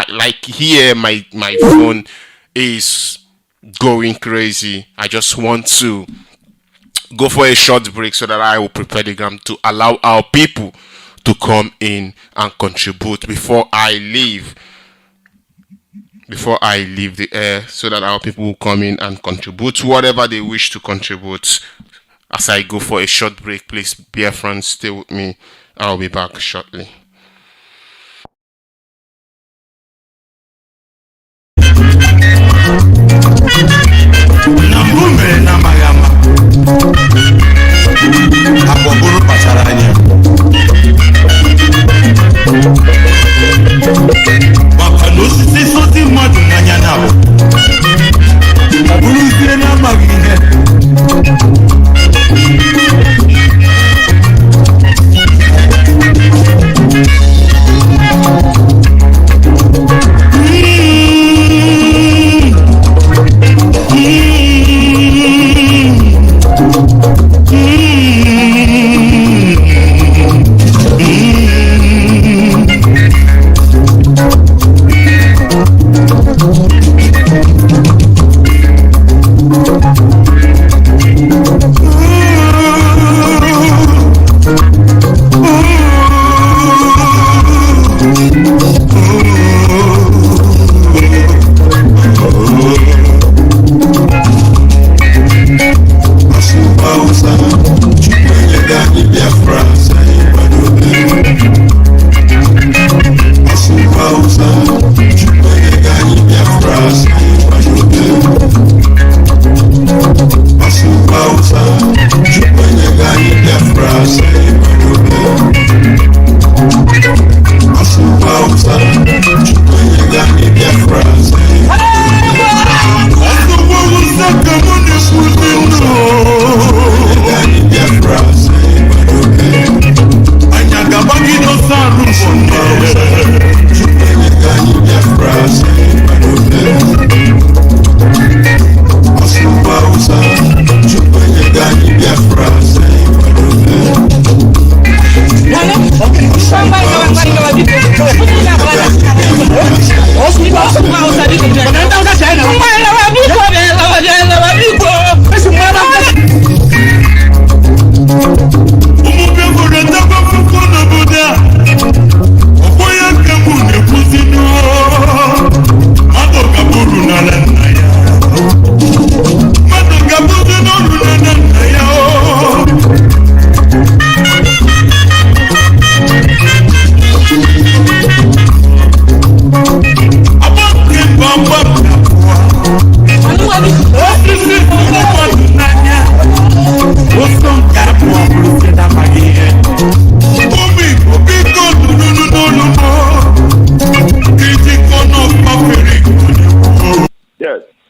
Like here, my phone is going crazy. I just want to go for a short break so that I will prepare the ground to allow our people to come in and contribute before I leave the air, so that our people will come in and contribute whatever they wish to contribute. As I go for a short break, please, dear friends, stay with me. I'll be back shortly.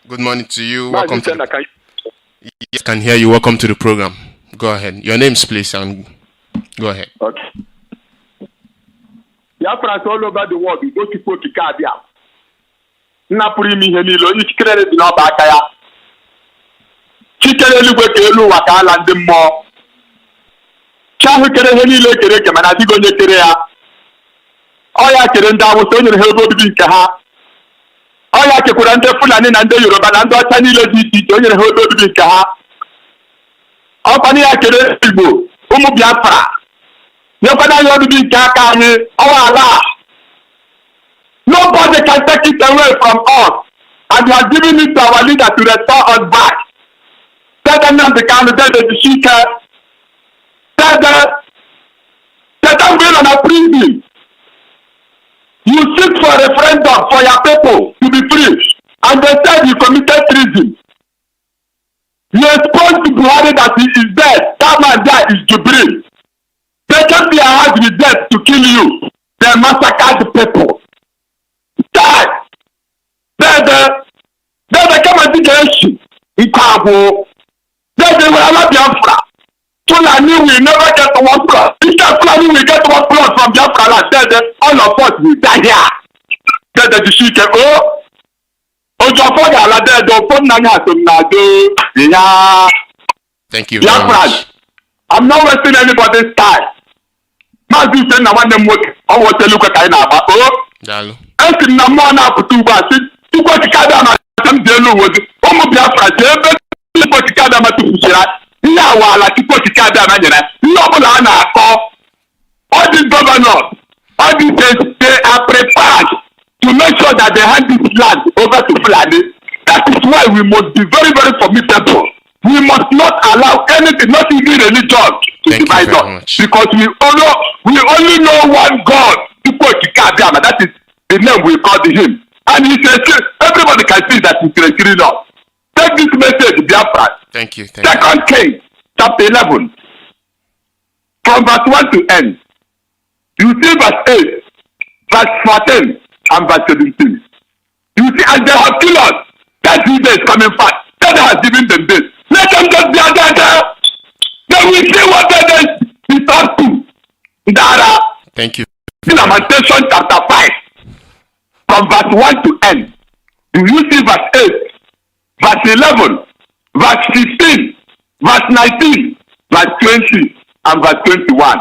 Good morning to you. Welcome to Yes, can hear you. Welcome to the program. Go ahead. Your names, please, and go ahead. Okay. Biafra all over the world. Go to Chukwukika. Napuri mi henilo. Ichikere di n'ọba aka ya. Chikere eluigwe ka elu ụwa ka ala ndị mmụọ. Chahụ kere ihe niile kere eke mana adịghị onye kere ya. Ọ ya kere ndị Awụsa, o nyere ha ebe obibi nke ha. Ọ ya kekwara ndị Fulani na ndị Yoruba na ndị ọcha niile dị iche iche, o nyere ha ebe obibi nke ha. ọkpani ya kere Igbo ụmụ Biafra nyekwana ya ọdụdụ nke aka anyị ọwa ala. Nobody can take it away from us, and we are giving it to our leader to restore us back. Tell them the candidate to seek her. Tell them we're on a prison. You seek for a referendum for your people to be free, and they said you committed treason. You exposed to Buhari that he is dead. That man there is Jubril. They came their house with death to kill you. They massacred the people. Die. They come and take issue. Ipob. They will not Biafra. Fulani will never get one plus. Instead, Fulani will get one plus from Biafra land. All of us will die here. The sheik, Thank you very much. I'm not wasting anybody's time. Mazi Uchenna one them work. I want to look at Kaina. Dalo. Esi na mo na kutuba si Chukwukika da ma tam de no wozi. Omo Biafra je be Chukwukika da ma tufushira. Ya wala Chukwukika da ma nyere. No bula na akọ. All these governors, all these they are prepared to make sure that they hand this land over to Fulani. That is why we must be very, very formidable. We must not allow anything, not even religion, to divide us. Because we only know one God. That is the name we call him. And he says, everybody can see that he's killing us. Take this message, Biafra. Thank you. Second Kings, chapter 11, from verse 1 to end. You see verse 8, verse 14, and verse 17. You see, and they have killed us. 30 days coming fast. God has given them this. Let them just be there. Then we see what they is up to. Thank you. In Lamentation chapter 5, from verse 1 to end. Do you see verse 8, verse 11, verse 15, verse 19, verse 20, and verse 21?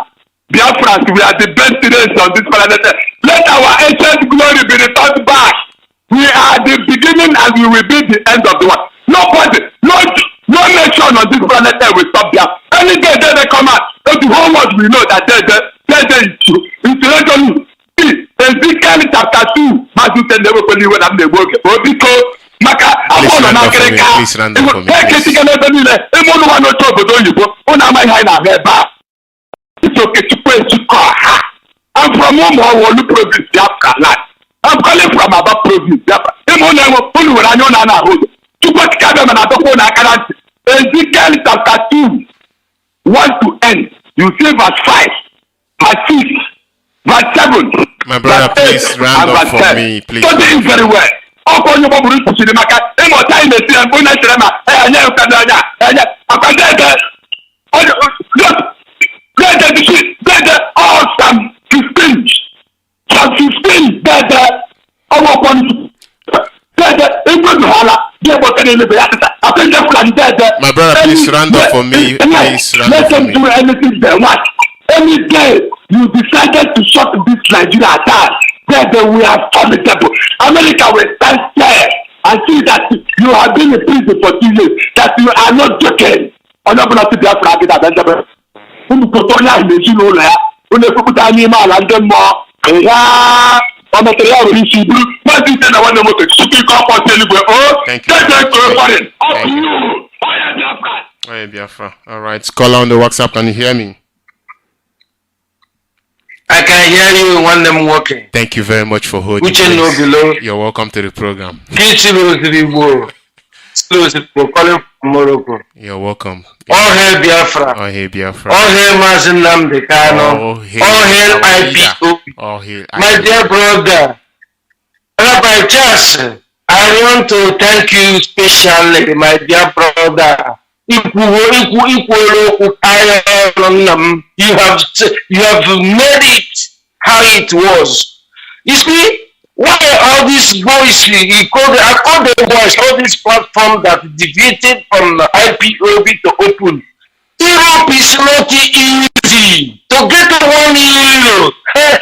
Biafra, we are the best race on this planet. Let our ancient glory be returned back. We are the beginning and we will be the end of the world. Nobody, no nation on this planet will stop there. Any day they come out, the whole world will know that they is true. Incidentally, Ezekiel chapter 2, Mazi never believe when I'm the work. Obilo, Maka, I'm on an Africa. It's okay to pray to call her. I'm from Omo province, Biafra land. I'm calling from above province, Biafra. Ezekiel chapter 2, 1 to end. You see verse 5, verse 6, verse 7. My brother, please round up for me, please. So this is very well. Awesome 15, Psalm 15, my brother, please round up for me. Let them do anything they want. Any day you decided to shut this Nigeria down, then we are formidable. America will stand there and see that you have been in prison for 2 years, that you are not joking. I'm not going to be afraid of that. Hey, Biafra. All right, caller on the WhatsApp, can you hear me? I can hear you when I'm walking. Thank you very much for holding. Uchenna Obilo. You're welcome to the program. We're calling from Morocco. You're welcome. All hail Biafra. All hail Biafra. All hail Mazi All hail Ipob. All hail My dear brother, Rabbi Charles, I want to thank you specially, my dear brother. You have made it how it was. You see, why all these boys, I call the boys, all these platforms that deviated from IPOB to open. Europe is not easy to get €1. Hey,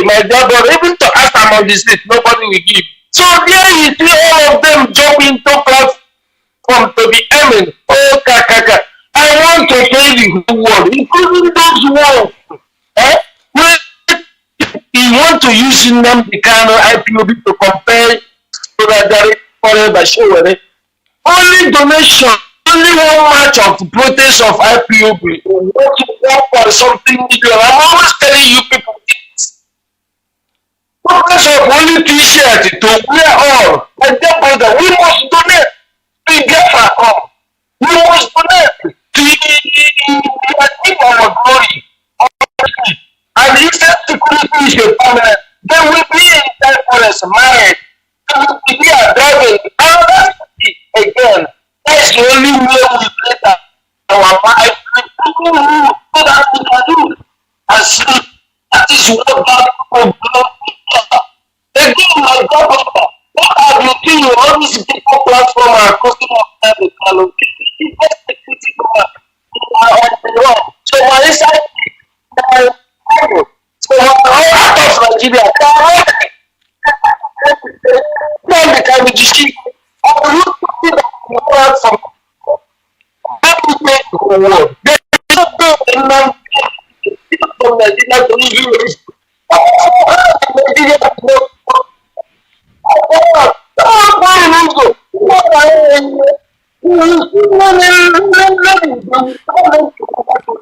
my dear brother, even to ask them on this list, nobody will give. So there you see all of them jump into platform to be aiming. Oh, kaka. I want to tell the whole world, including those ones, where you want to use the kind of IPOB to compare Solidarity Forever Showere. Only donation, only one match of the protest of IPOB. What to work for something million. I'm always telling you people this. Protest of only t-shirt to wear all. My dear brother, we must donate to Biafra all. We must donate to achieve our glory. And if that security is a permanent, then we be in that forest married. We be a driving. And that's it again. That's the only way we get our life. So that we can do. And see, that is what God will do. Again, my God, what have you seen on this people platform and customer service? So my inside, so out of Nigeria, now they can be deceived. I look to see that the platform. Let me make the whole world. They don't go and now from Nigeria to leave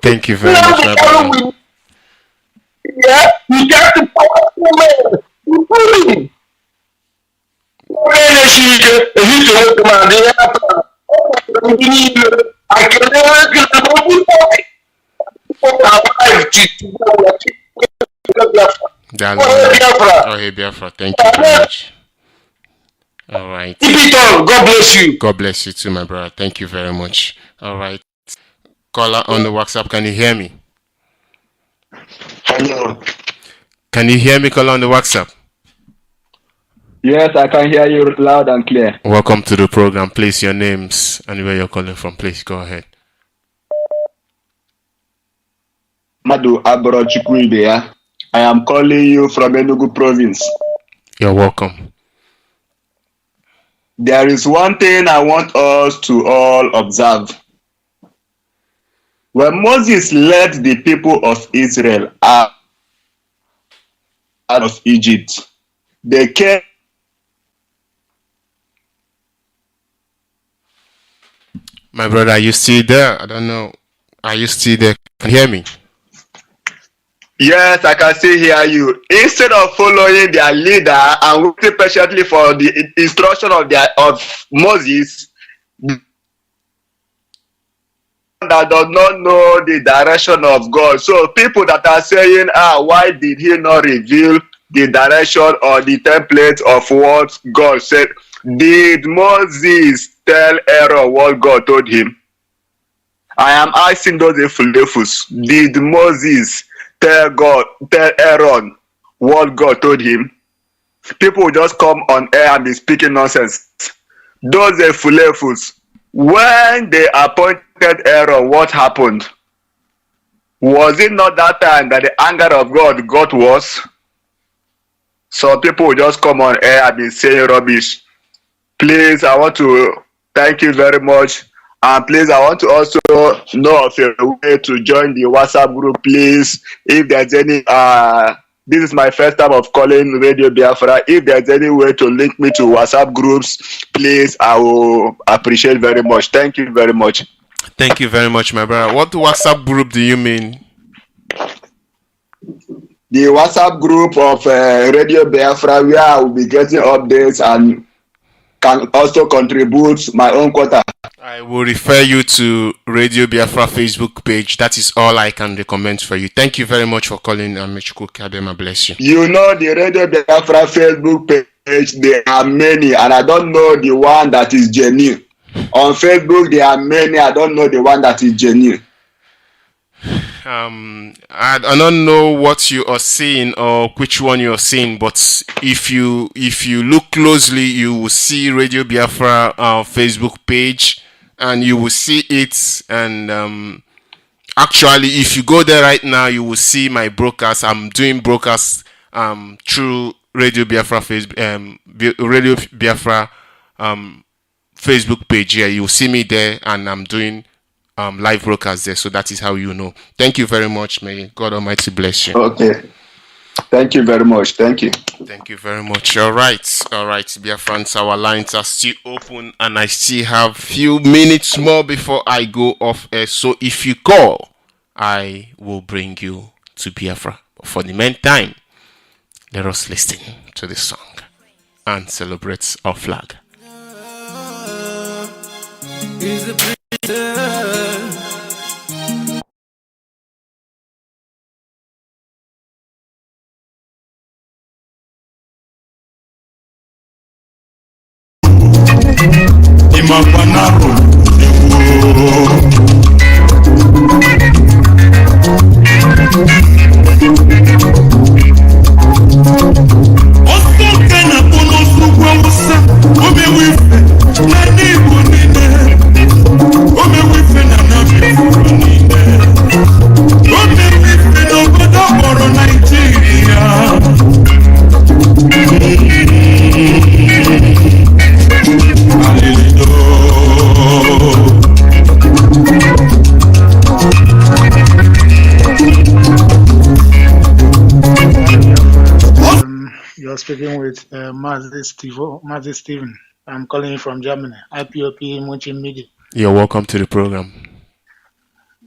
Thank you very much, my brother. Yeah, you got to power women. I can never get the Oh, hey, Biafra. Thank you very much. All right. God bless you. God bless you too, my brother. Thank you very much. All right. Caller on the WhatsApp. Can you hear me? Hello. Can you hear me, caller on the WhatsApp? Yes, I can hear you loud and clear. Welcome to the program. Please, your names and where you're calling from. Please go ahead. Madu Abro Chukwukika. I am calling you from Enugu province. You're welcome. There is one thing I want us to all observe. When Moses led the people of Israel out of Egypt, they came. My brother, are you still there? I don't know. Are you still there? Can you hear me? Yes, I can still hear you. Instead of following their leader and waiting patiently for the instruction of Moses, that does not know the direction of God. So people that are saying, why did he not reveal the direction or the template of what God said? Did Moses tell Aaron what God told him? I am asking those ifulefus. Did Moses tell Aaron what God told him? People will just come on air and be speaking nonsense. Those ifulefus. When they appointed Aaron, what happened? Was it not that time that the anger of God got worse? So people will just come on air and be saying rubbish. Please, I want to thank you very much. And please, I want to also know of a way to join the WhatsApp group, please. If there's any, this is my first time of calling Radio Biafra. If there's any way to link me to WhatsApp groups, please, I will appreciate very much. Thank you very much. Thank you very much, my brother. What WhatsApp group do you mean? The WhatsApp group of Radio Biafra, where I will be getting updates and can also contribute my own quota. I will refer you to Radio Biafra Facebook page. That is all I can recommend for you. Thank you very much for calling. Chukwukika, bless you. You know the Radio Biafra Facebook page, there are many, and I don't know the one that is genuine. On Facebook, there are many. I don't know the one that is genuine. I don't know what you are seeing or which one you are seeing, but if you look closely, you will see Radio Biafra Facebook page, and you will see it. And actually, if you go there right now, you will see my broadcast. I'm doing broadcasts through Radio Biafra Radio Biafra Facebook page. Yeah, you will see me there, and I'm doing live broadcast there, so that is how you know. Thank you very much. May God Almighty bless you. Okay. Thank you very much. Thank you. Thank you very much. All right, Biafrans, our lines are still open, and I still have few minutes more before I go off air. So if you call, I will bring you to Biafra. But for the meantime, let us listen to this song and celebrate our flag. You're speaking with Mazi Steven. I'm calling you from Germany. Ipob Muchimidi. You're welcome to the program.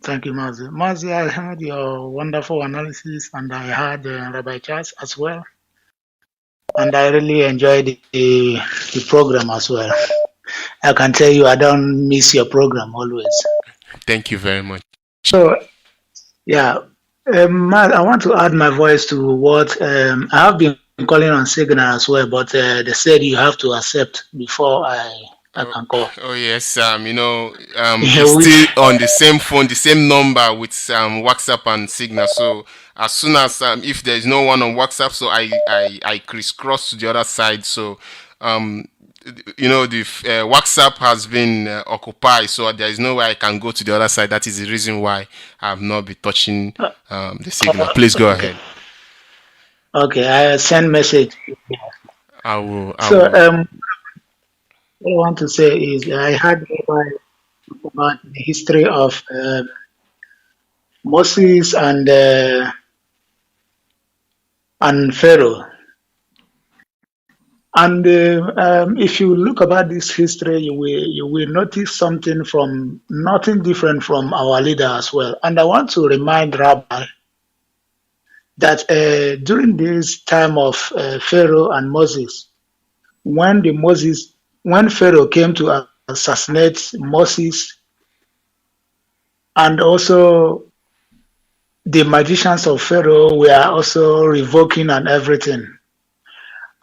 Thank you, Mazi. Mazi, I heard your wonderful analysis, and I heard Rabbi Charles as well. And I really enjoyed the program as well. I can tell you I don't miss your program always. Thank you very much. So, yeah, Matt, I want to add my voice to what I have been calling on Signal as well, but they said you have to accept before I can call. Oh yes, he's still on the same phone, the same number with WhatsApp and Signal. So as soon as if there is no one on WhatsApp, so I crisscross to the other side. So the WhatsApp has been occupied, so there is no way I can go to the other side. That is the reason why I have not been touching the Signal. Please go ahead. Okay, I send message. I will. What I want to say is I heard about the history of Moses and Pharaoh. And if you look about this history, you will notice nothing different from our leader as well. And I want to remind Rabbi that during this time of Pharaoh and Moses, when Pharaoh came to assassinate Moses, and also the magicians of Pharaoh were also revoking and everything.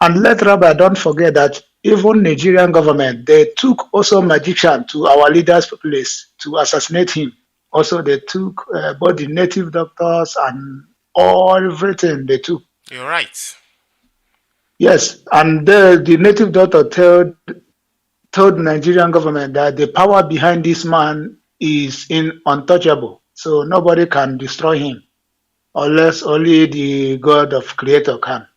And let Rabbi don't forget that even Nigerian government, they took also magician to our leader's place to assassinate him. Also, they took both the native doctors and everything they took. You're right. Yes, and the native doctor told the Nigerian government that the power behind this man is untouchable, so nobody can destroy him, unless only the God of Creator can.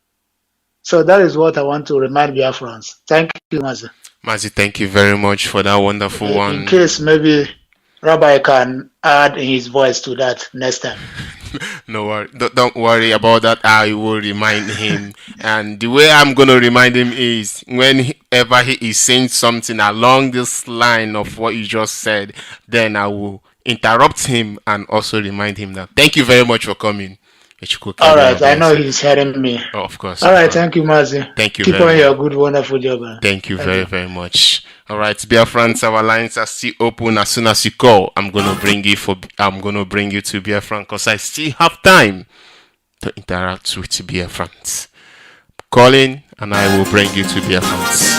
So that is what I want to remind Biafrans. Thank you, Mazi. Mazi, thank you very much for that wonderful one. In case maybe Rabbi can add his voice to that next time. No worry. Don't worry about that. I will remind him. And the way I'm going to remind him is whenever he is saying something along this line of what you just said, then I will interrupt him and also remind him that. Thank you very much for coming. All right, I know he's hearing me. Oh, of course. All right, thank you, Mazi. Thank you. Keep on your good, wonderful job. Thank you very much. All right, Biafrans, our lines are still open. As soon as you call, I'm gonna bring you to Biafran because I still have time to interact with Biafrans. Calling, and I will bring you to Biafrans.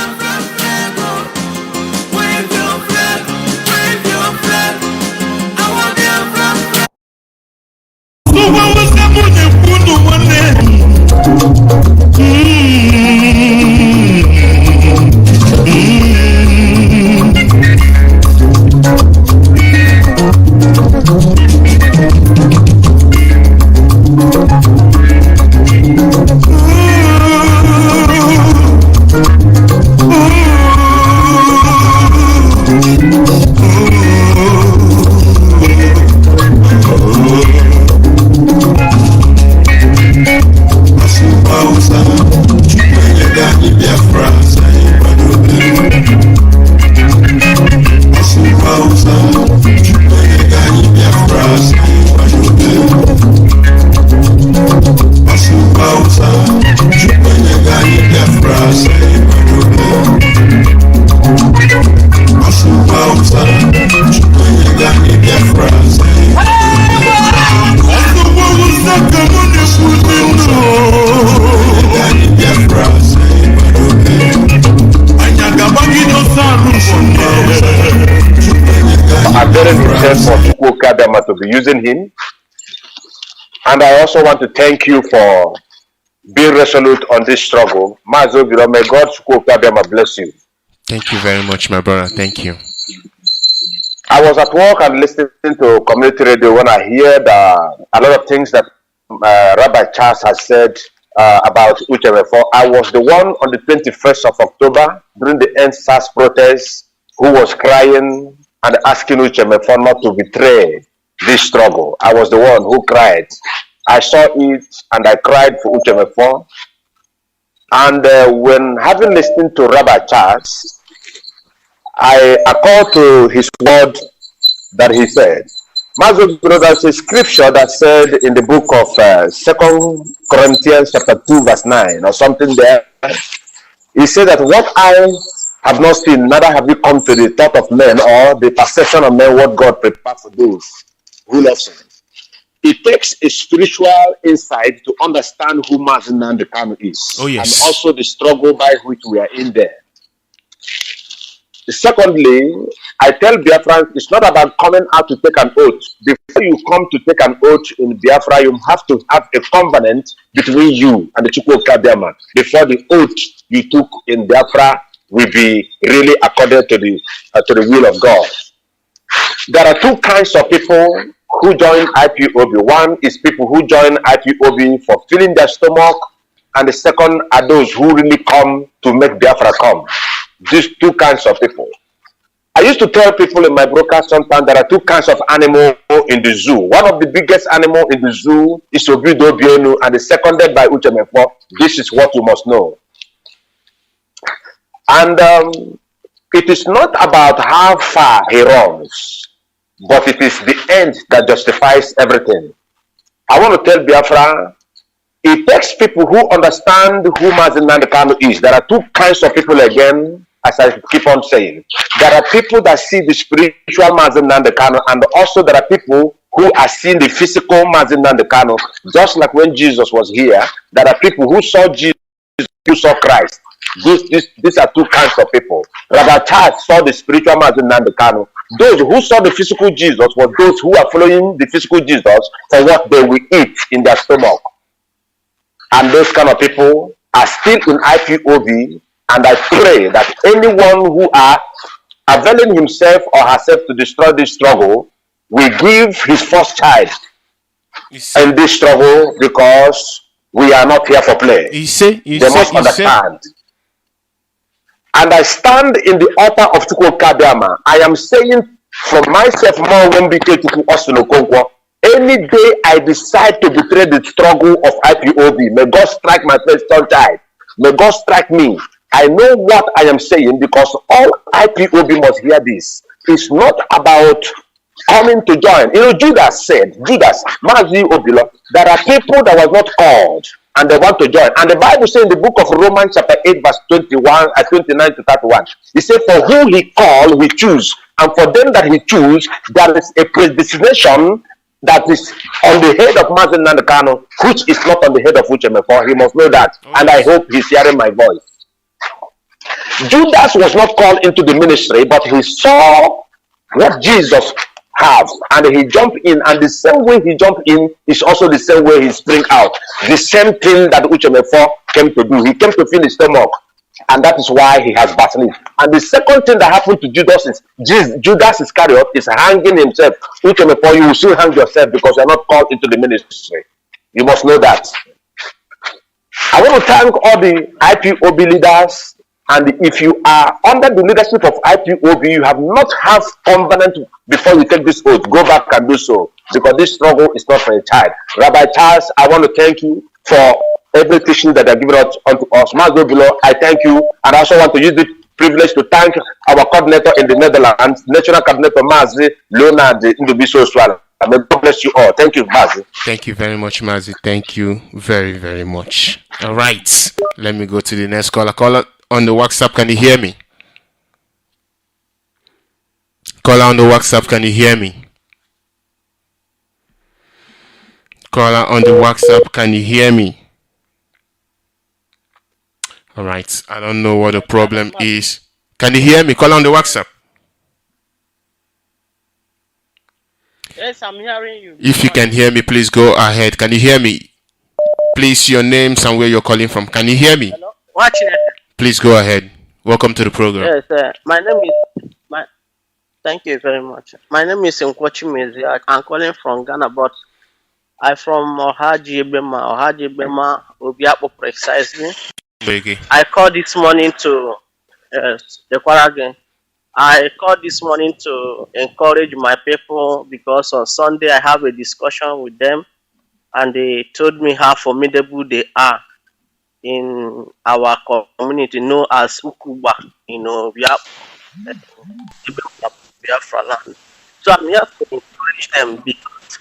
appreciative for Chukwukika to be using him. And I also want to thank you for being resolute on this struggle. Mazi Obilo, may God Chukwukika bless you. Thank you very much, my brother. Thank you. I was at work and listening to community radio when I heard a lot of things that Rabbi Charles has said about Uchenna. I was the one on the 21st of October during the End SARS protest who was crying and asking Uchenna not to betray this struggle. I was the one who cried. I saw it and I cried for Uchenna. And when having listened to Rabbi Charles, I accord to his word that he said. Mazi, there's a scripture that said in the book of 2 Corinthians chapter 2 verse 9 or something there. He said that what I have not seen, neither have you come to the thought of men or the perception of men what God prepared for those who love him. It takes a spiritual insight to understand who Mazi is. Oh, yes. And also the struggle by which we are in there. Secondly, I tell Biafrans it's not about coming out to take an oath. Before you come to take an oath in Biafra, you have to have a covenant between you and the Chukwukika before the oath you took in Biafra will be really according to the will of God. There are two kinds of people who join IPOB. One is people who join IPOB for filling their stomach, and the second are those who really come to make Biafra come. These two kinds of people. I used to tell people in my broadcast sometimes there are two kinds of animal in the zoo. One of the biggest animal in the zoo is Obilo, and the seconded by Uchenna. This is what you must know. And it is not about how far he runs, but it is the end that justifies everything. I want to tell Biafra, it takes people who understand who Mazi is. There are two kinds of people again, as I keep on saying. There are people that see the spiritual Mazi and also there are people who are seeing the physical Mazi. Just like when Jesus was here, there are people who saw Jesus, who saw Christ. These are two kinds of people. Rabbi Charles saw the spiritual Mazi. Those who saw the physical Jesus were those who are following the physical Jesus for what they will eat in their stomach. And those kind of people are still in IPOB, and I pray that anyone who are availing himself or herself to destroy this struggle will give his first child in this struggle, because we are not here for play. They must understand. And I stand in the altar of Chukwukika. I am saying for myself more when we take to Okonkwo. Any day I decide to betray the struggle of IPOB, may God strike my first child. May God strike me. I know what I am saying, because all IPOB must hear this. It's not about coming to join. You know, Judas, Mazi Obilo, there are people that was not called and they want to join. And the Bible says in the book of Romans chapter 8 verse 29 to 31, it says, for who he called, he choose. And for them that he choose, there is a predestination that is on the head of Mazi, which is not on the head of Uchenna. He must know that. And I hope he's hearing my voice. Judas was not called into the ministry, but he saw what Jesus has, and he jumped in, and the same way he jumped in is also the same way he spring out. The same thing that Uchenna came to do. He came to fill his stomach, and that is why he has battled. And the second thing that happened to Judas is Judas Iscariot is hanging himself. Uchenna, you will still hang yourself because you are not called into the ministry. You must know that. I want to thank all the IPOB leaders. And if you are under the leadership of IPOB, you have not have covenant before you take this oath, go back and do so, because this struggle is not for a child. Rabbi Charles, I want to thank you for every teaching that you have given us unto us. Mazi Obilo, I thank you, and I also want to use the privilege to thank our coordinator in the Netherlands, National Coordinator Mazi Leonard Ndubiso Swala. May God bless you all. Thank you, Mazi. Thank you very much, Mazi. Thank you very, very much. All right, let me go to the next caller. Caller on the WhatsApp, can you hear me? Caller on the WhatsApp, can you hear me? Caller on the WhatsApp, can you hear me? All right, I don't know what the problem is. Can you hear me? Caller on the WhatsApp. Yes, I'm hearing you. If you can hear me, please go ahead. Can you hear me? Please, your name and where you're calling from. Can you hear me? Hello? Watching it. Please go ahead. Welcome to the program. Yes, my name is Thank you very much. My name is Mazi. I'm calling from Ghana, but I'm from Ohaji Ebema, Obiapo precisely. Okay. I called this morning to the Kwaragen. I called this morning to encourage my people because on Sunday I have a discussion with them and they told me how formidable they are in our community known as Ukuba. We have Biafra land. So I'm here to encourage them because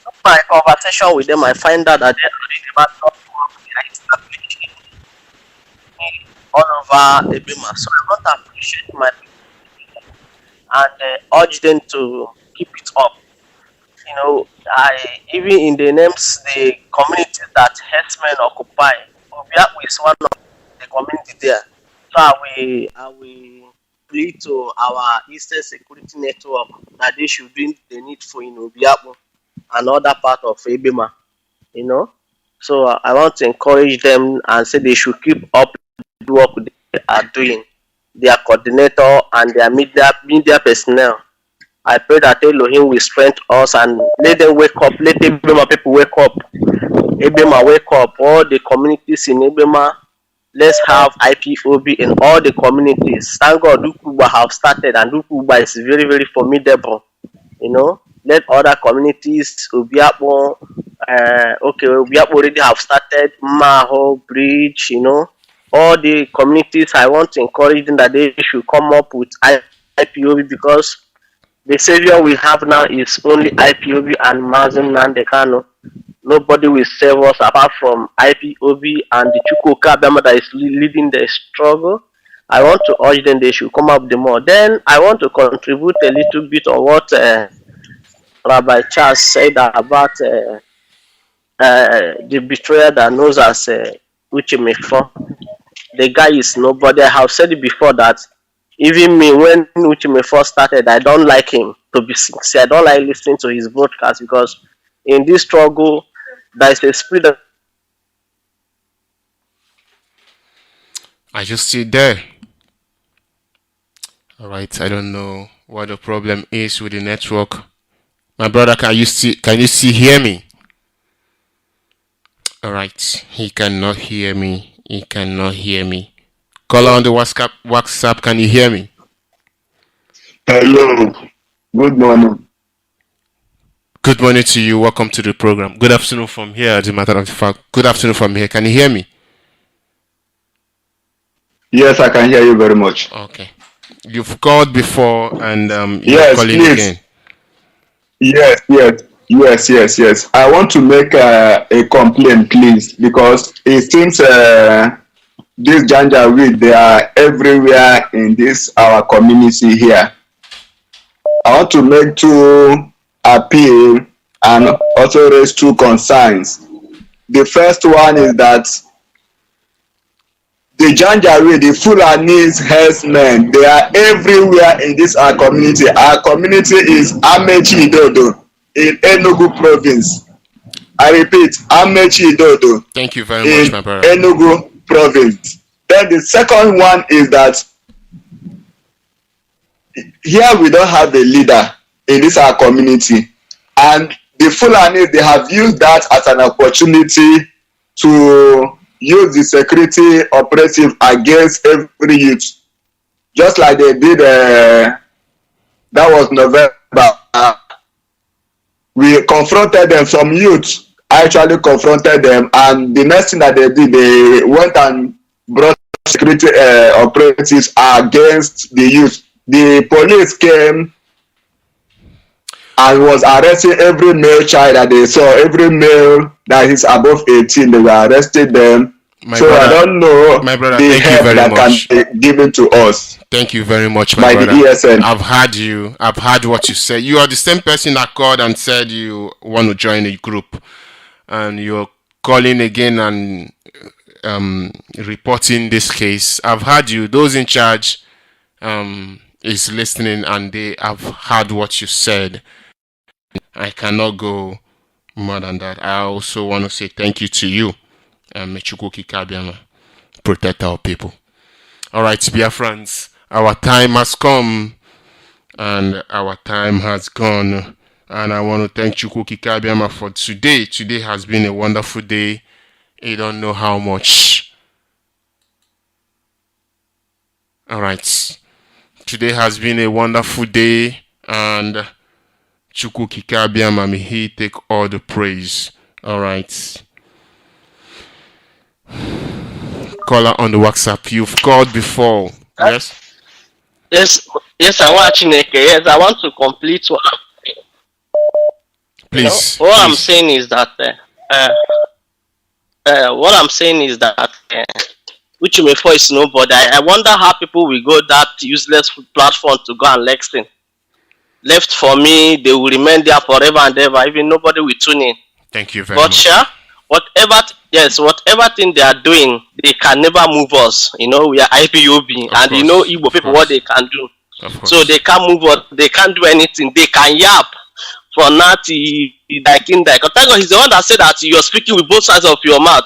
of my conversation with them, I find out that they already about established all over Ebima. So I want to appreciate my people and urge them to keep it up. I even in the names the communities that herdsmen occupy, Obiapo is one of the community there. So I will plead to our Eastern Security Network that they should do the needful in Obiapo and other part of Ebima, So I want to encourage them and say they should keep up the work they are doing, their coordinator and their media personnel. I pray that Elohim will strengthen us and let them wake up, let Ebima people wake up. Ebima wake up, all the communities in Ebima. Let's have IPOB in all the communities. Thank God Ukuba have started and Ukuba is very, very formidable. Let other communities, Obiapo, Obiapo already have started, Maho, Bridge, all the communities. I want to encourage them that they should come up with IPOB because the savior we have now is only IPOB and Mazi Nandekano. Nobody will save us apart from IPOB and the Chukwukika that is leading the struggle. I want to urge them they should come up the more. Then I want to contribute a little bit on what Rabbi Charles said about the betrayer that knows as Uchenna. The guy is nobody. I have said it before that even me, when Uchenna first started, I don't like him, to be sincere. I don't like listening to his broadcast because in this struggle, there is a spirit of... I just see there. All right, I don't know what the problem is with the network. My brother, can you hear me? All right, he cannot hear me. Call on the WhatsApp. Can you hear me? Hello. Good morning. Good morning to you. Welcome to the program. Good afternoon from here, as a matter of fact. Good afternoon from here. Can you hear me? Yes, I can hear you very much. Okay. You've called before and you're yes, calling please. again. Yes. I want to make a complaint, please, because it seems these Janjaweed, they are everywhere in this our community here. I want to make two appeal and also raise two concerns. The first one is that the Janjaweed, the Fulanese herdsmen, they are everywhere in this our community. Our community is Amechi Dodo in Enugu province. I repeat, Amechi Dodo. Thank you very much, my brother. Enugu province. Then the second one is that here we don't have a leader in this our community, and the Fulani, they have used that as an opportunity to use the security operative against every youth, just like they did. That was November. We confronted them. Some youth actually confronted them, and the next thing that they did, they went and brought security operatives against the youth. The police came and was arresting every male child that they saw, every male that is above 18. They were arresting them. Brother, I don't know the help that can be given to us. Thank you very much, my brother. The ESN. I've heard what you said. You are the same person that called and said you want to join a group, and you're calling again and reporting this case. I've heard you. Those in charge is listening, and they have heard what you said. I cannot go more than that. I also want to say thank you to you, and Chukwukika protect our people. All right, Biafrans, our time has come and our time has gone. And I want to thank Chukwukika for today. Today has been a wonderful day. You don't know how much. All right. Today has been a wonderful day, and Chukwukika may he take all the praise. All right. Caller on the WhatsApp. You've called before. Yes? Yes, I want Chineke. Yes, I want to complete what please. What I'm saying is that which you may for is nobody. I wonder how people will go that useless platform to go and listen. Left for me, they will remain there forever and ever. Even nobody will tune in. Thank you very much. But whatever thing they are doing, they can never move us. We are IPOB, and Igbo people what they can do. So they can't move us. They can't do anything. They can yap for nothing. Thank God, he's the one that said that you're speaking with both sides of your mouth.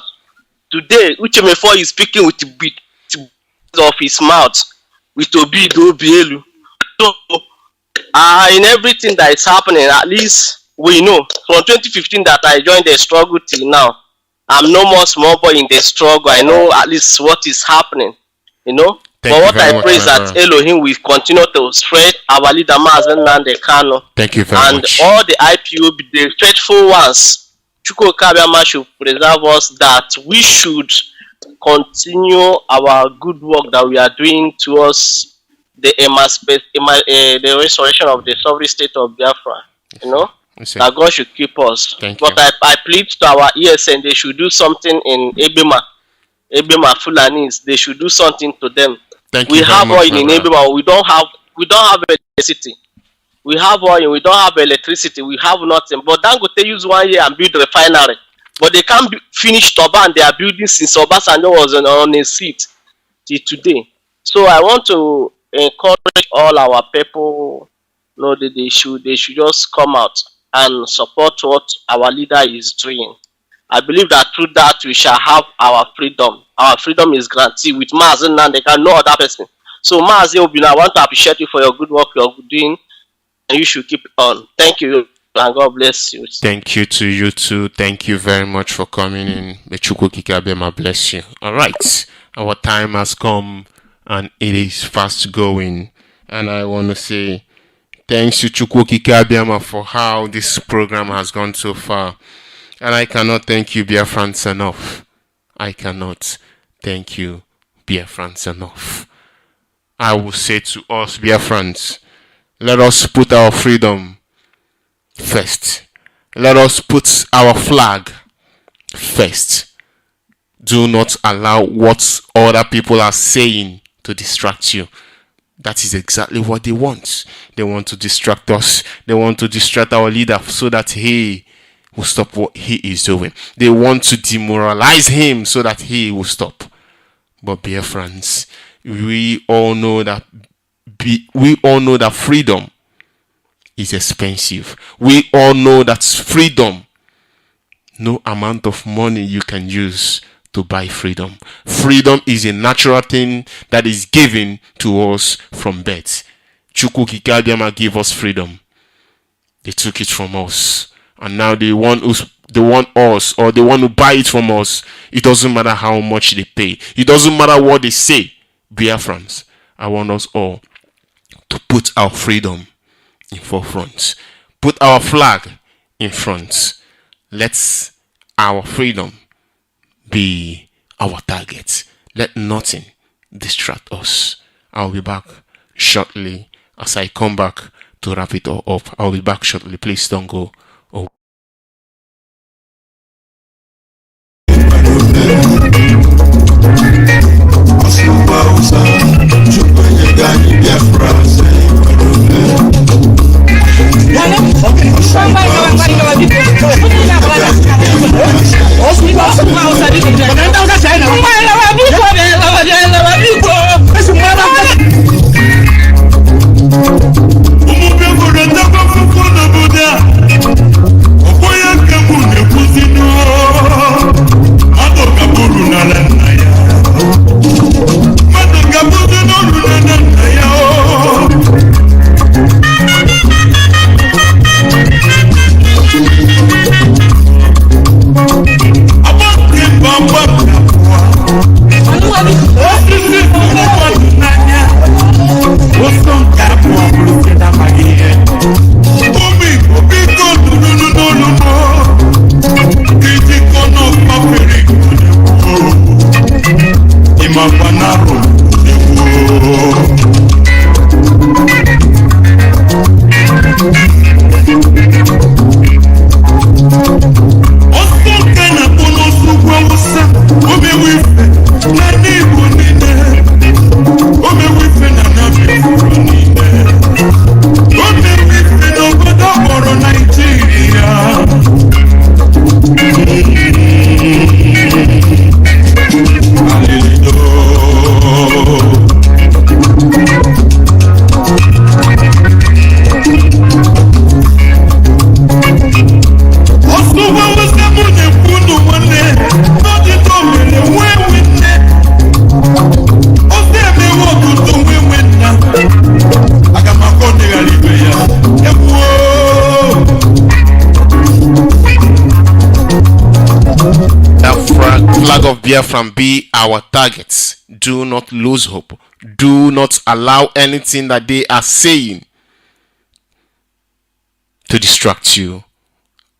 Today, Uchemefo is speaking with the bit of his mouth with Obilo. So, in everything that is happening, at least we know from 2015 that I joined the struggle till now. I'm no more small boy in the struggle. I know at least what is happening, But what I pray is that Elohim will continue to spread our leader Mazi Nnamdi Kanu. Thank you very much. And all the IPOB, the faithful ones, Chukwukika should preserve us, that we should continue our good work that we are doing towards the the restoration of the sovereign state of Biafra. That God should keep us. But I plead to our ESN, they should do something in Ebema Fulanis. They should do something to them. We have oil in Ebema. We don't have electricity. We have oil. We don't have electricity. We have nothing. But Dangote use 1 year and build refinery. But they can't finish Toba, they are building since Obasanjo was on a seat till today. So I want to encourage all our people. They should just come out and support what our leader is doing. I believe that through that we shall have our freedom. Our freedom is granted with Mazi Nnamdi Kanu, no other person. So Mazi Obilo, I want to appreciate you for your good work you're doing, and you should keep it on. Thank you, and God bless you. Thank you to you too. Thank you very much for coming in. May Chukwukika bless you. All right, our time has come, and it is fast going. And I want to say thanks to Chukwukika for how this program has gone so far. And I cannot thank you, Biafrans, enough. I cannot thank you, Biafrans, enough. I will say to us, Biafrans, let us put our freedom first. Let us put our flag first. Do not allow what other people are saying to distract you. That is exactly what they want. They want to distract us. They want to distract our leader so that he will stop what he is doing. They want to demoralize him so that he will stop. But dear friends, we all know that freedom is expensive. We all know that freedom, no amount of money you can use to buy freedom. Freedom is a natural thing that is given to us from birth. Chukwukika gave us freedom. They took it from us. And now they want us, or they want to buy it from us. It doesn't matter how much they pay. It doesn't matter what they say. Biafrans, I want us all to put our freedom in forefront. Put our flag in front. Let our freedom be our target. Let nothing distract us. I'll be back shortly. As I come back to wrap it all up, I'll be back shortly. Please don't go. Oh, Biafra be our targets. Do not lose hope. Do not allow anything that they are saying to distract you.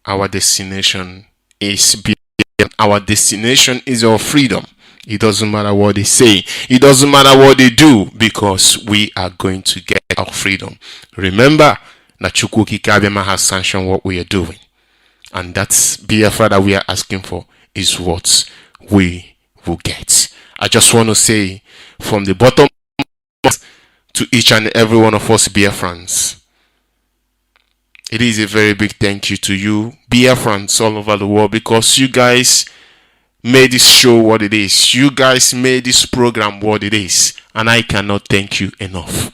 Our destination is Biafra. Our destination is our freedom. It doesn't matter what they say. It doesn't matter what they do, because we are going to get our freedom. Remember that Chukwukika has sanctioned what we are doing. And that's Biafra that we are asking for is what we will get. I just want to say from the bottom to each and every one of us Biafrans, it is a very big thank you to you Biafrans all over the world, because you guys made this show what it is. You guys made this program what it is, and I cannot thank you enough.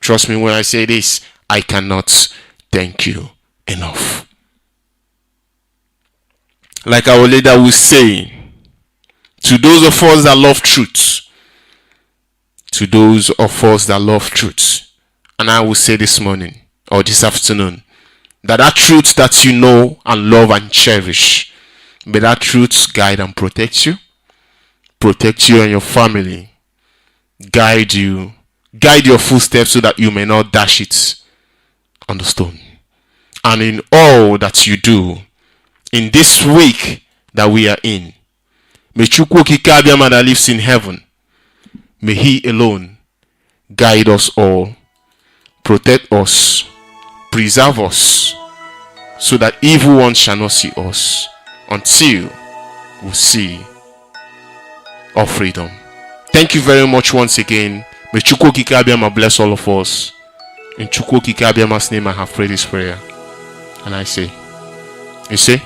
Trust me when I say this, I cannot thank you enough. Like our leader was saying, to those of us that love truth, to those of us that love truth, and I will say this morning or this afternoon, that truth that you know and love and cherish, may that truth guide and protect you and your family, guide your footsteps so that you may not dash it on the stone. And in all that you do in this week that we are in, may Chukwukika that lives in heaven, may he alone guide us all, protect us, preserve us, so that evil one shall not see us until we see our freedom. Thank you very much once again. May Chukwukika bless all of us. In Chukwukika's name I have prayed this prayer. And I say, you see?